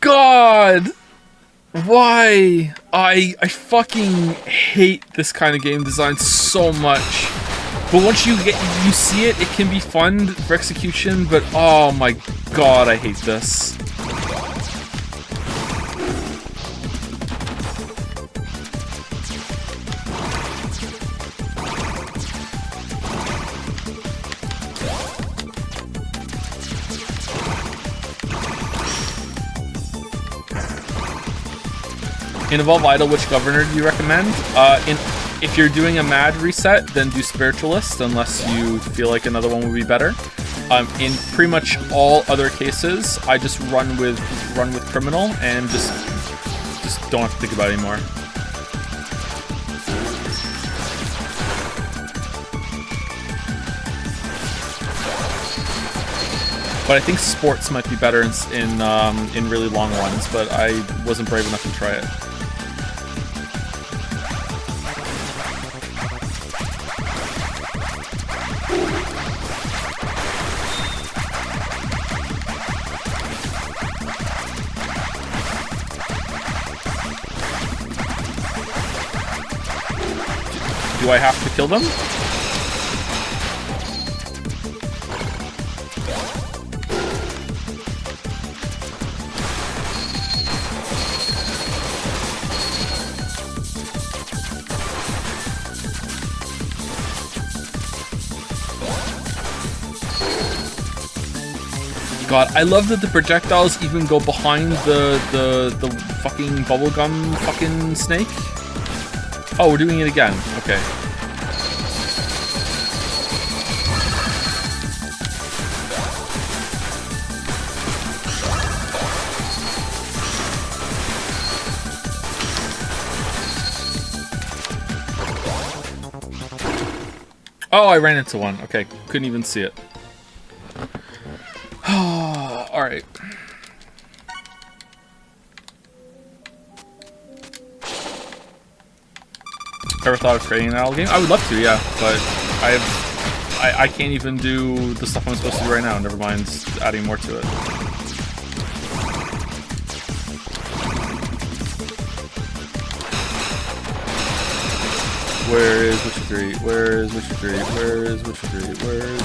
god! Why? I fucking hate this kind of game design so much. But once you see it, it can be fun for execution, but oh my god, I hate this. In Evolve Idol, which governor do you recommend? If you're doing a mad reset, then do Spiritualist, unless you feel like another one would be better. In pretty much all other cases, I just run with Criminal and just don't have to think about it anymore. But I think Sports might be better in really long runs, but I wasn't brave enough to try it. Do I have to kill them? God, I love that the projectiles even go behind the fucking bubblegum fucking snake. Oh, we're doing it again. Okay. Oh, I ran into one. Okay, couldn't even see it. Alright. Ever thought of creating an idle game? I would love to, yeah, but I can't even do the stuff I'm supposed to do right now, never mind adding more to it. Where is Witcher 3? Where is Witcher 3? Where is Witcher 3? Where is...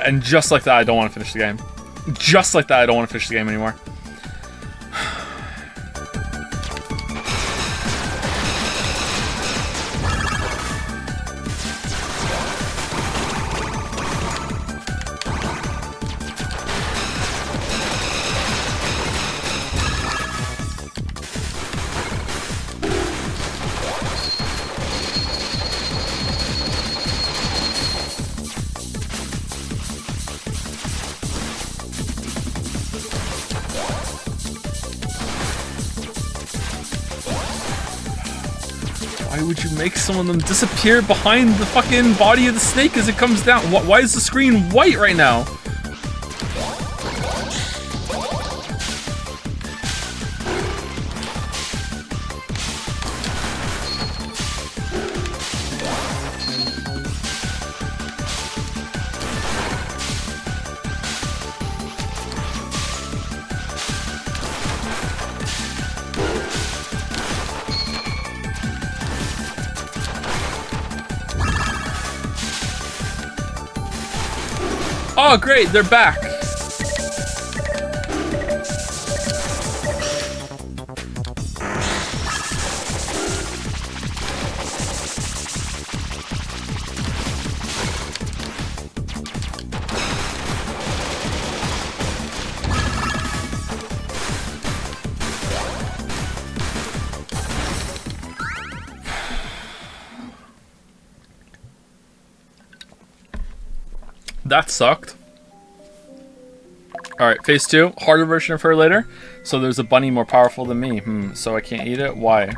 and just like that, I don't want to finish the game. Just like that, I don't want to finish the game anymore. Make some of them disappear behind the fucking body of the snake as it comes down. Why is the screen white right now? Oh, great, they're back. That sucked. Alright, phase 2. Harder version of her later. So there's a bunny more powerful than me. So I can't eat it? Why?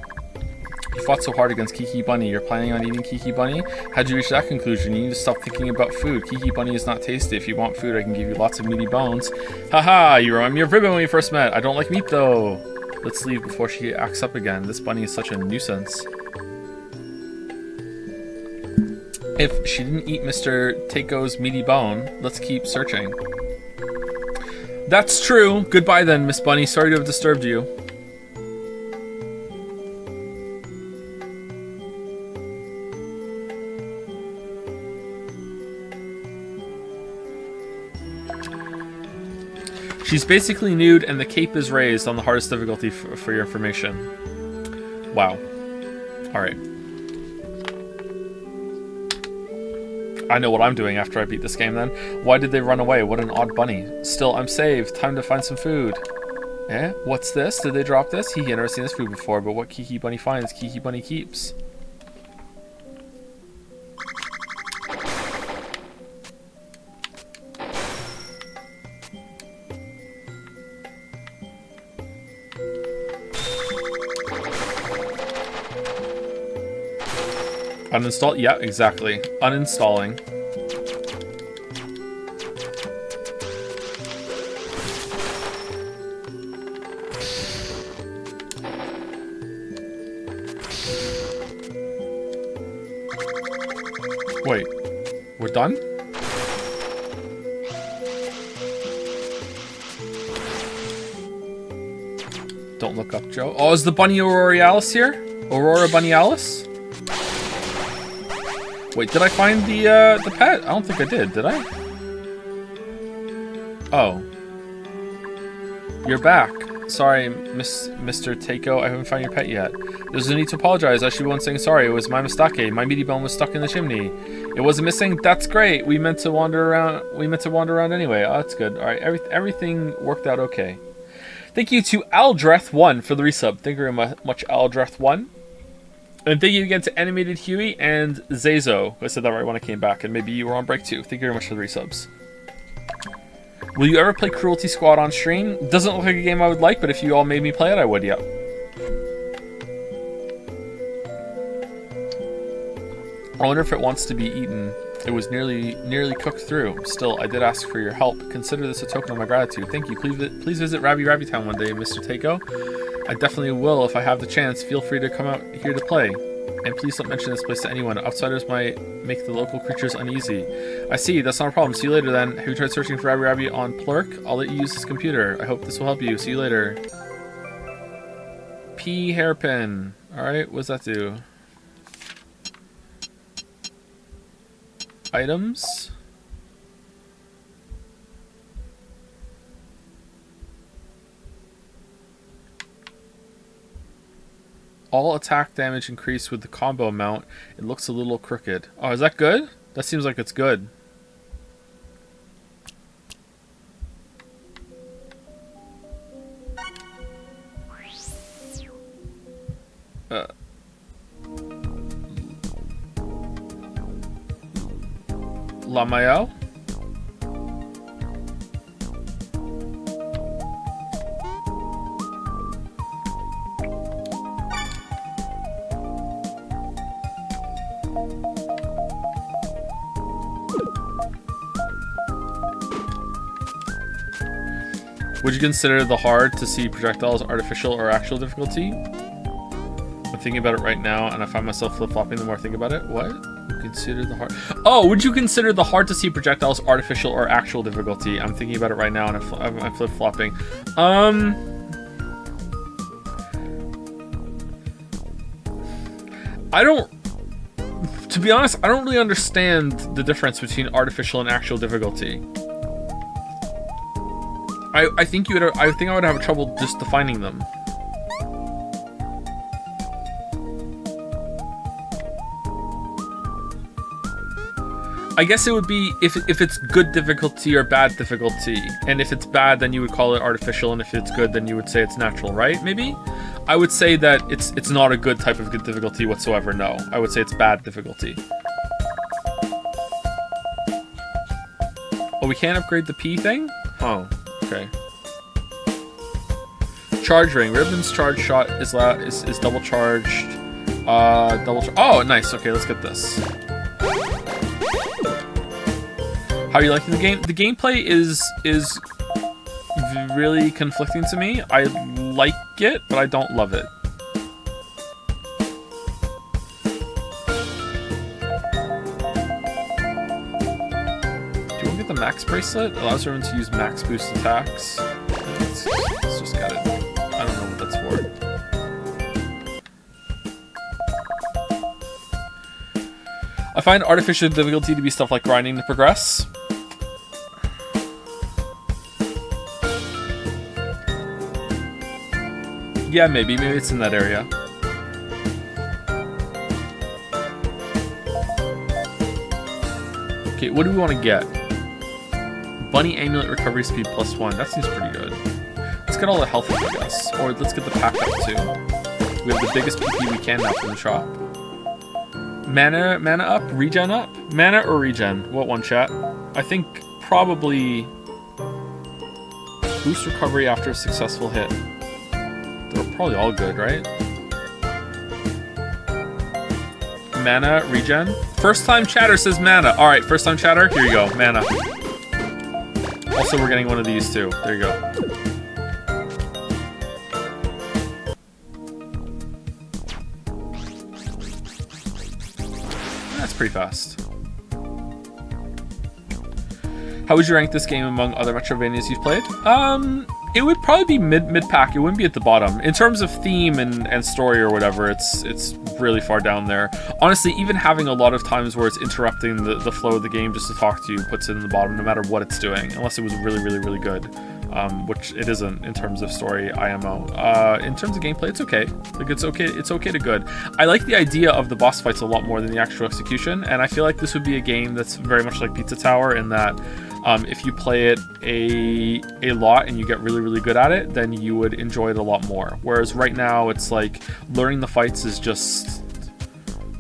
You fought so hard against Kiki Bunny. You're planning on eating Kiki Bunny? How'd you reach that conclusion? You need to stop thinking about food. Kiki Bunny is not tasty. If you want food, I can give you lots of meaty bones. Haha, you remind me of Ribbon when we first met. I don't like meat though. Let's leave before she acts up again. This bunny is such a nuisance. If she didn't eat Mr. Teiko's meaty bone, let's keep searching. That's true. Goodbye then, Miss Bunny. Sorry to have disturbed you. She's basically nude and the cape is raised on the hardest difficulty for your information. Wow. Alright. I know what I'm doing after I beat this game then. Why did they run away? What an odd bunny. Still, I'm saved. Time to find some food. Eh? What's this? Did they drop this? He had never seen this food before, but what Kiki Bunny finds, Kiki Bunny keeps. Uninstall? Yeah, exactly. Uninstalling. Wait, we're done? Don't look up, Joe. Oh, is the Bunny Auroralis here? Aurora Bunny Alice? Wait, did I find the pet? I don't think I did I? Oh. You're back. Sorry, Mr. Takeo, I haven't found your pet yet. There's no need to apologize. I should be one saying sorry. It was my mistake. My meaty bone was stuck in the chimney. It wasn't missing. That's great. We meant to wander around anyway. Oh, that's good. All right, everything worked out okay. Thank you to Aldreth1 for the resub. Thank you very much, Aldreth1. And thank you again to Animated Huey and Zazo. I said that right when I came back, and maybe you were on break too. Thank you very much for the resubs. Will you ever play Cruelty Squad on stream? Doesn't look like a game I would like, but if you all made me play it, I would, yeah. I wonder if it wants to be eaten. It was nearly cooked through. Still, I did ask for your help. Consider this a token of my gratitude. Thank you. Please visit Rabi Ribi Town one day, Mr. Takeo. I definitely will if I have the chance. Feel free to come out here to play. And please don't mention this place to anyone. Outsiders might make the local creatures uneasy. I see, that's not a problem. See you later then. Have you tried searching for Rabi Ribi on Plurk? I'll let you use this computer. I hope this will help you. See you later. P hairpin. Alright, what does that do? Items. All attack damage increased with the combo amount. It looks a little crooked. Oh, is that good? That seems like it's good. Lamayo? Would you consider the hard to see projectiles artificial or actual difficulty? I'm thinking about it right now, and I find myself flip-flopping the more I think about it. What? Consider the hard... Oh, would you consider the hard to see projectiles artificial or actual difficulty? I'm thinking about it right now, and I'm flip-flopping. To be honest, I don't really understand the difference between artificial and actual difficulty. I think I would have trouble just defining them. I guess it would be if it's good difficulty or bad difficulty, and if it's bad, then you would call it artificial, and if it's good, then you would say it's natural, right? Maybe. I would say that it's not a good type of good difficulty whatsoever. No, I would say it's bad difficulty. Oh, we can't upgrade the P thing? Oh. Okay. Charge ring. Ribbon's charge shot is double charged. Oh, nice. Okay, let's get this. How are you liking the game? The gameplay is really conflicting to me. I like it, but I don't love it. The max bracelet allows everyone to use max boost attacks. Let's just get it. I don't know what that's for. I find artificial difficulty to be stuff like grinding to progress. Yeah, maybe it's in that area. Okay, what do we want to get? Bunny Amulet Recovery Speed +1. That seems pretty good. Let's get all the health up, I guess. Or let's get the pack up, too. We have the biggest PP we can now from the shop. Mana up? Regen up? Mana or regen? What one, chat? I think probably... Boost recovery after a successful hit. They're probably all good, right? Mana, regen? First time chatter says mana. Alright, first time chatter, here you go. Mana. Also, we're getting one of these too. There you go. That's pretty fast. How would you rank this game among other Metroidvanias you've played? It would probably be mid pack. It wouldn't be at the bottom. In terms of theme and story or whatever, it's really far down there. Honestly, even having a lot of times where it's interrupting the flow of the game just to talk to you puts it in the bottom, no matter what it's doing, unless it was really, really, really good. Which it isn't in terms of story IMO. In terms of gameplay, it's okay. Like it's okay to good. I like the idea of the boss fights a lot more than the actual execution, and I feel like this would be a game that's very much like Pizza Tower in that if you play it a lot and you get really, really good at it, then you would enjoy it a lot more. Whereas right now, it's like learning the fights is just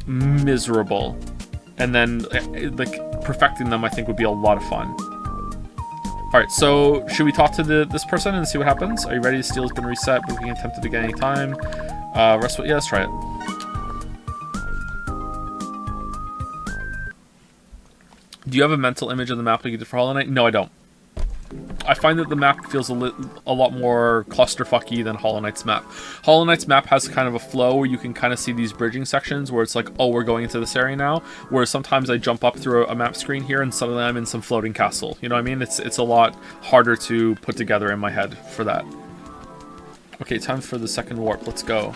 miserable, and then like perfecting them, I think, would be a lot of fun. All right, so should we talk to this person and see what happens? Are you ready? Steel has been reset, but we can attempt it again anytime. Yeah, let's try it. Do you have a mental image of the map like you did for Hollow Knight? No, I don't. I find that the map feels a lot more clusterfucky than Hollow Knight's map. Hollow Knight's map has kind of a flow where you can kind of see these bridging sections where it's like, oh, we're going into this area now. Whereas sometimes I jump up through a map screen here and suddenly I'm in some floating castle. You know what I mean? It's a lot harder to put together in my head for that. Okay, time for the second warp. Let's go.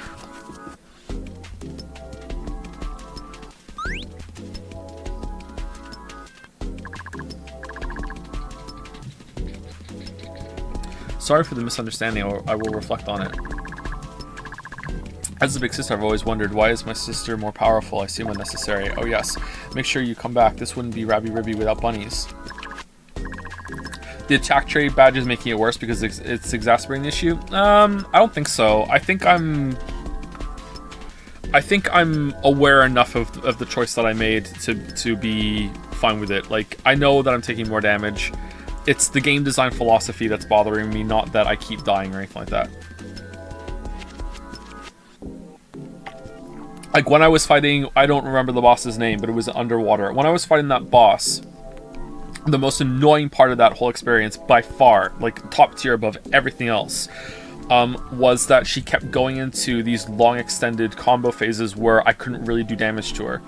Sorry for the misunderstanding. I will reflect on it. As a big sister, I've always wondered, why is my sister more powerful? I seem unnecessary. Oh yes, make sure you come back. This wouldn't be Rabi Ribi without bunnies. The attack trade badge is making it worse because it's exacerbating the issue. I don't think so. I think I'm aware enough of the choice that I made to be fine with it. Like, I know that I'm taking more damage. It's the game design philosophy that's bothering me, not that I keep dying or anything like that. Like, when I was fighting, I don't remember the boss's name, but it was underwater. When I was fighting that boss, the most annoying part of that whole experience, by far, like top tier above everything else, was that she kept going into these long extended combo phases where I couldn't really do damage to her.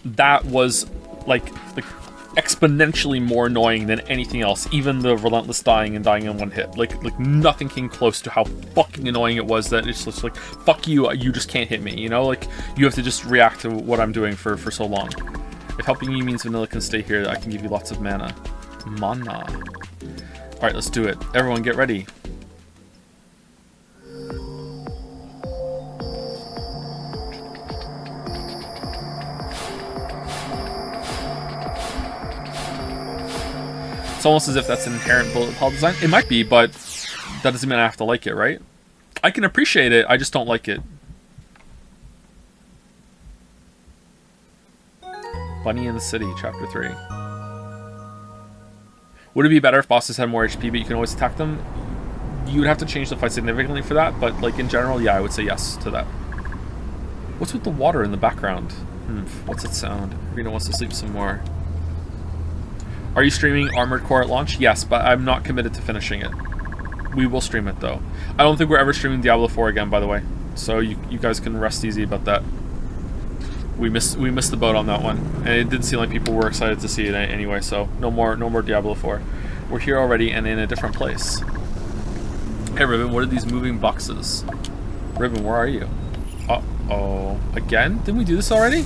That was like exponentially more annoying than anything else, even the relentless dying and dying in one hit. Like nothing came close to how fucking annoying it was that it's just like, fuck you, you just can't hit me, you know? Like, you have to just react to what I'm doing for so long. If helping you means vanilla can stay here, I can give you lots of mana. Mana. Alright, let's do it. Everyone get ready. It's almost as if that's an inherent bullet hell design. It might be, but that doesn't mean I have to like it, right? I can appreciate it, I just don't like it. Bunny in the City, Chapter 3. Would it be better if bosses had more HP, but you can always attack them? You would have to change the fight significantly for that, but like in general, yeah, I would say yes to that. What's with the water in the background? What's that sound? Rena wants to sleep some more. Are you streaming Armored Core at launch? Yes, but I'm not committed to finishing it. We will stream it, though. I don't think we're ever streaming Diablo 4 again, by the way. So you guys can rest easy about that. We missed the boat on that one. And it didn't seem like people were excited to see it anyway, so no more Diablo 4. We're here already and in a different place. Hey, Ribbon, what are these moving boxes? Ribbon, where are you? Uh-oh. Again? Didn't we do this already?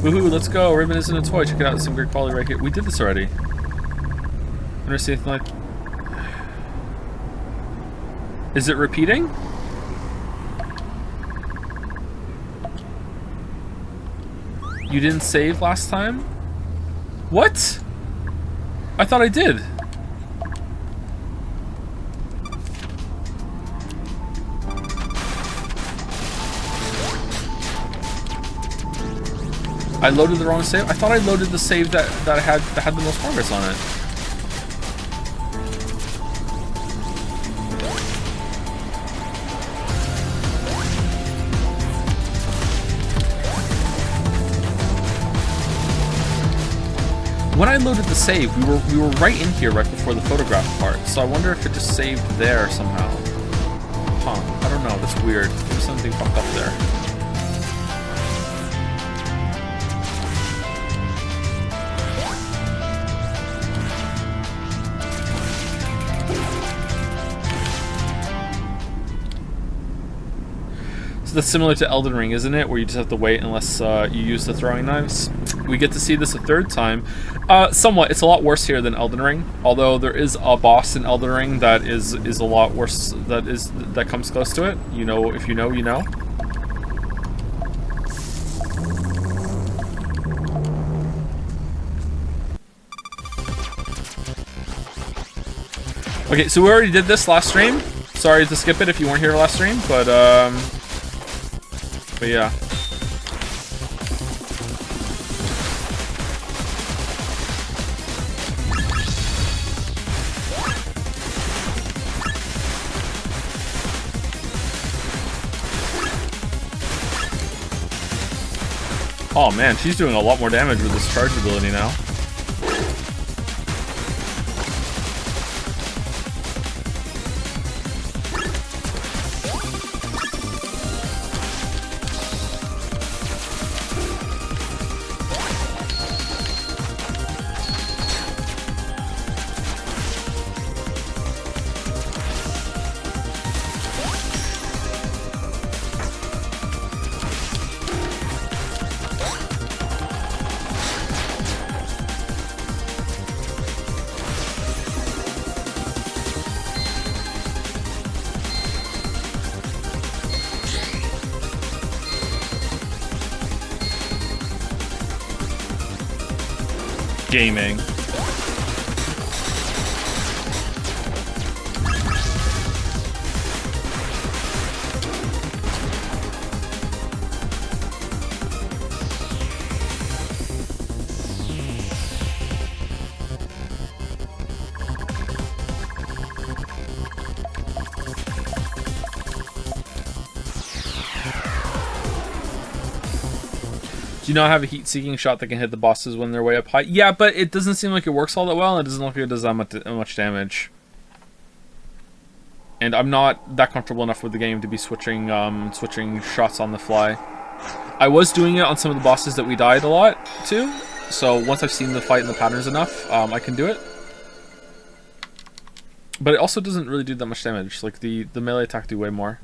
Woohoo, let's go. Ribbon isn't a toy. Check it out. Some great quality right here. We did this already. Never seen anything like... Is it repeating? You didn't save last time? What? I thought I did. I loaded the wrong save? I thought I loaded the save that had the most progress on it. When I loaded the save, we were right in here right before the photograph part, so I wonder if it just saved there somehow. Huh, I don't know, that's weird. There's something fucked up there. that's similar to Elden Ring, isn't it? Where you just have to wait unless you use the throwing knives. We get to see this a third time. Somewhat. It's a lot worse here than Elden Ring. Although there is a boss in Elden Ring that is a lot worse. That comes close to it. You know, if you know, you know. Okay, so we already did this last stream. Sorry to skip it if you weren't here last stream, but yeah. Oh man, she's doing a lot more damage with this charge ability now. Gaming. Do you not have a heat-seeking shot that can hit the bosses when they're way up high? Yeah, but it doesn't seem like it works all that well, and it doesn't look like it does that much damage. And I'm not that comfortable enough with the game to be switching shots on the fly. I was doing it on some of the bosses that we died a lot to, so once I've seen the fight and the patterns enough, I can do it. But it also doesn't really do that much damage. Like the melee attack do way more.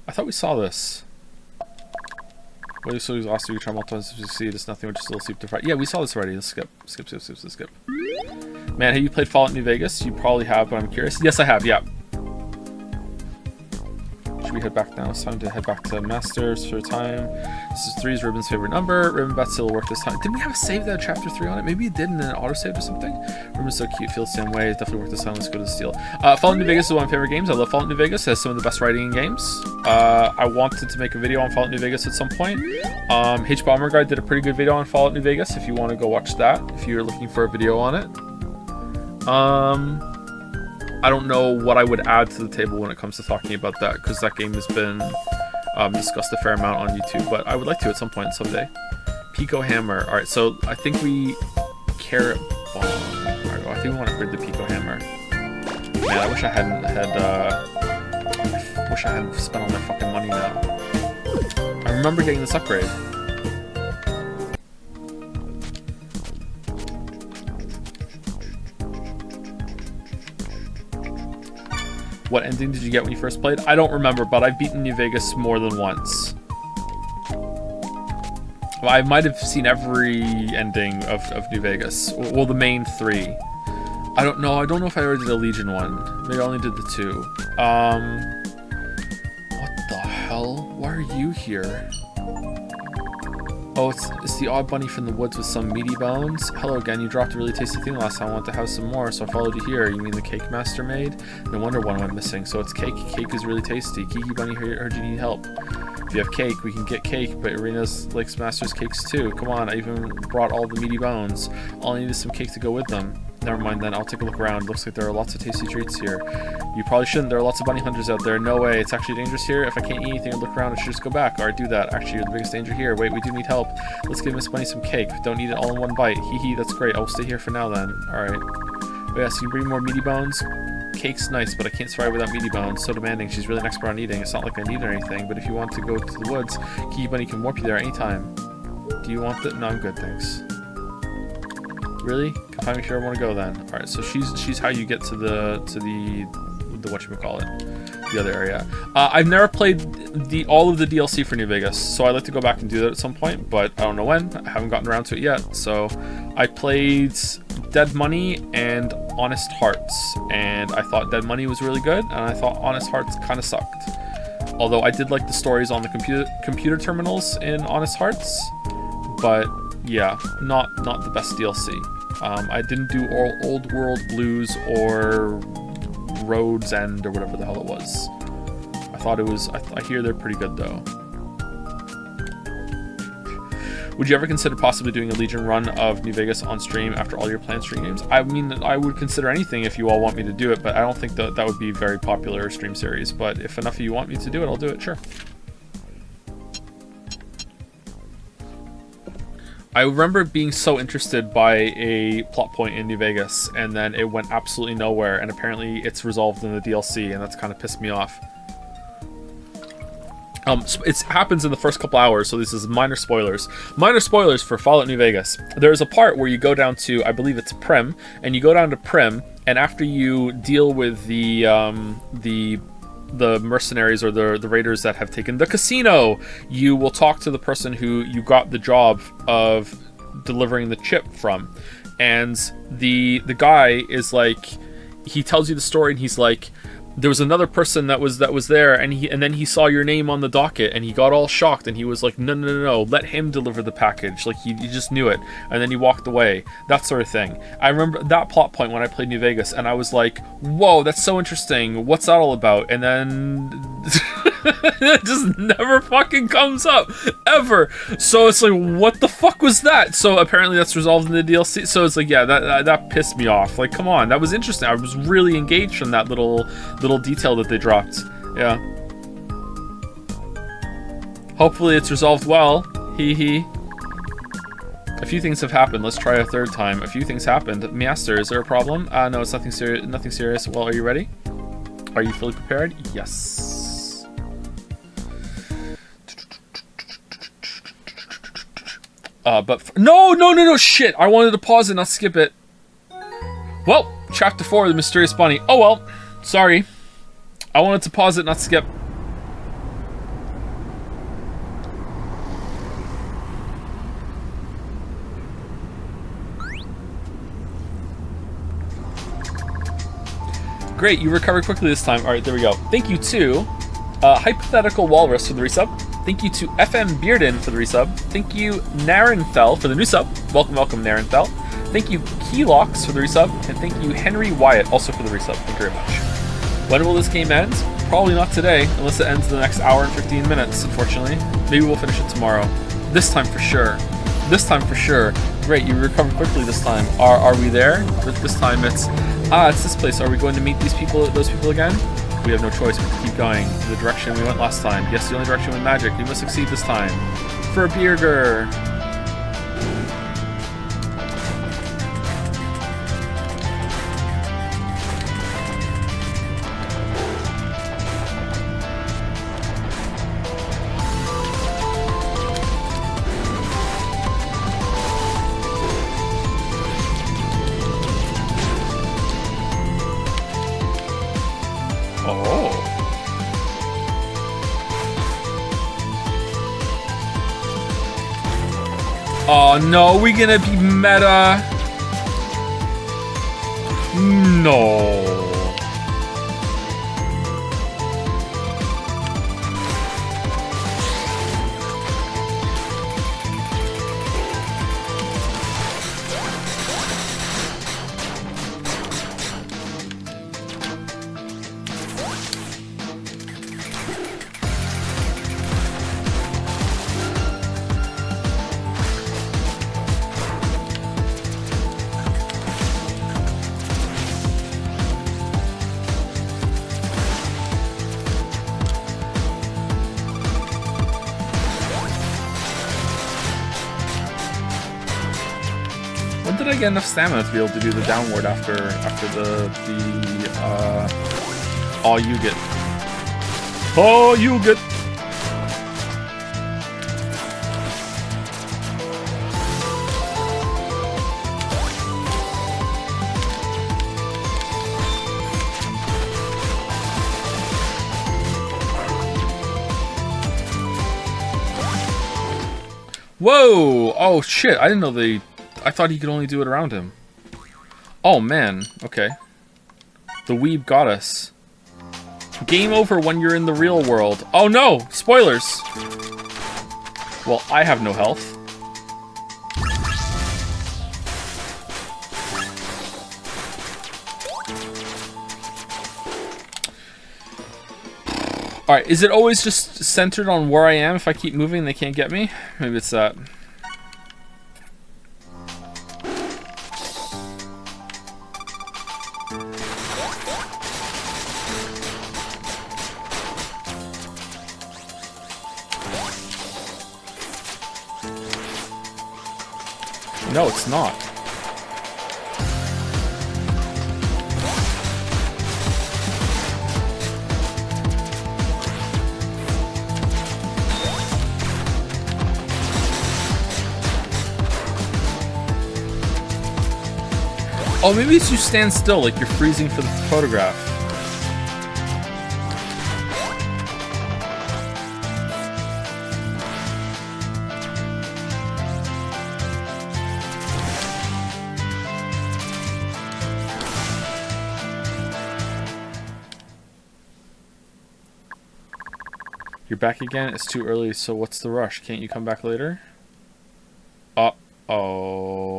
I thought we saw this. What is so exhausted? You try multiple times to succeed. It's nothing. We're just a little sleep deprived. Yeah, we saw this already. Let's skip. Skip. Man, have you played Fallout New Vegas? You probably have, but I'm curious. Yes, I have. Yeah. Should we head back now? It's time to head back to Masters for time. This is 3's Ribbon's favorite number. Ribbon bet still work this time. Didn't we have a save that had chapter 3 on it? Maybe it did and then it auto-saved or something? Ribbon's so cute, feels the same way. It's definitely worth this time. Let's go to the Steel. Fallout New Vegas is one of my favorite games. I love Fallout New Vegas. It has some of the best writing in games. I wanted to make a video on Fallout New Vegas at some point. H Bomber Guy did a pretty good video on Fallout New Vegas if you want to go watch that, if you're looking for a video on it. I don't know what I would add to the table when it comes to talking about that, because that game has been discussed a fair amount on YouTube, but I would like to at some point someday. Pico Hammer. Alright, so I think we... Carrot Bomb. Alright, well, I think we want to upgrade the Pico Hammer. Man, I wish I hadn't spent all my fucking money now. I remember getting this upgrade. What ending did you get when you first played? I don't remember, but I've beaten New Vegas more than once. Well, I might have seen every ending of New Vegas. Well, the main 3. I don't know. I don't know if I ever did a Legion one. Maybe I only did the 2. What the hell? Why are you here? Oh, it's the odd bunny from the woods with some meaty bones. Hello again, you dropped a really tasty thing last time. I want to have some more, so I followed you here. You mean the cake master made? No wonder one went missing. So it's cake. Cake is really tasty. Kiki Bunny heard you need help. If you have cake, we can get cake, but Arena's likes master's cakes too. Come on, I even brought all the meaty bones. All I need is some cake to go with them. Never mind then, I'll take a look around. Looks like there are lots of tasty treats here. You probably shouldn't, there are lots of bunny hunters out there. No way, it's actually dangerous here. If I can't eat anything and look around, I should just go back. Alright, do that. Actually, you're the biggest danger here. Wait, we do need help. Let's give Miss Bunny some cake. Don't eat it all in one bite. Hee hee, that's great. I will stay here for now then. Alright. Oh yeah, so you bring more meaty bones? Cake's nice, but I can't survive without meaty bones. So demanding. She's really an expert on eating. It's not like I need anything, but if you want to go to the woods, Kiki Bunny can warp you there anytime. Do you want that? No, I'm good, thanks. Really? Can find me if you ever want to go then. Alright, so she's how you get to the the whatchamacallit, the other area. I've never played all of the DLC for New Vegas, so I'd like to go back and do that at some point, but I don't know when. I haven't gotten around to it yet. So I played Dead Money and Honest Hearts, and I thought Dead Money was really good, and I thought Honest Hearts kind of sucked. Although I did like the stories on the computer terminals in Honest Hearts, but yeah, not the best DLC. I didn't do Old World Blues or Road's End or whatever the hell it was. I thought it was. I hear they're pretty good though. Would you ever consider possibly doing a Legion run of New Vegas on stream after all your planned stream games? I mean, I would consider anything if you all want me to do it, but I don't think that would be a very popular stream series. But if enough of you want me to do it, I'll do it, sure. I remember being so interested by a plot point in New Vegas, and then it went absolutely nowhere, and apparently it's resolved in the DLC, and that's kind of pissed me off. It happens in the first couple hours, so this is minor spoilers. Minor spoilers for Fallout New Vegas. There's a part where you go down to, I believe it's Prim, and you go down to Prim, and after you deal with the mercenaries or the raiders that have taken the casino, you will talk to the person who you got the job of delivering the chip from. And the guy is like, he tells you the story, and he's like, there was another person that was there, and then he saw your name on the docket, and he got all shocked, and he was like, no, let him deliver the package. Like, he just knew it, and then he walked away. That sort of thing. I remember that plot point when I played New Vegas, and I was like, whoa, that's so interesting. What's that all about? And then it just never fucking comes up, ever. So it's like, what the fuck was that? So apparently that's resolved in the DLC. So it's like, yeah, that pissed me off. Like, come on, that was interesting. I was really engaged from that little detail that they dropped. Yeah. Hopefully it's resolved well. Hee. A few things have happened. Let's try a third time. A few things happened. Master, is there a problem? No, it's nothing serious. Nothing serious. Well, are you ready? Are you fully prepared? Yes. No, shit! I wanted to pause it, not skip it. Well, chapter 4, the mysterious bunny. Oh well, sorry. I wanted to pause it, not skip. Great, you recovered quickly this time. Alright, there we go. Thank you to Hypothetical Walrus for the resub. Thank you to FM Bearden for the resub. Thank you, Narenthel, for the new sub. Welcome, Narenthel. Thank you, Keylox, for the resub. And thank you, Henry Wyatt, also for the resub. Thank you very much. When will this game end? Probably not today, unless it ends in the next hour and 15 minutes, unfortunately. Maybe we'll finish it tomorrow. This time for sure. Great, you recovered quickly this time. Are we there? This time it's this place. Are we going to meet those people again? We have no choice but to keep going in the direction we went last time. Yes, the only direction with magic. We must succeed this time. For Birger. Oh no, we gonna be meta? No. When did I get enough stamina to be able to do the downward after the all you get? All you get. Whoa! Oh shit! I didn't know they. I thought he could only do it around him. Oh man. Okay. The weeb got us. Game over when you're in the real world. Oh no! Spoilers! Well, I have no health. Alright, is it always just centered on where I am? If I keep moving, they can't get me? Maybe it's that. No, it's not. Oh, maybe it's you stand still, like you're freezing for the photograph. You're back again? It's too early, so what's the rush? Can't you come back later? Uh-oh.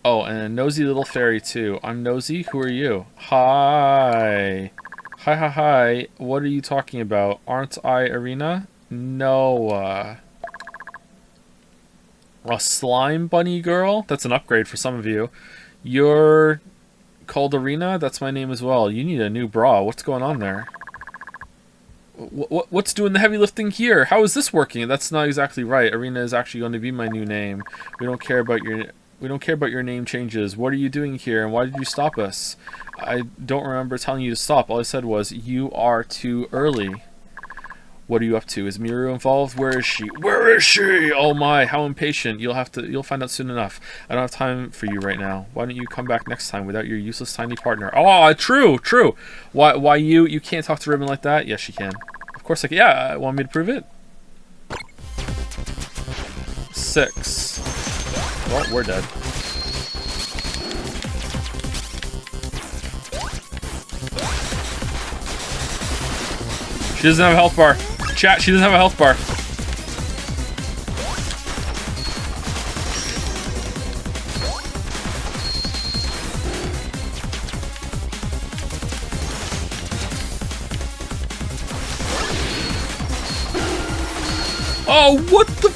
Oh, and a nosy little fairy too. I'm nosy. Who are you? Hi. Hi. What are you talking about? Aren't I Arena? No. A slime bunny girl? That's an upgrade for some of you. You're called Arena? That's my name as well. You need a new bra. What's going on there? What's doing the heavy lifting here? How is this working? That's not exactly right. Arena is actually going to be my new name. We don't care about your name changes. What are you doing here, and why did you stop us? I don't remember telling you to stop. All I said was, you are too early. What are you up to? Is Miru involved? Where is she? Where is she? Oh my, how impatient. You'll find out soon enough. I don't have time for you right now. Why don't you come back next time without your useless tiny partner? Oh, true. Why you can't talk to Ribbon like that? Yes, you can. Of course I can. Yeah, want me to prove it? 6. Well, we're dead. She doesn't have a health bar. Chat, she doesn't have a health bar. Oh, what the?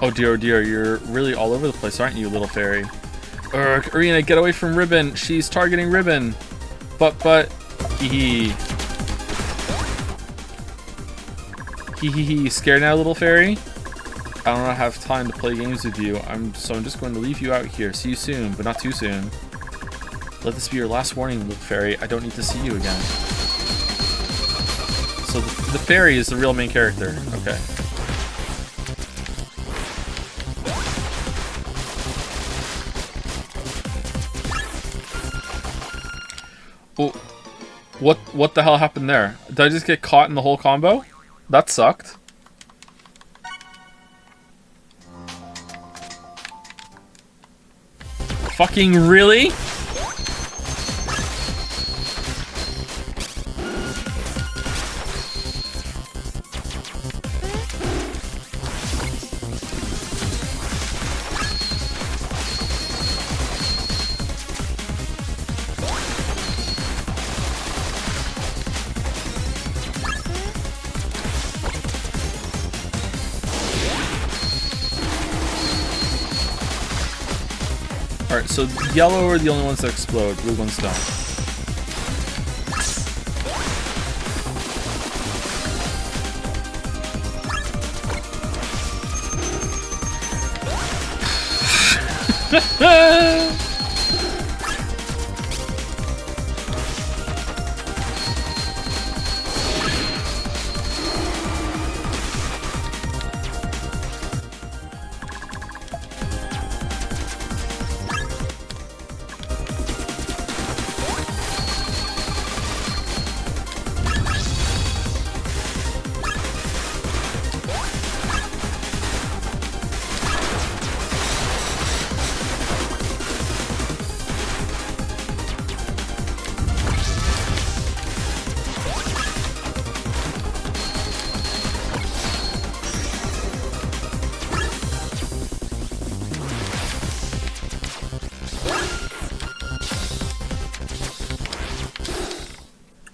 Oh dear, you're really all over the place, aren't you, little fairy? Urgh, Arena, get away from Ribbon. She's targeting Ribbon. But, hee. Hee. Scared now, little fairy? I don't have time to play games with you. So I'm just going to leave you out here. See you soon, but not too soon. Let this be your last warning, little fairy. I don't need to see you again. So the fairy is the real main character. Okay. Oh, what the hell happened there? Did I just get caught in the whole combo? That sucked. Fucking really? Alright, so yellow are the only ones that explode, blue ones don't.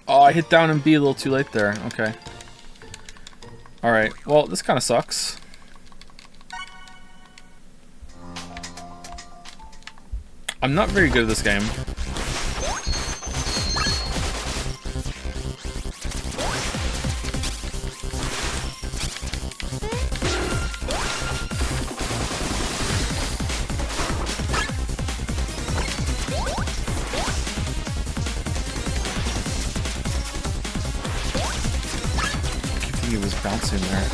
Oh, I hit down and B a little too late there. Okay. Alright, well, this kind of sucks. I'm not very good at this game. He was bouncing there.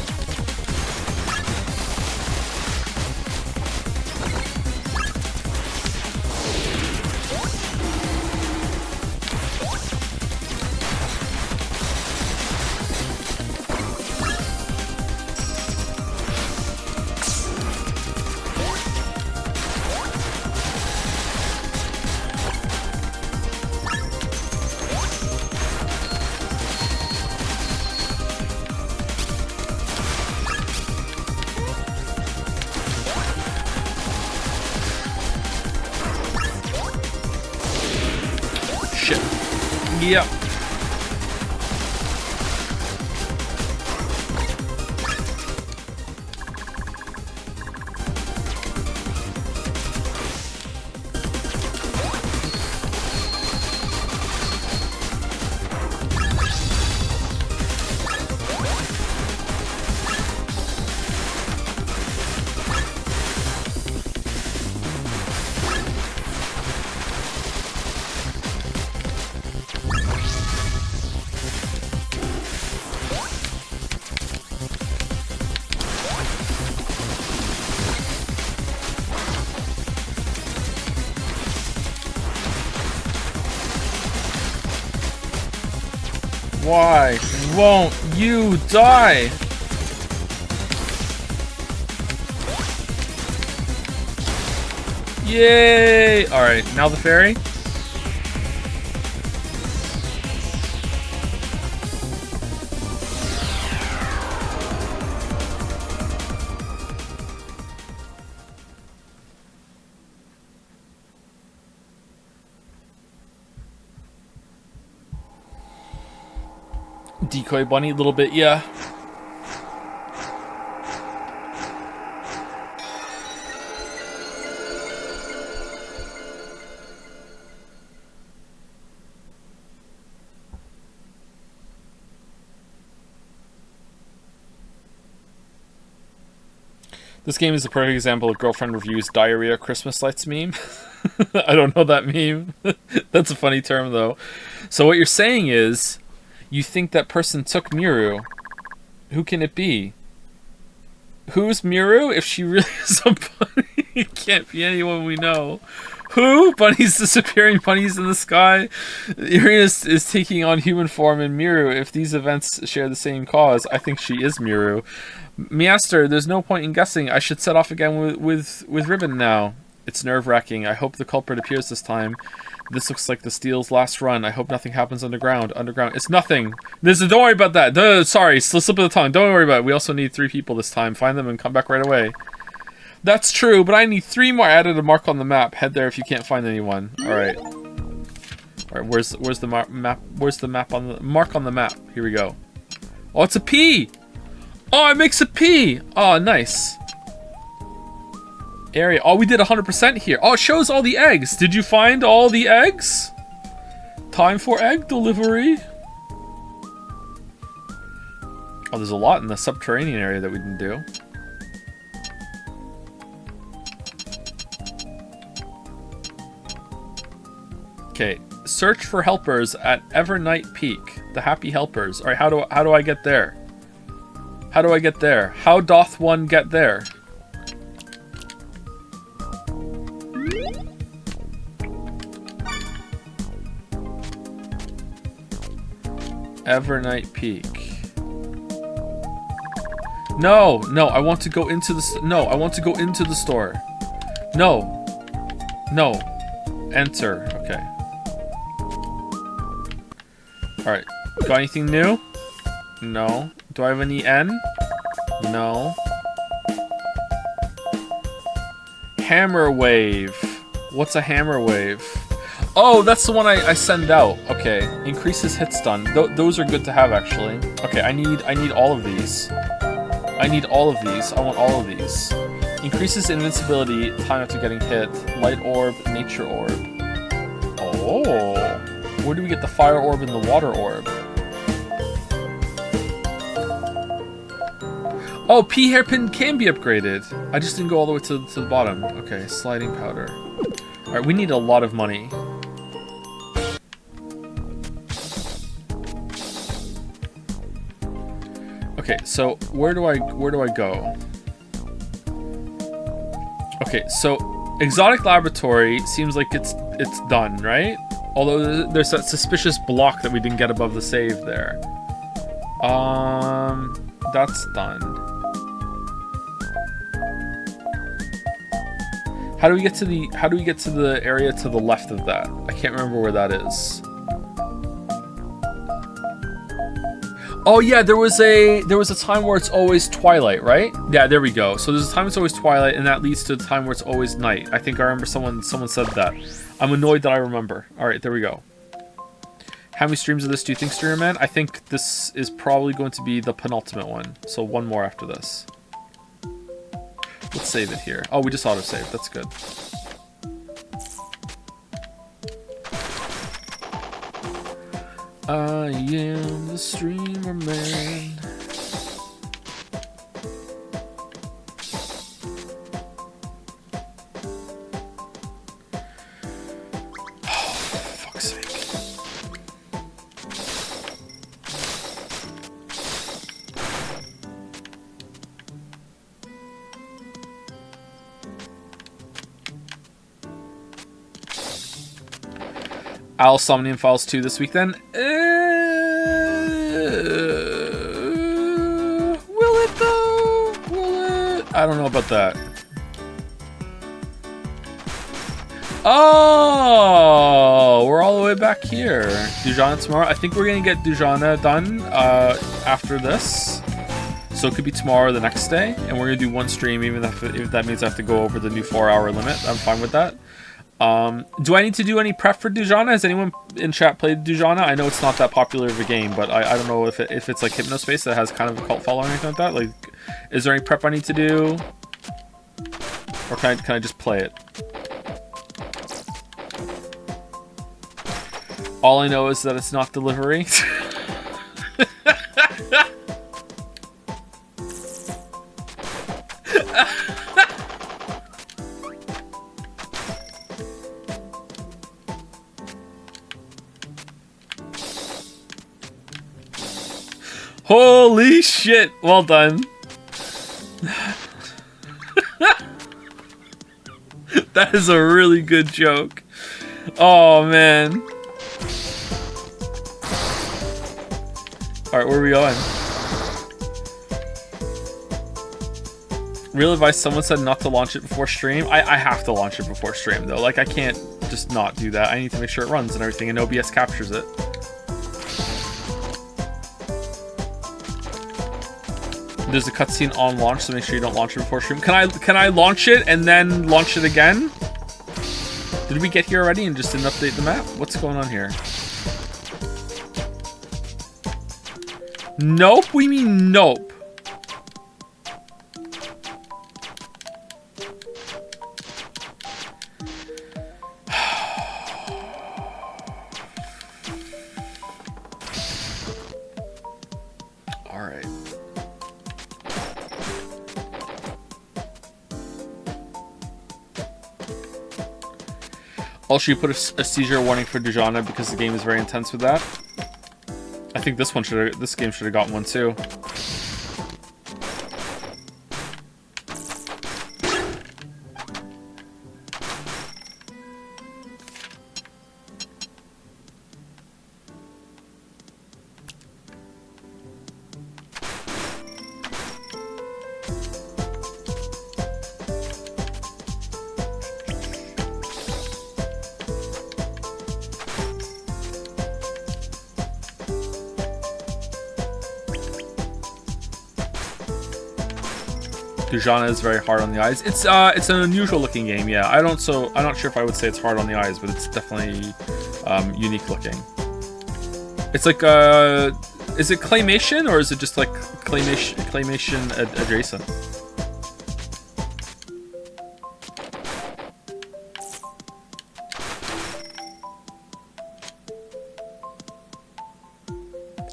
Shit. Yep. Why won't you die? Yay! Alright, now the fairy. Decoy bunny a little bit, yeah. This game is a perfect example of girlfriend reviews diarrhea Christmas lights meme. I don't know that meme. That's a funny term though. So what you're saying is you think that person took Miru. Who can it be? Who's Miru? If she really is a bunny, it can't be anyone we know. Who? Bunnies disappearing, bunnies in the sky. Uranus is taking on human form in Miru. If these events share the same cause, I think she is Miru. Measter, there's no point in guessing. I should set off again with Ribbon now. It's nerve-wracking. I hope the culprit appears this time. This looks like the Steel's last run. I hope nothing happens underground. Underground. It's nothing. Don't worry about that. Sorry, slip of the tongue. Don't worry about it. We also need 3 people this time. Find them and come back right away. That's true, but I need 3 more added to mark on the map. Head there if you can't find anyone. Alright. Alright, where's the map? Where's the map on the... Mark on the map. Here we go. Oh, it's a P! Oh, it makes a P! Oh, nice. Area. Oh, we did 100% here. Oh, it shows all the eggs. Did you find all the eggs? Time for egg delivery. Oh, there's a lot in the subterranean area that we didn't do. Okay, search for helpers at Evernight Peak. The happy helpers. All right, how do I get there? How do I get there? How doth one get there? Evernight Peak. No, I want to go into the no, I want to go into the store. No. Enter. Okay. All right. Got anything new? No. Do I have any N? No. Hammer wave. What's a hammer wave? Oh, that's the one I send out. Okay. Increases hit stun. Those are good to have, actually. Okay, I need all of these. I need all of these. I want all of these. Increases invincibility, time after getting hit. Light orb, nature orb. Oh. Where do we get the fire orb and the water orb? Oh, P hairpin can be upgraded. I just didn't go all the way to the bottom. Okay, sliding powder. Alright, we need a lot of money. Okay, so where do I go? Okay, so exotic laboratory seems like it's done, right? Although there's that suspicious block that we didn't get above the save there. That's done. How do we get to the area to the left of that? I can't remember where that is. Oh yeah, there was a time where it's always twilight, right? Yeah, there we go. So there's a time it's always twilight, and that leads to a time where it's always night. I think I remember someone said that. I'm annoyed that I remember. All right, there we go. How many streams of this do you think, Streamer Man? I think this is probably going to be the penultimate one. So one more after this. Let's save it here. Oh, we just auto-saved. That's good. I am the Streamer Man. Oh, for fuck's sake. I'll Somnium Files 2 this week then. Will it though? Will it? I don't know about that. Oh, we're all the way back here. Dujanah tomorrow. I think we're gonna get Dujanah done after this. So it could be tomorrow or the next day. And we're gonna do one stream, even if that means I have to go over the new 4-hour limit. I'm fine with that. Do I need to do any prep for Dujanah? Has anyone in chat played Dujanah? I know it's not that popular of a game, but I don't know if it's like Hypnospace that has kind of a cult following or anything like that. Like, is there any prep I need to do? Or can I just play it? All I know is that it's not delivery. Holy shit! Well done. That is a really good joke. Oh man. Alright, where are we going? Real advice, someone said not to launch it before stream. I have to launch it before stream though. Like, I can't just not do that. I need to make sure it runs and everything, and OBS captures it. There's a cutscene on launch, so make sure you don't launch it before stream. Can I launch it and then launch it again? Did we get here already and just didn't update the map? What's going on here? Nope? What do you mean nope? Alright. Also, you put a seizure warning for Dujanah because the game is very intense with that. I think this game should have gotten one too. Dujanah is very hard on the eyes. It's an unusual looking game, yeah. I'm not sure if I would say it's hard on the eyes, but it's definitely unique looking. It's like is it claymation or is it just like claymation adjacent?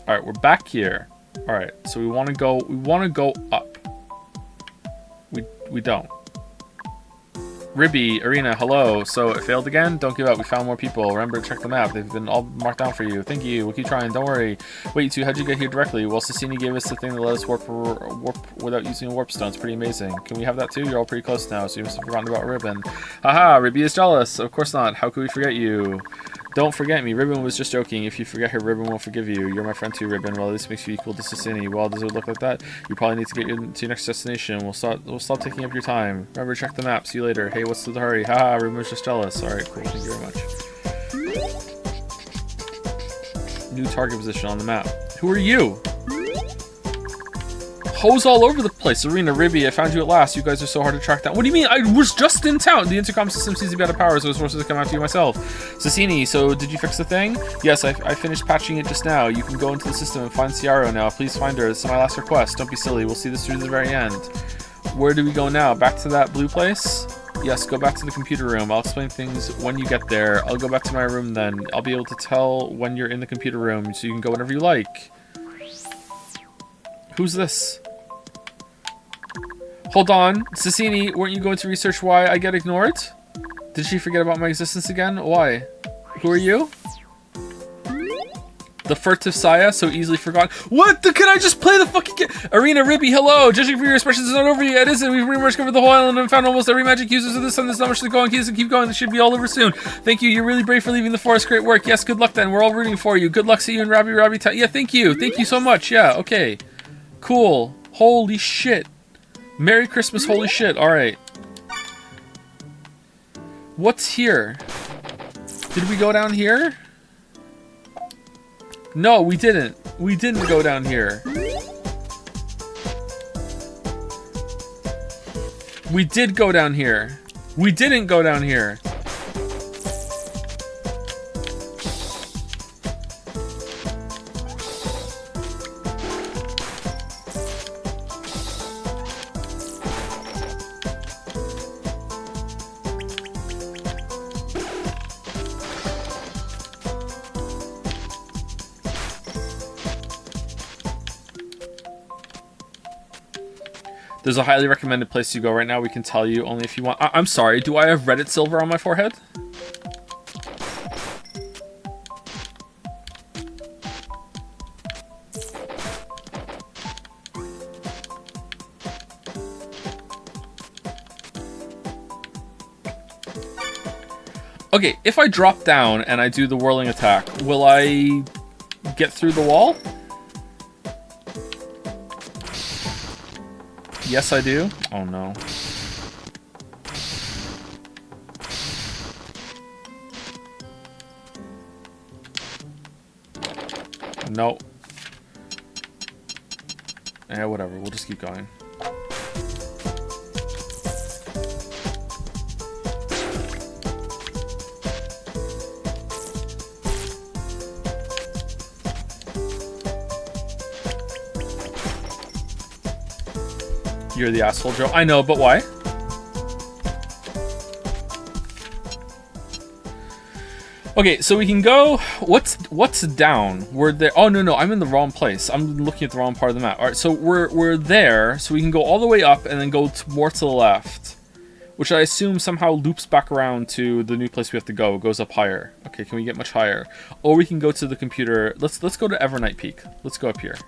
All right, we're back here. All right, so we want to go up. We don't. Ribi, Arena, hello. So it failed again? Don't give up. We found more people. Remember to check the map. They've been all marked down for you. Thank you. We'll keep trying. Don't worry. Wait, you two, how'd you get here directly? Well, Sassini gave us the thing that let us warp without using a warp stone. It's pretty amazing. Can we have that too? You're all pretty close now, so you must have forgotten about Ribbon. Haha, Ribi is jealous. Of course not. How could we forget you? Don't forget me. Ribbon was just joking. If you forget her, Ribbon won't forgive you. You're my friend too, Ribbon. Well, this makes you equal to Sassini. Well, does it look like that? You probably need to get to your next destination. We'll stop taking up your time. Remember, check the map. See you later. Hey, what's the hurry? Haha, Ribbon was just jealous. Alright, cool. Thank you very much. New target position on the map. Who are you? Hoes all over the place. Arena, Ribi, I found you at last. You guys are so hard to track down. What do you mean? I was just in town. The intercom system seems to be out of power, so I was forced to come after you myself. Sassini, so did you fix the thing? Yes, I finished patching it just now. You can go into the system and find Ciaro now. Please find her. This is my last request. Don't be silly. We'll see this through to the very end. Where do we go now? Back to that blue place? Yes, go back to the computer room. I'll explain things when you get there. I'll go back to my room then. I'll be able to tell when you're in the computer room, so you can go whenever you like. Who's this? Hold on, Sassini, weren't you going to research why I get ignored? Did she forget about my existence again? Why? Who are you? The furtive Saya, so easily forgotten. What? Can I just play the fucking game? Arena, Ribi, hello! Judging from your expressions, it's not over yet, is it? We've pretty much covered the whole island and found almost every magic users of this, and there's not much to go on. Keep going, this should be all over soon. Thank you, you're really brave for leaving the forest. Great work. Yes, good luck then. We're all rooting for you. Good luck, see you in Rabi Ribi. Yeah, thank you. Thank you so much. Yeah, okay. Cool. Holy shit. Merry Christmas, holy shit. Alright. What's here? Did we go down here? No, we didn't. We didn't go down here. We did go down here. We didn't go down here. There's a highly recommended place to go right now. We can tell you only if you want. I'm sorry. Do I have Reddit silver on my forehead? Okay, if I drop down and I do the whirling attack, will I get through the wall? Yes, I do. Oh, no. No. Yeah, whatever. We'll just keep going. You're the asshole, Joe. I know, but why? Okay, so we can go. What's down? We're there. Oh no, I'm in the wrong place. I'm looking at the wrong part of the map. All right, so we're there. So we can go all the way up and then go more to the left. which I assume somehow loops back around to the new place we have to go. It goes up higher. Okay, can we get much higher? Or we can go to the computer. Let's go to Evernight Peak. Let's go up here.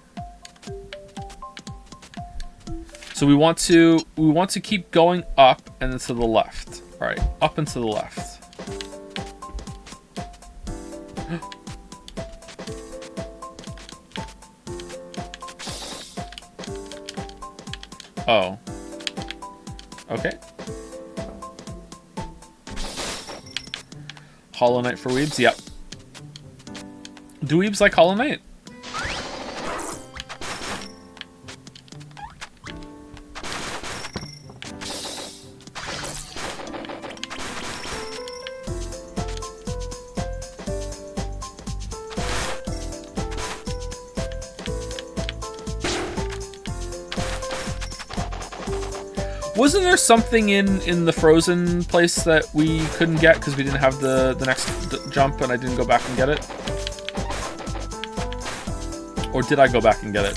So we want to keep going up and then to the left. All right, up and to the left. Oh. Okay. Hollow Knight for weebs? Yep. Do weebs like Hollow Knight? Wasn't there something in the frozen place that we couldn't get because we didn't have the next jump and I didn't go back and get it? Or did I go back and get it?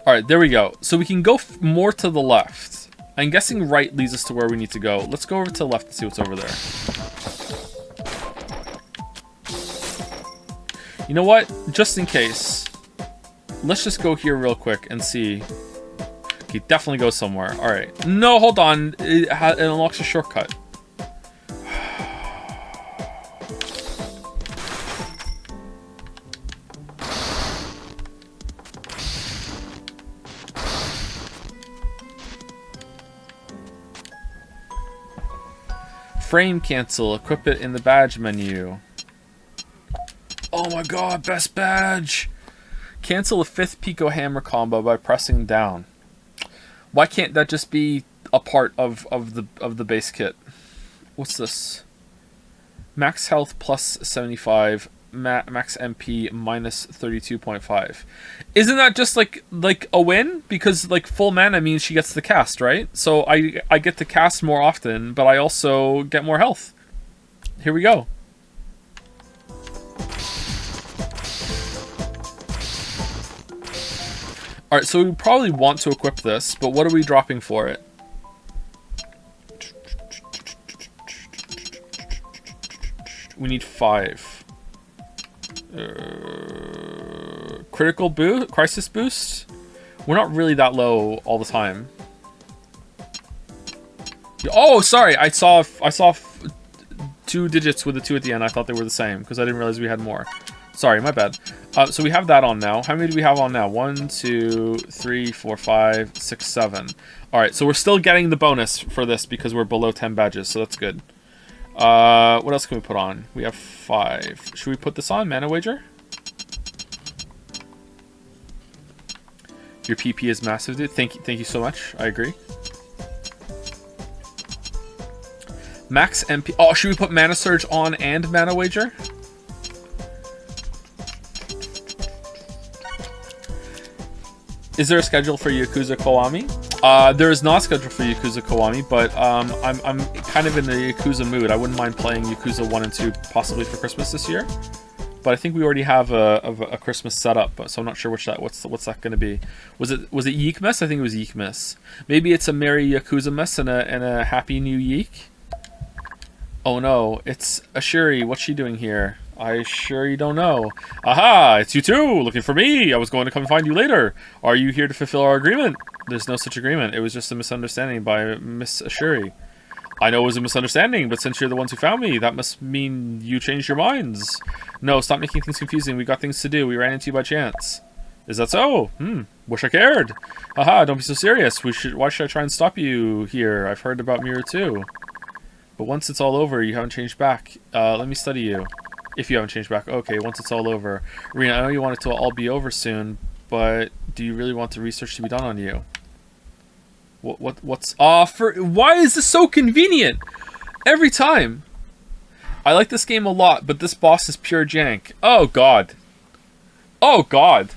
Alright, there we go. So we can go more to the left. I'm guessing right leads us to where we need to go. Let's go over to the left and see what's over there. You know what? Just in case. Let's just go here real quick and see. Okay, definitely go somewhere. Alright. No, hold on. It unlocks a shortcut. Frame cancel. Equip it in the badge menu. Oh my god, best badge! Cancel a 5th Pico Hammer combo by pressing down. Why can't that just be a part of the base kit? What's this? Max health plus 75. Max MP minus 32.5. Isn't that just like a win? Because like full mana means she gets the cast, right? So I get to cast more often, but I also get more health. Here we go. Alright, so we probably want to equip this, but what are we dropping for it? We need 5. Critical boost, crisis boost. We're not really that low all the time. Oh, sorry. I saw 2 digits with a 2 at the end. I thought they were the same because I didn't realize we had more. Sorry, my bad. So we have that on now. How many do we have on now? 1, 2, 3, 4, 5, 6, 7. All right. So we're still getting the bonus for this because we're below 10 badges. So that's good. What else can we put on? We have 5. Should we put this on? Mana wager? Your PP is massive, dude. Thank you so much. I agree. Max MP. Oh, should we put Mana Surge on and Mana Wager? Is there a schedule for Yakuza Kiwami? There is not a schedule for Yakuza Kiwami, but I'm kind of in the Yakuza mood. I wouldn't mind playing Yakuza 1 and 2 possibly for Christmas this year. But I think we already have a Christmas setup, so I'm not sure what's that going to be. Was it Yeekmas? I think it was Yeekmas. Maybe it's a Merry Yakuza Mess and a Happy New Yeek. Oh no, it's Ashuri. What's she doing here? I sure you don't know. Aha! It's you too! Looking for me! I was going to come find you later. Are you here to fulfill our agreement? There's no such agreement. It was just a misunderstanding by Miss Ashuri. I know it was a misunderstanding, but since you're the ones who found me, that must mean you changed your minds. No, stop making things confusing. We got things to do. We ran into you by chance. Is that so? Wish I cared. Haha, don't be so serious. Why should I try and stop you here? I've heard about Mirror too. But once it's all over, you haven't changed back. Let me study you. If you haven't changed back. Okay, once it's all over. Rena, I know you want it to all be over soon, but do you really want the research to be done on you? What's why is this so convenient? Every time. I like this game a lot, but this boss is pure jank. Oh god. Oh god.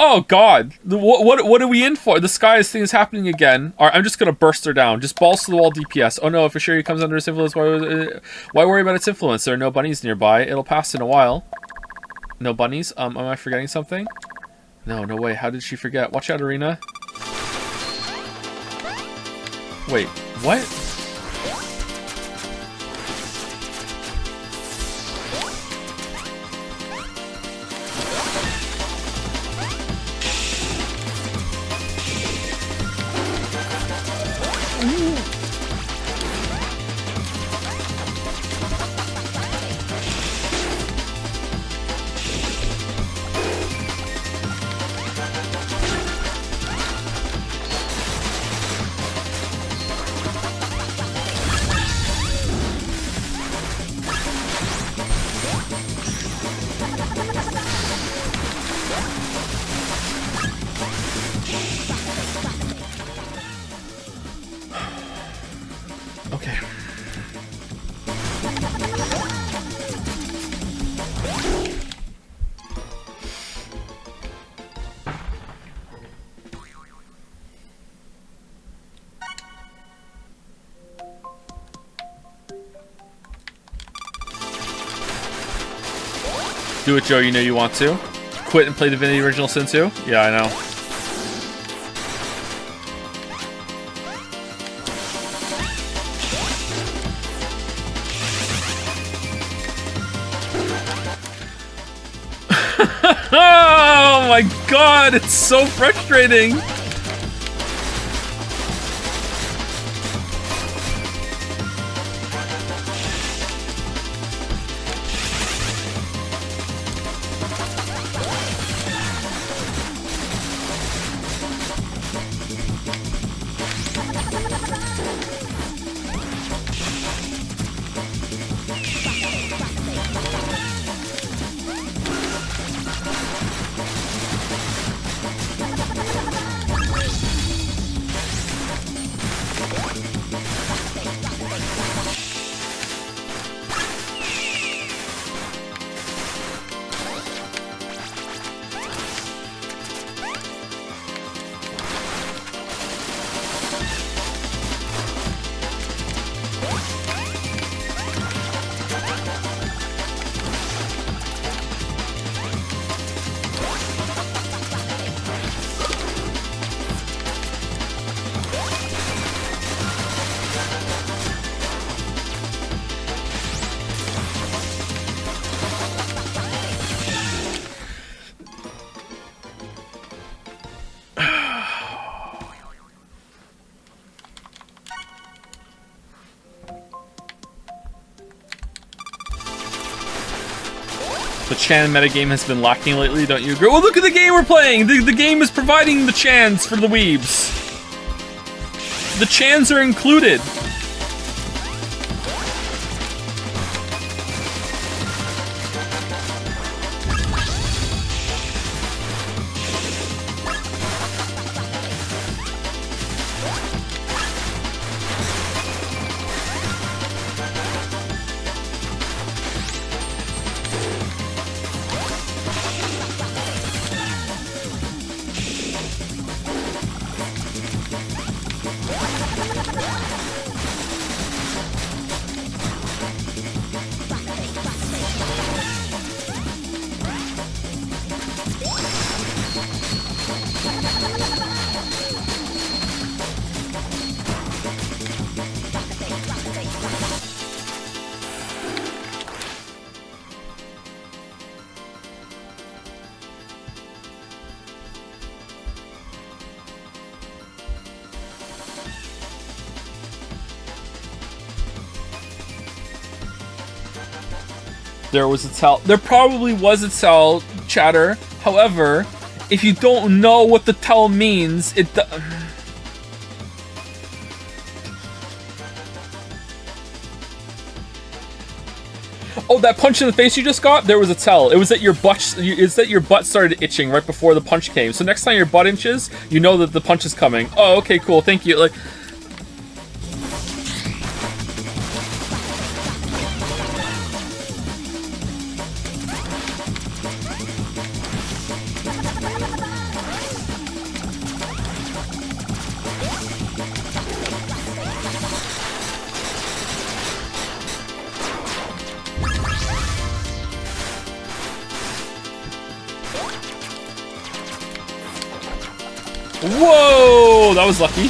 Oh God! What are we in for? The skies thing is happening again. All right, I'm just gonna burst her down. Just balls to the wall DPS. Oh no! If Ashiri comes under its influence, why worry about its influence? There are no bunnies nearby. It'll pass in a while. No bunnies? Am I forgetting something? No way. How did she forget? Watch out, Arena. Wait, what? Okay. Do it, Joe. You know you want to. Quit and play Divinity Original Sin 2? Yeah, I know. Oh my god, it's so frustrating! The Chan metagame has been lacking lately, don't you agree? Oh, look at the game we're playing! The game is providing the Chans for the weebs. The Chans are included. There probably was a tell, chatter. However, if you don't know what the tell means, Oh, that punch in the face you just got? There was a tell. It was that your butt. Started itching right before the punch came. So next time your butt inches, you know that the punch is coming. Oh, okay, cool. Thank you. Like. Whoa! That was lucky.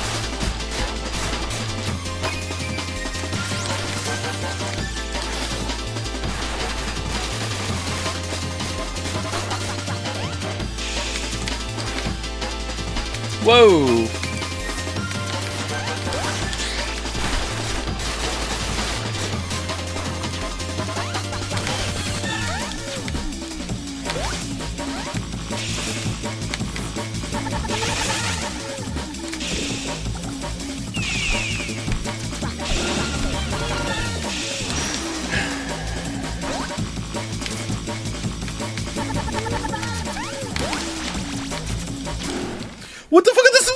Whoa! What the fuck is this?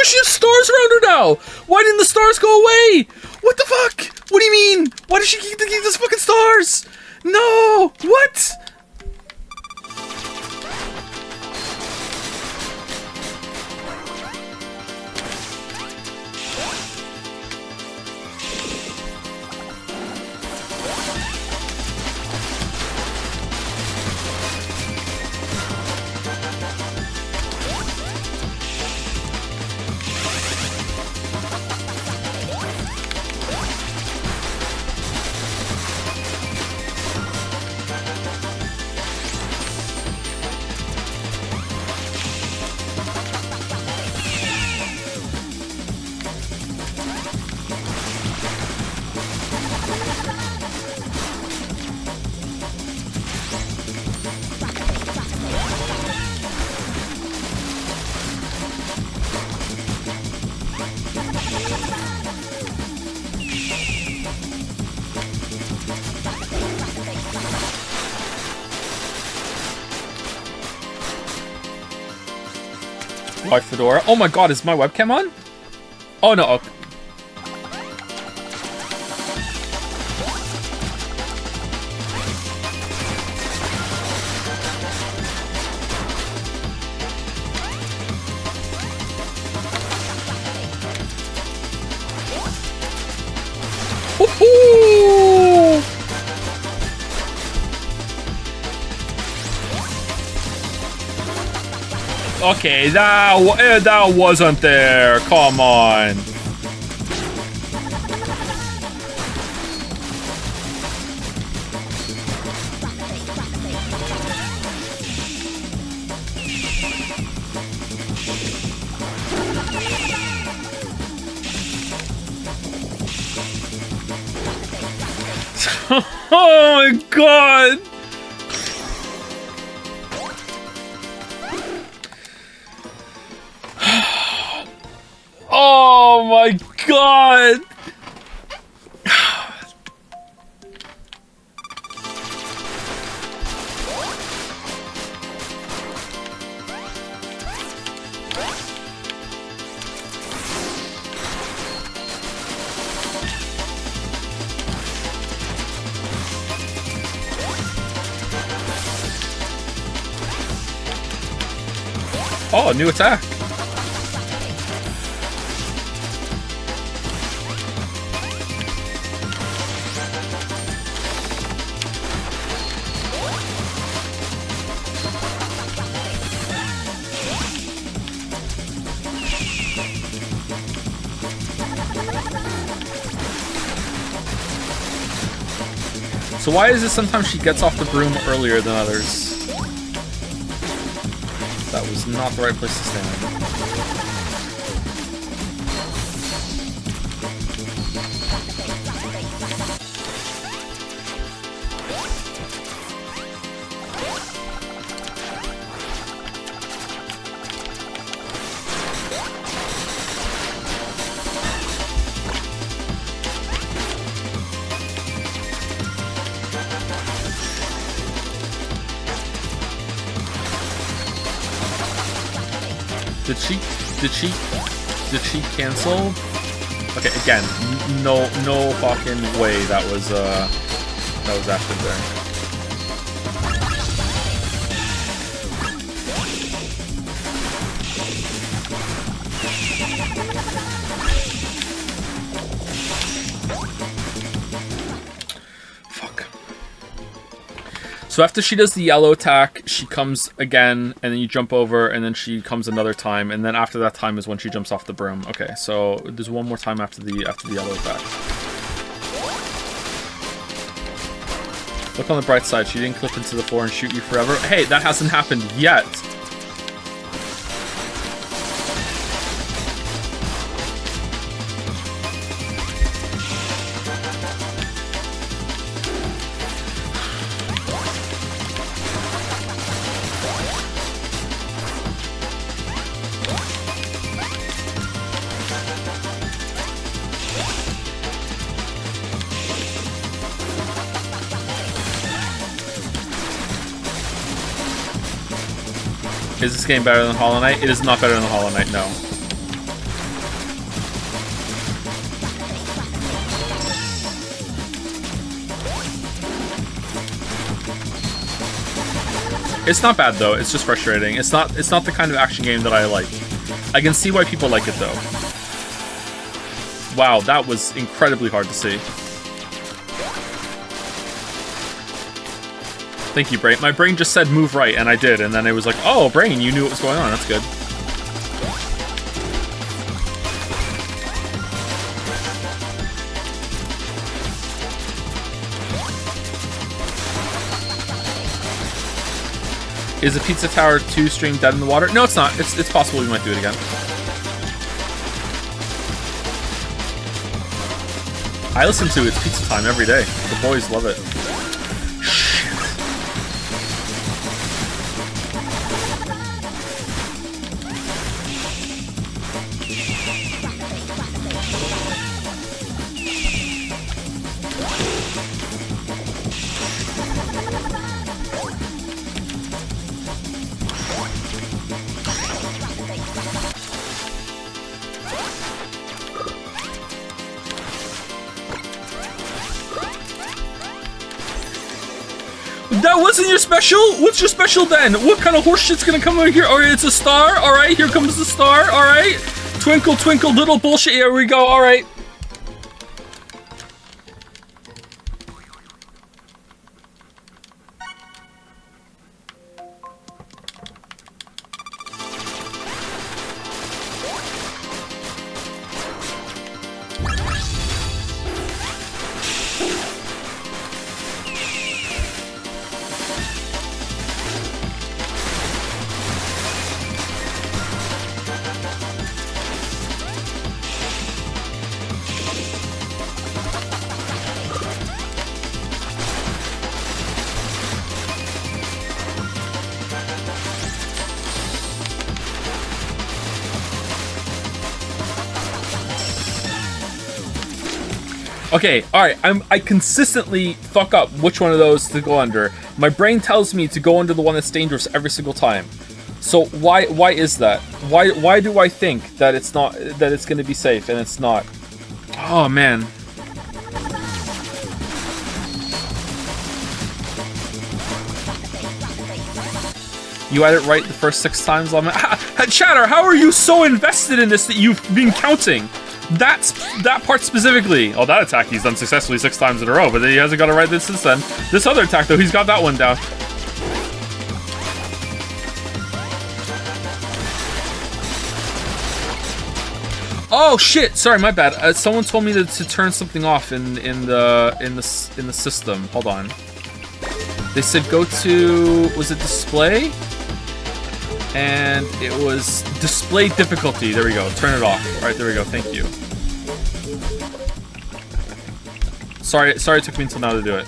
She has stars around her now! Why didn't the stars go away? What the fuck? What do you mean? Why did she keep these fucking stars? No! What? Why Fedora? Oh my god, is my webcam on? Oh no. Okay. Woohoo! Okay, that wasn't there. Come on. Oh my god. Oh my god! Oh, new attack. So why is it sometimes she gets off the broom earlier than others? That was not the right place to stand. Did she cancel? Okay, again, no fucking way that was active there. So after she does the yellow attack, she comes again, and then you jump over, and then she comes another time, and then after that time is when she jumps off the broom. Okay, so there's one more time after the yellow attack. Look on the bright side, she didn't clip into the floor and shoot you forever. Hey, that hasn't happened yet. Is this game better than Hollow Knight? It is not better than Hollow Knight, no. It's not bad though, it's just frustrating. It's not the kind of action game that I like. I can see why people like it though. Wow, that was incredibly hard to see. Thank you, Brain. My brain just said move right, and I did, and then it was like, oh, Brain, you knew what was going on. That's good. Is a Pizza Tower 2 stream dead in the water? No, it's not. It's possible we might do it again. I listen to It's Pizza Time every day. The boys love it. That wasn't your special? What's your special then? What kind of horse shit's gonna come out here? Alright, it's a star. Alright, here comes the star. Alright. Twinkle, twinkle, little bullshit. Here we go. Alright. Okay, alright, I consistently fuck up which one of those to go under. My brain tells me to go under the one that's dangerous every single time. So why is that? Why do I think that it's not, that it's gonna be safe and it's not? Oh man. You had it right the first 6 times, Chatter, how are you so invested in this that you've been counting? That part specifically. Oh, that attack he's done successfully 6 times in a row, but he hasn't got it right since then. This other attack, though, he's got that one down. Oh shit! Sorry, my bad. Someone told me to turn something off in the system. Hold on. They said go to, was it display? And it was display difficulty. There we go. Turn it off. All right, there we go. Thank you. Sorry it took me until now to do it.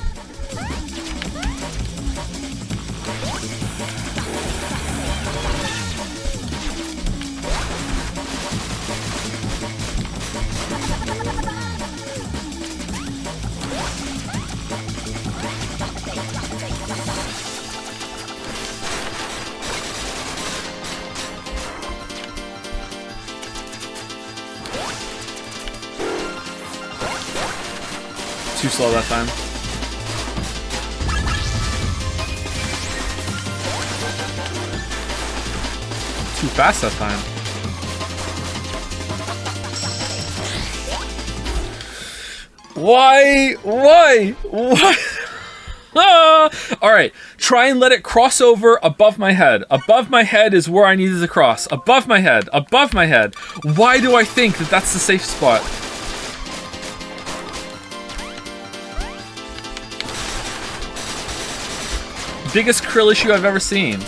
Too slow that time. Too fast that time. Why? All right, try and let it cross over above my head. Above my head is where I needed to cross. Above my head. Above my head. Why do I think that that's the safe spot? Biggest krill issue I've ever seen.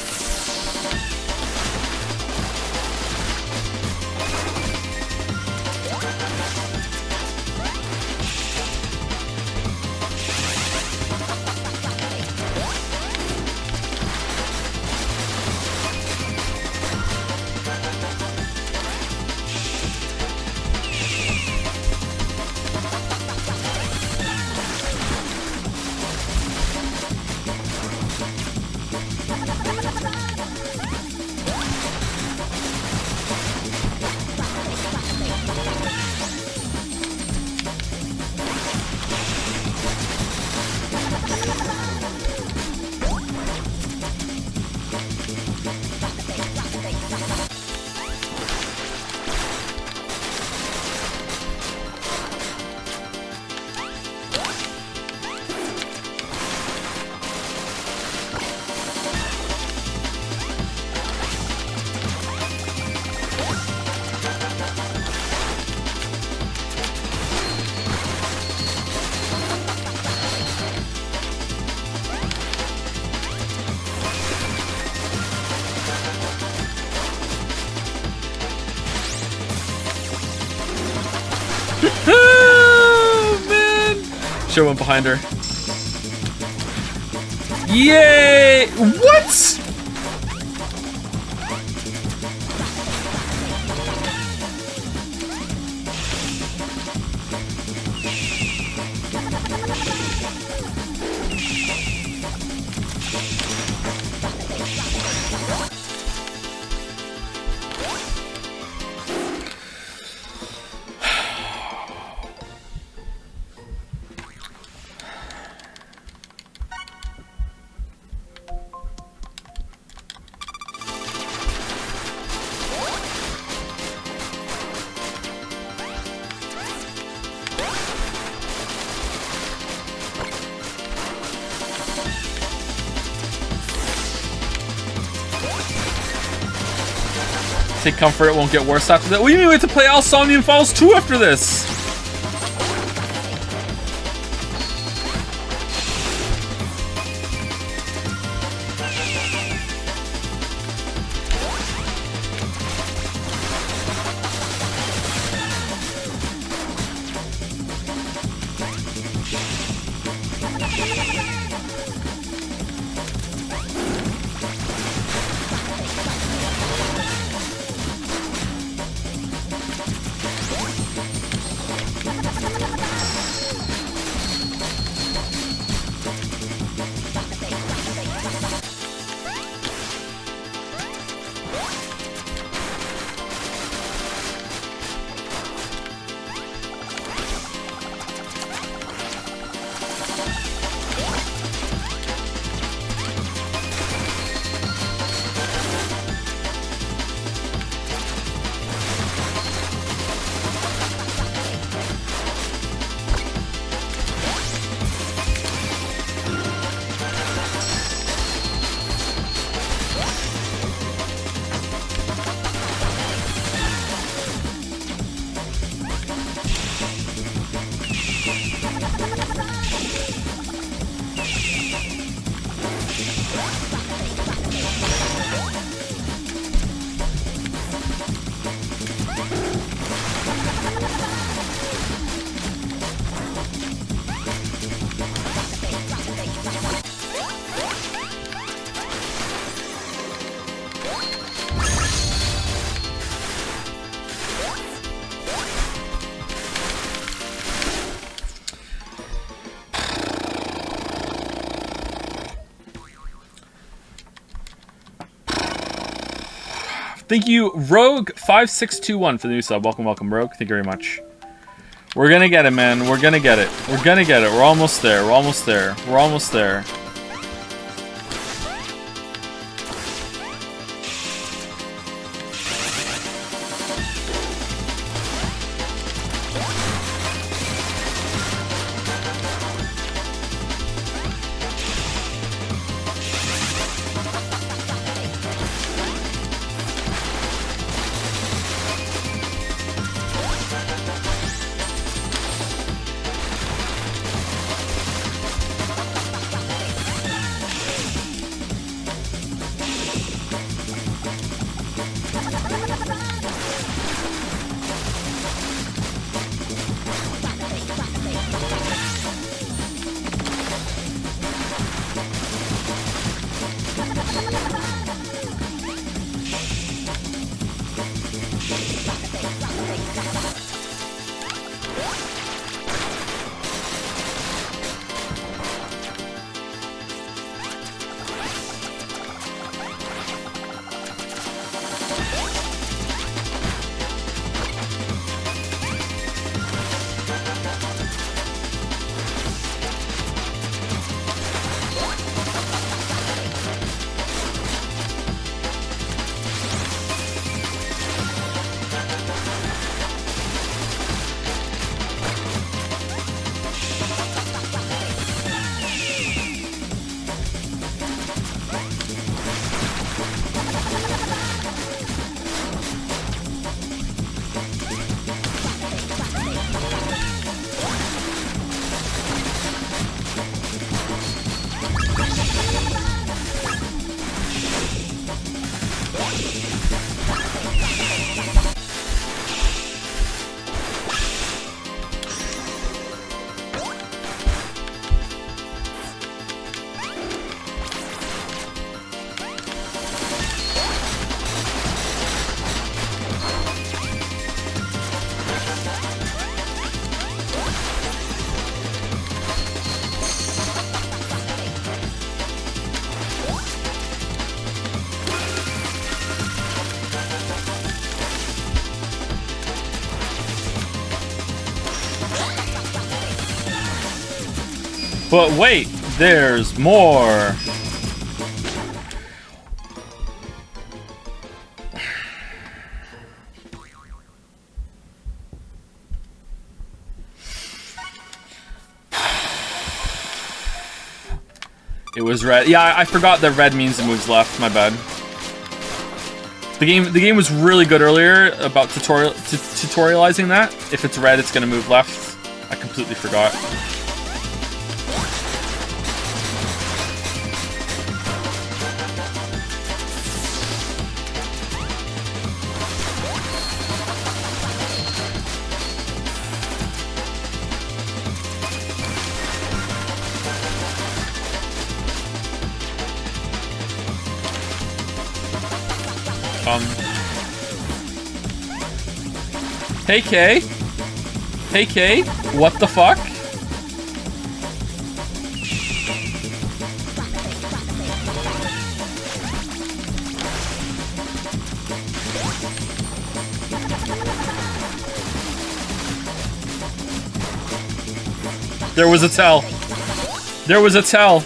Oh, man. Show went behind her. Yay! What? Take comfort, it won't get worse after that. What do you mean we have to play all Somnium Files 2 after this? Thank you, Rogue5621 for the new sub. Welcome, welcome, Rogue. Thank you very much. We're gonna get it, man. We're gonna get it. We're gonna get it. We're almost there. We're almost there. We're almost there. But wait, there's more. It was red. Yeah, I forgot that red means it moves left. My bad. The game was really good earlier about tutorializing that. If it's red, it's gonna move left. I completely forgot. Hey Kay. Hey Kay. What the fuck? There was a tell. There was a tell.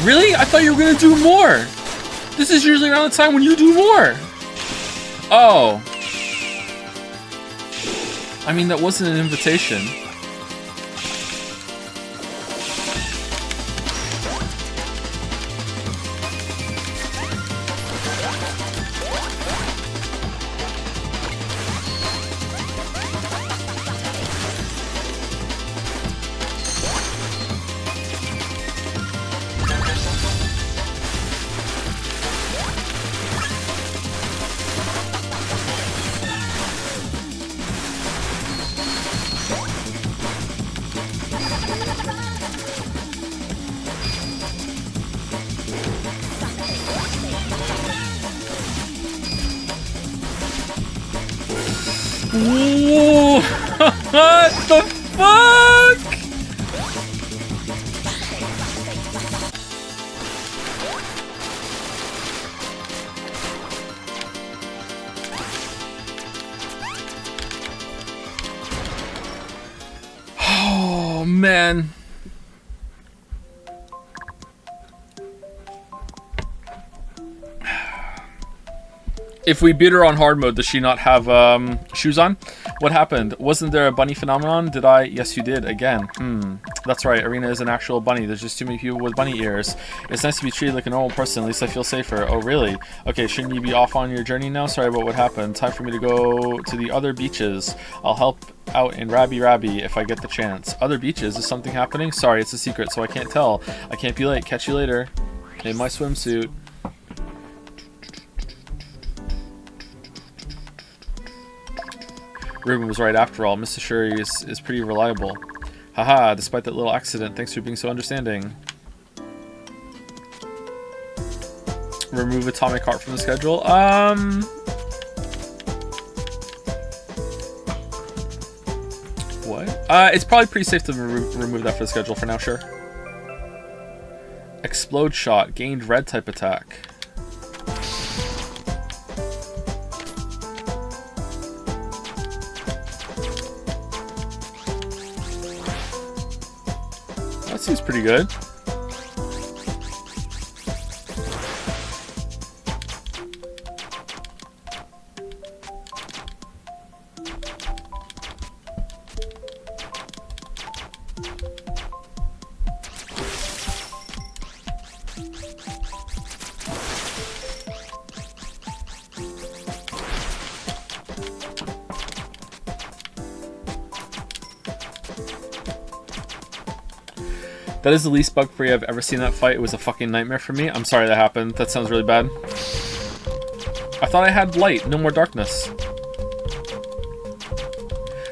Really? I thought you were gonna do more. This is usually around the time when you do more. Oh. I mean, that wasn't an invitation. Whoa. What the fuck? Oh man. If we beat her on hard mode, does she not have shoes on? What happened? Wasn't there a bunny phenomenon? Did I? Yes, you did. Again. That's right. Arena is an actual bunny. There's just too many people with bunny ears. It's nice to be treated like a normal person. At least I feel safer. Oh, really? Okay, shouldn't you be off on your journey now? Sorry about what happened. Time for me to go to the other beaches. I'll help out in Rabi Ribi if I get the chance. Other beaches? Is something happening? Sorry, it's a secret, so I can't tell. I can't be late. Catch you later. In my swimsuit. Ruben was right after all. Mr. Shuri is pretty reliable. Haha, despite that little accident, thanks for being so understanding. Remove Atomic Heart from the schedule? What? It's probably pretty safe to remove that from the schedule for now, sure. Explode Shot. Gained red type attack. That seems pretty good. That is the least bug-free I've ever seen that fight. It was a fucking nightmare for me. I'm sorry that happened. That sounds really bad. I thought I had light, no more darkness.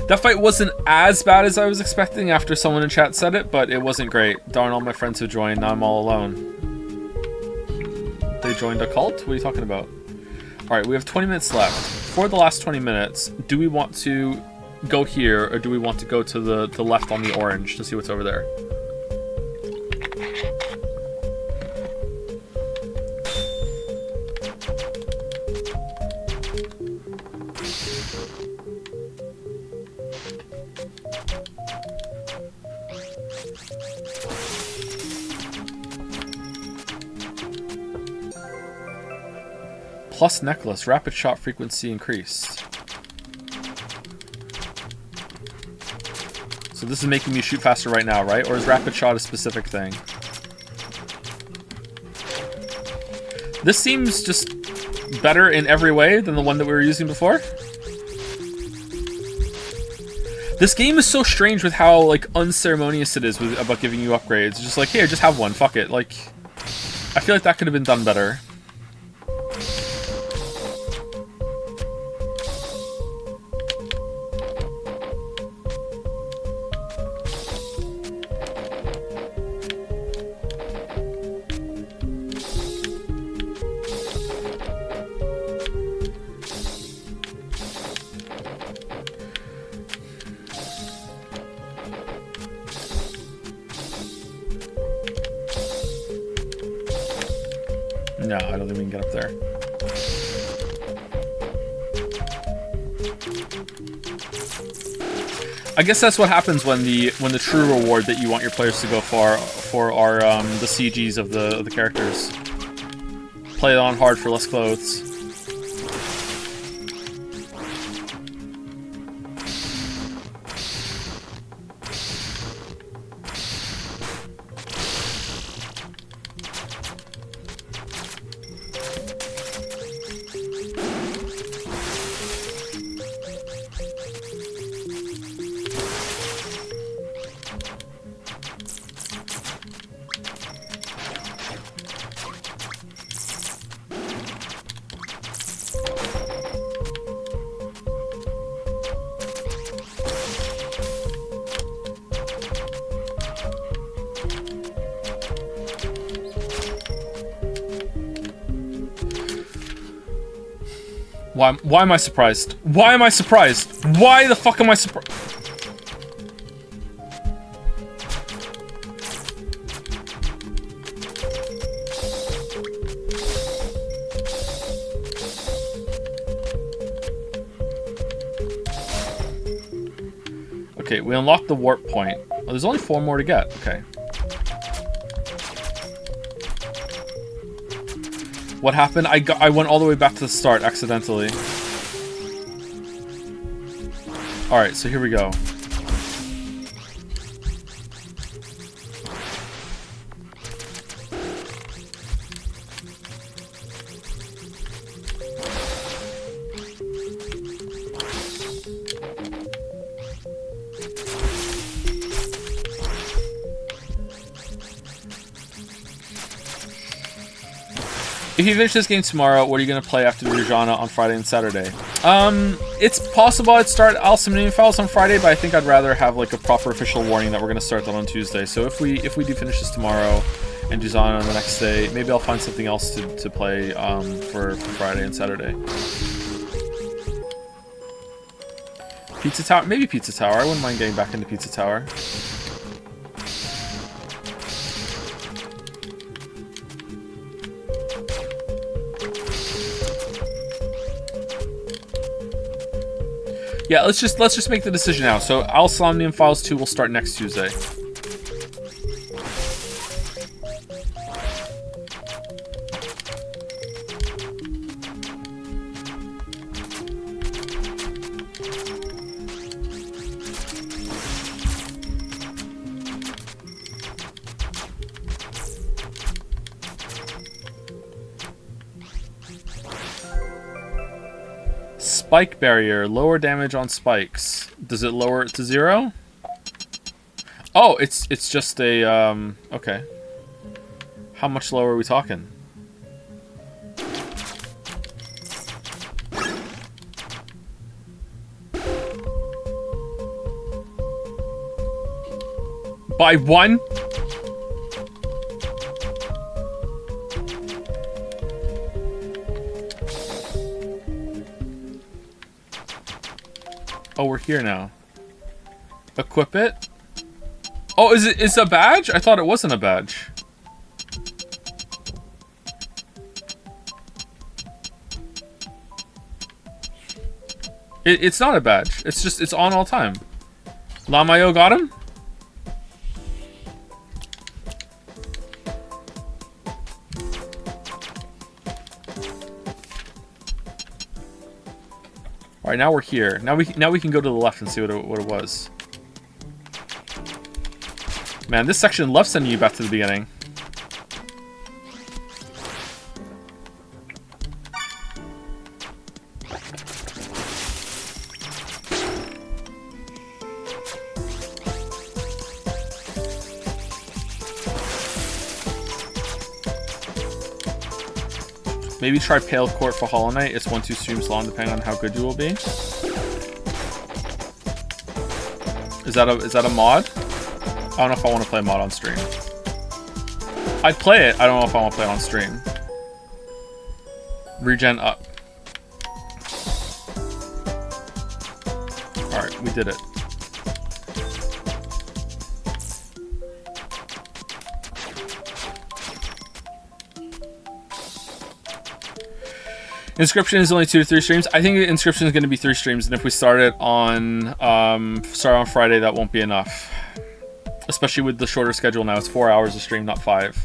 That fight wasn't as bad as I was expecting after someone in chat said it, but it wasn't great. Darn all my friends who joined, now I'm all alone. They joined a cult? What are you talking about? Alright, we have 20 minutes left. For the last 20 minutes, do we want to go here, or do we want to go to the left on the orange to see what's over there? Plus necklace, rapid shot frequency increased. So this is making me shoot faster right now, right? Or is rapid shot a specific thing? This seems just better in every way than the one that we were using before. This game is so strange with how like unceremonious it is about giving you upgrades. It's just like, here, just have one, fuck it. Like, I feel like that could have been done better. No, I don't think we can get up there. I guess that's what happens when the true reward that you want your players to go for are the CGs of the characters. Play it on hard for less clothes. Why am I surprised? Why am I surprised? Why the fuck am I surprised? Okay, we unlocked the warp point. Oh, there's only 4 more to get. Okay. What happened? I went all the way back to the start accidentally. Alright, so here we go. If you finish this game tomorrow, what are you going to play after Dujanah on Friday and Saturday? It's possible I'd start Somnium Files on Friday, but I think I'd rather have like a proper official warning that we're going to start that on Tuesday. So if we do finish this tomorrow and Dujanah on the next day, maybe I'll find something else to play for Friday and Saturday. Pizza Tower? Maybe Pizza Tower. I wouldn't mind getting back into Pizza Tower. Yeah, let's just make the decision now. So, Somnium Files 2 will start next Tuesday. Spike barrier, lower damage on spikes. Does it lower it to 0? Oh, it's just a, okay. How much lower are we talking? By 1? Oh, we're here now. Equip it. Oh, is it a badge? I thought it wasn't a badge. It's not a badge. It's just, it's on all time. Lamayo got him? All right, now we're here. Now we can go to the left and see what it was. Man, this section loves sending you back to the beginning. Maybe try Pale Court for Hollow Knight. It's 1-2 streams long, depending on how good you will be. Is that a mod? I don't know if I want to play mod on stream. I'd play it. I don't know if I want to play it on stream. Regen up. All right, we did it. Inscription is only 2 to 3 streams. I think Inscription is going to be 3 streams, and if we start it on Friday, that won't be enough. Especially with the shorter schedule now. It's 4 hours a stream, not 5.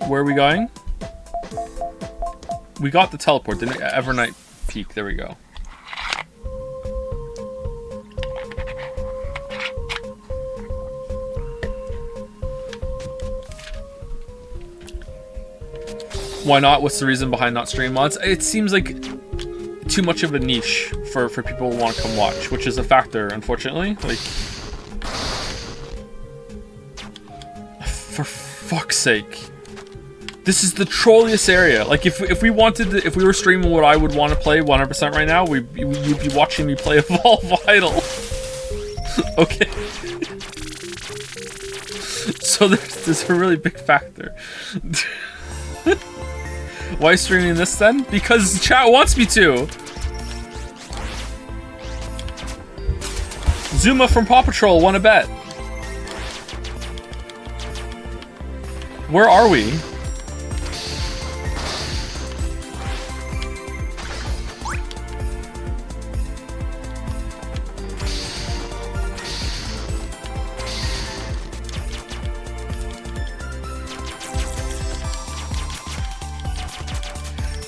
Where are we going? We got the teleport, the Evernight Peak. There we go. Why not? What's the reason behind not stream mods? It seems like too much of a niche for people who want to come watch, which is a factor, unfortunately. Like, for fuck's sake. This is the trolliest area. Like, if we wanted to, if we were streaming what I would want to play 100% right now, you'd be watching me play Evolve Vital. Okay. So there's a really big factor. Why streaming this then? Because chat wants me to. Zuma from Paw Patrol won a bet. Where are we?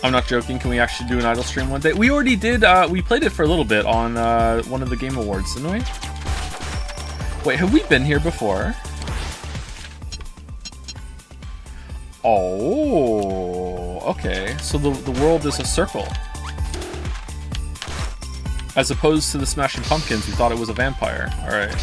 I'm not joking. Can we actually do an idle stream one day? We already did. We played it for a little bit on one of the Game Awards, didn't we? Wait, have we been here before? Oh, okay. So the world is a circle. As opposed to the Smashing Pumpkins, we thought it was a vampire. All right.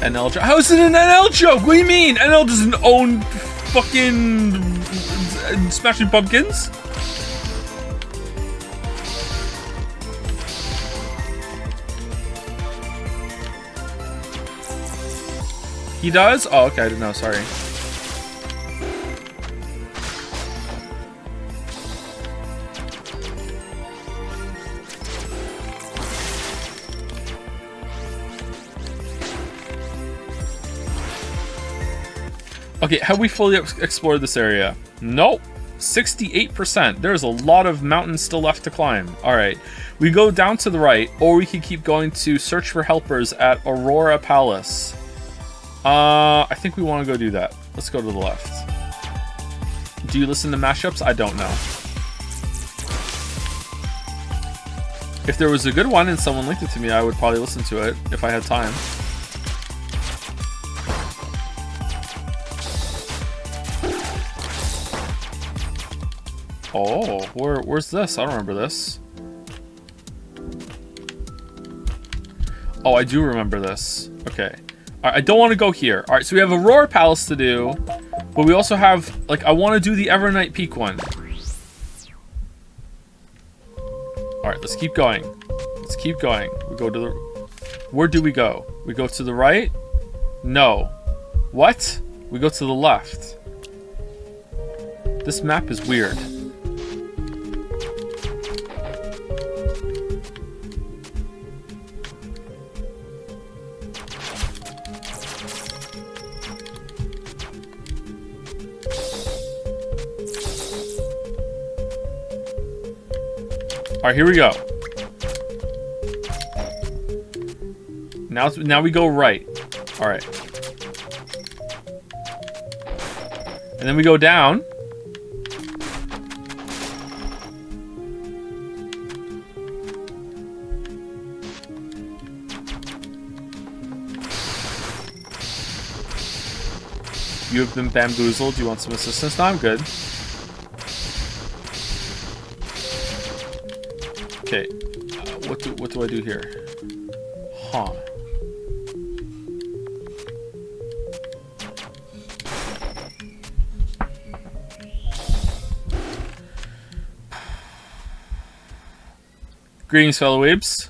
NL joke? How is it an NL joke? What do you mean? NL doesn't own fucking Smashing Pumpkins? He does? Oh, okay, I didn't know, sorry. Okay, have we fully explored this area? Nope. 68%. There's a lot of mountains still left to climb. Alright. We go down to the right, or we can keep going to search for helpers at Aurora Palace. I think we want to go do that. Let's go to the left. Do you listen to mashups? I don't know. If there was a good one and someone linked it to me, I would probably listen to it if I had time. Oh, where's this? I don't remember this. Oh, I do remember this. Okay. I don't want to go here. Alright, so we have Aurora Palace to do, but we also have, like, I want to do the Evernight Peak one. Alright, let's keep going. Let's keep going. We go to the... Where do we go? We go to the right? No. What? We go to the left. This map is weird. Alright, here we go. Now we go right. Alright. And then we go down. You have been bamboozled. Do you want some assistance? No, I'm good. Okay, what do I do here? Huh. Greetings, fellow weebs.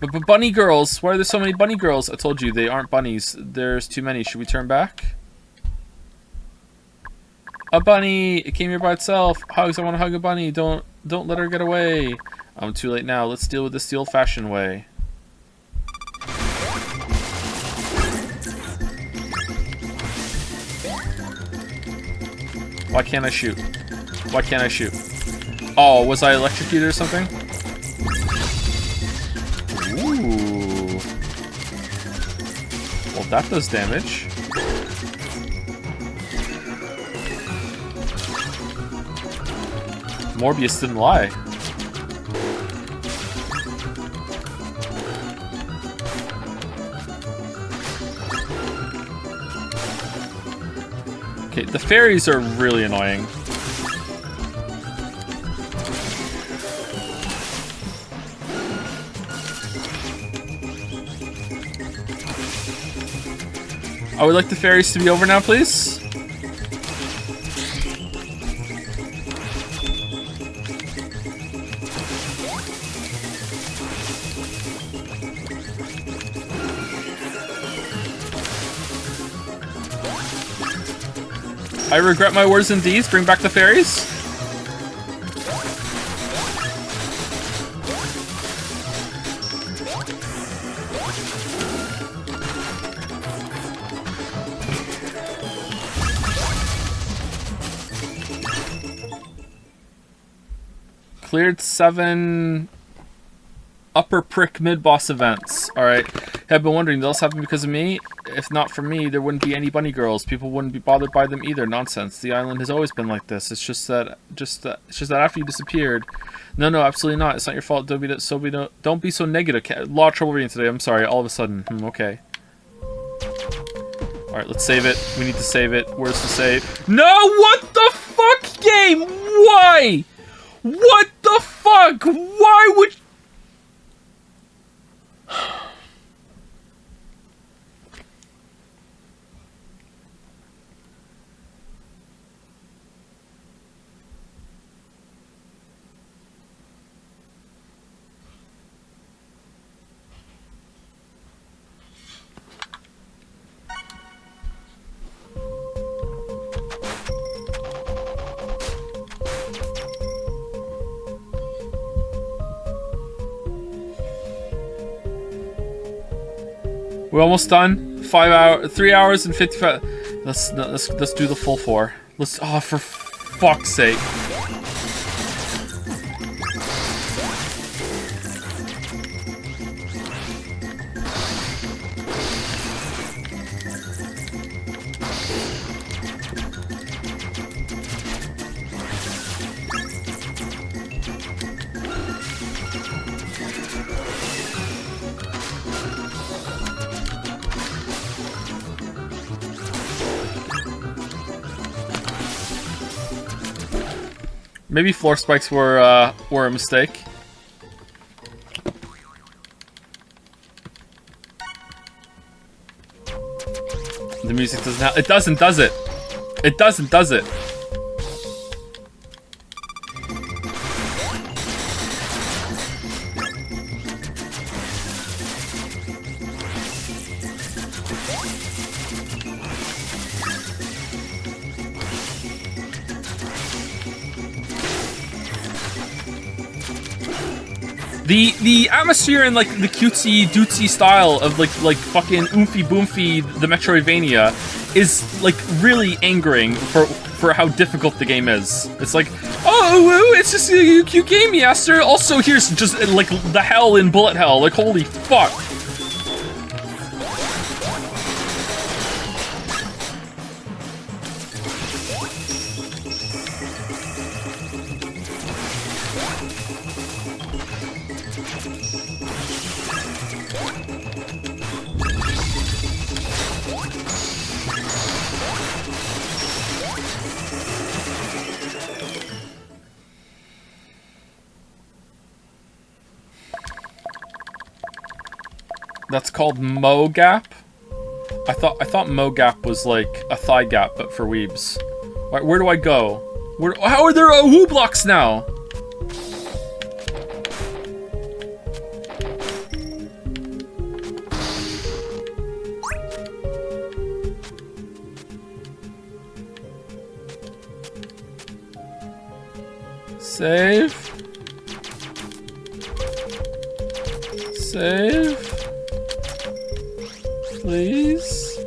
But bunny girls, why are there so many bunny girls? I told you, they aren't bunnies. There's too many. Should we turn back? A bunny! It came here by itself. Hugs, I want to hug a bunny. Don't let her get away. I'm too late now. Let's deal with this the old-fashioned way. Why can't I shoot? Why can't I shoot? Oh, was I electrocuted or something? Ooh. Well, that does damage. Morbius didn't lie. Okay, the fairies are really annoying. I would like the fairies to be over now, please. I regret my words and deeds. Bring back the fairies. Cleared 7 upper prick mid-boss events. Alright. Have been wondering, those happen because of me? If not for me, there wouldn't be any bunny girls. People wouldn't be bothered by them either. Nonsense. The island has always been like this. It's just that after you disappeared. No, absolutely not. It's not your fault. Don't be so negative. A lot of trouble reading today. I'm sorry. All of a sudden. Okay. Alright, let's save it. We need to save it. Where's the save? No! What the fuck, game? Why? What the fuck? Why would... We're almost done. 3 hours and 55. Let's do the full 4. Let's. Oh, for fuck's sake. Maybe floor spikes were a mistake. The music doesn't have, it doesn't, does it? It doesn't, does it? The atmosphere and like the cutesy dootsy style of like fucking oomphy boomfy the Metroidvania is like really angering for how difficult the game is. It's like, oh, it's just a cute game, Yaster. Also, here's just like the hell in bullet hell. Like, holy fuck. That's called Mo Gap. I thought Mo Gap was like a thigh gap, but for weebs. Where do I go? How are there woo blocks now? Save. Save. Please.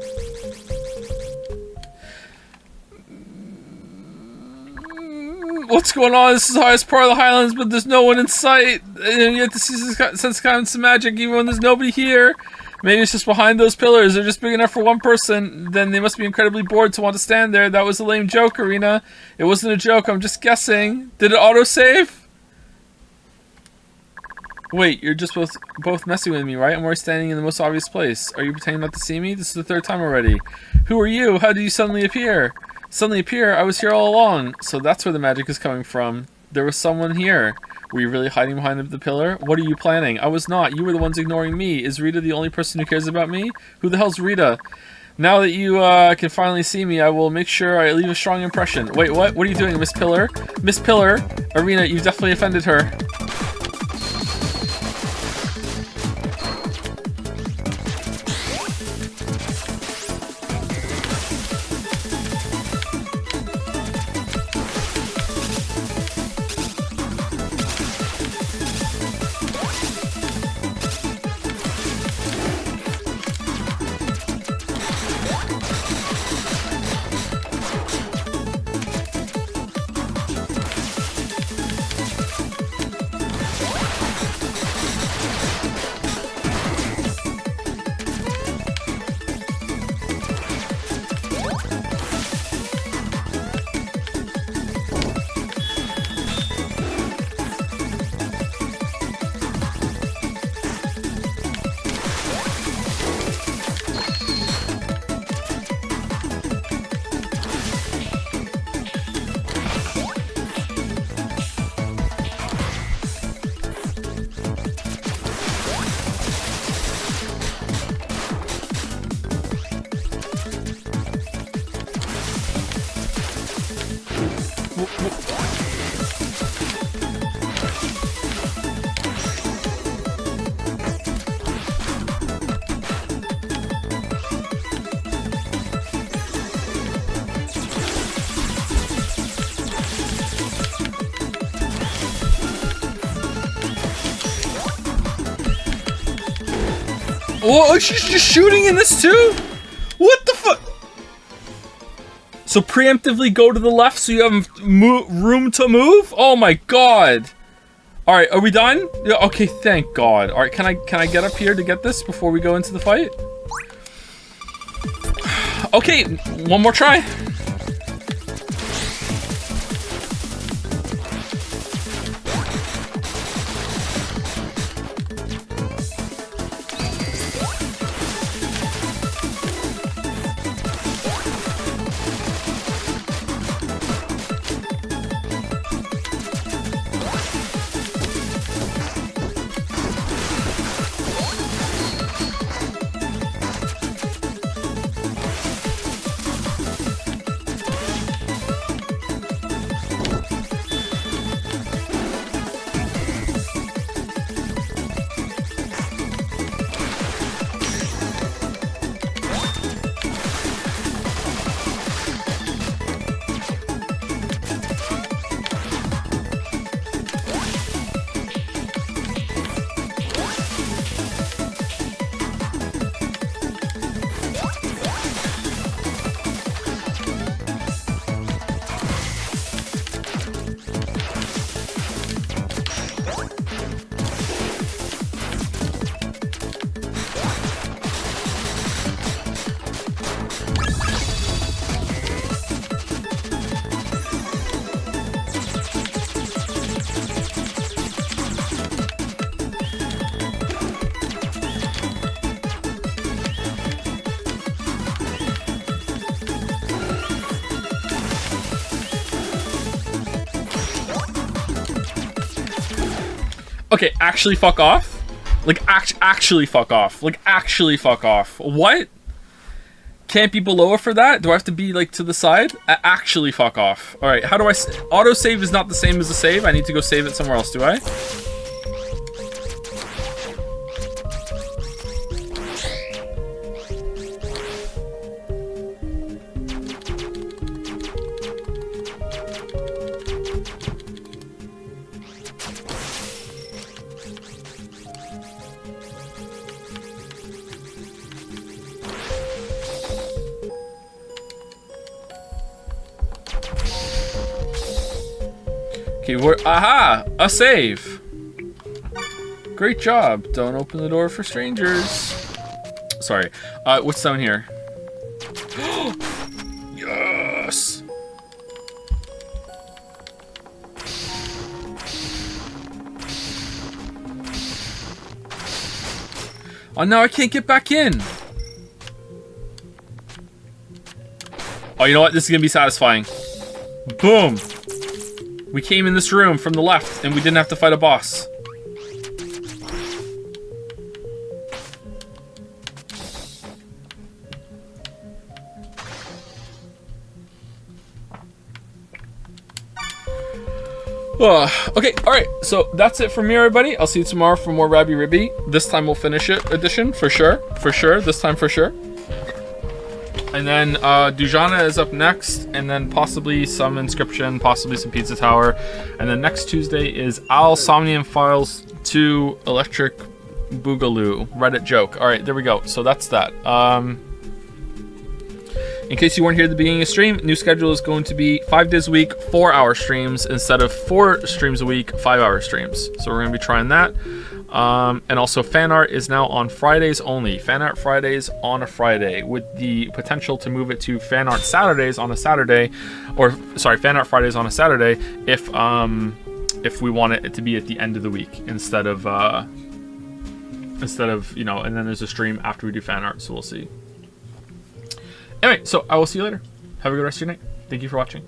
What's going on? This is the highest part of the Highlands, but there's no one in sight. And you have to sense kind of some magic even when there's nobody here. Maybe it's just behind those pillars. They're just big enough for one person. Then they must be incredibly bored to want to stand there. That was a lame joke, Arena. It wasn't a joke. I'm just guessing. Did it autosave? Wait, you're just both messing with me, right? I'm already standing in the most obvious place. Are you pretending not to see me? This is the third time already. Who are you? How did you suddenly appear? Suddenly appear? I was here all along. So that's where the magic is coming from. There was someone here. Were you really hiding behind the pillar? What are you planning? I was not. You were the ones ignoring me. Is Rita the only person who cares about me? Who the hell's Rita? Now that you can finally see me, I will make sure I leave a strong impression. Wait, what? What are you doing, Miss Pillar? Miss Pillar? Arena, you've definitely offended her. Oh, she's just shooting in this too? What the fuck? So preemptively go to the left so you have room to move? Oh my god. Alright, are we done? Yeah, okay, thank god. Alright, can I get up here to get this before we go into the fight? Okay, one more try. Okay, actually fuck off? Like, actually fuck off. Like, actually fuck off. What? Can't be below it for that? Do I have to be, like, to the side? Actually fuck off. Alright, how do I... Auto-save is not the same as a save. I need to go save it somewhere else, do I? Okay, aha! A save! Great job. Don't open the door for strangers. Sorry. What's down here? Yes! Oh, now I can't get back in! Oh, you know what? This is gonna be satisfying. Boom! We came in this room from the left, and we didn't have to fight a boss. Okay, alright, so that's it from me, everybody. I'll see you tomorrow for more Rabi Ribi. This time we'll finish it edition, for sure. For sure, this time for sure. And then Dujanah is up next, and then possibly some Inscription, possibly some Pizza Tower. And then next Tuesday is Somnium Files 2 Electric Boogaloo Reddit joke. All right, there we go. So that's that. In case you weren't here at the beginning of the stream, new schedule is going to be 5 days a week, 4-hour streams instead of 4 streams a week, 5-hour streams. So we're going to be trying that. And also fan art is now on Fridays only. Fan art Fridays on a Friday, with the potential to move it to fan art Saturdays on a Saturday, or sorry, fan art Fridays on a Saturday if we want it to be at the end of the week instead of you know, and then there's a stream after we do fan art, so we'll see. Anyway, so I will see you later. Have a good rest of your night. Thank you for watching.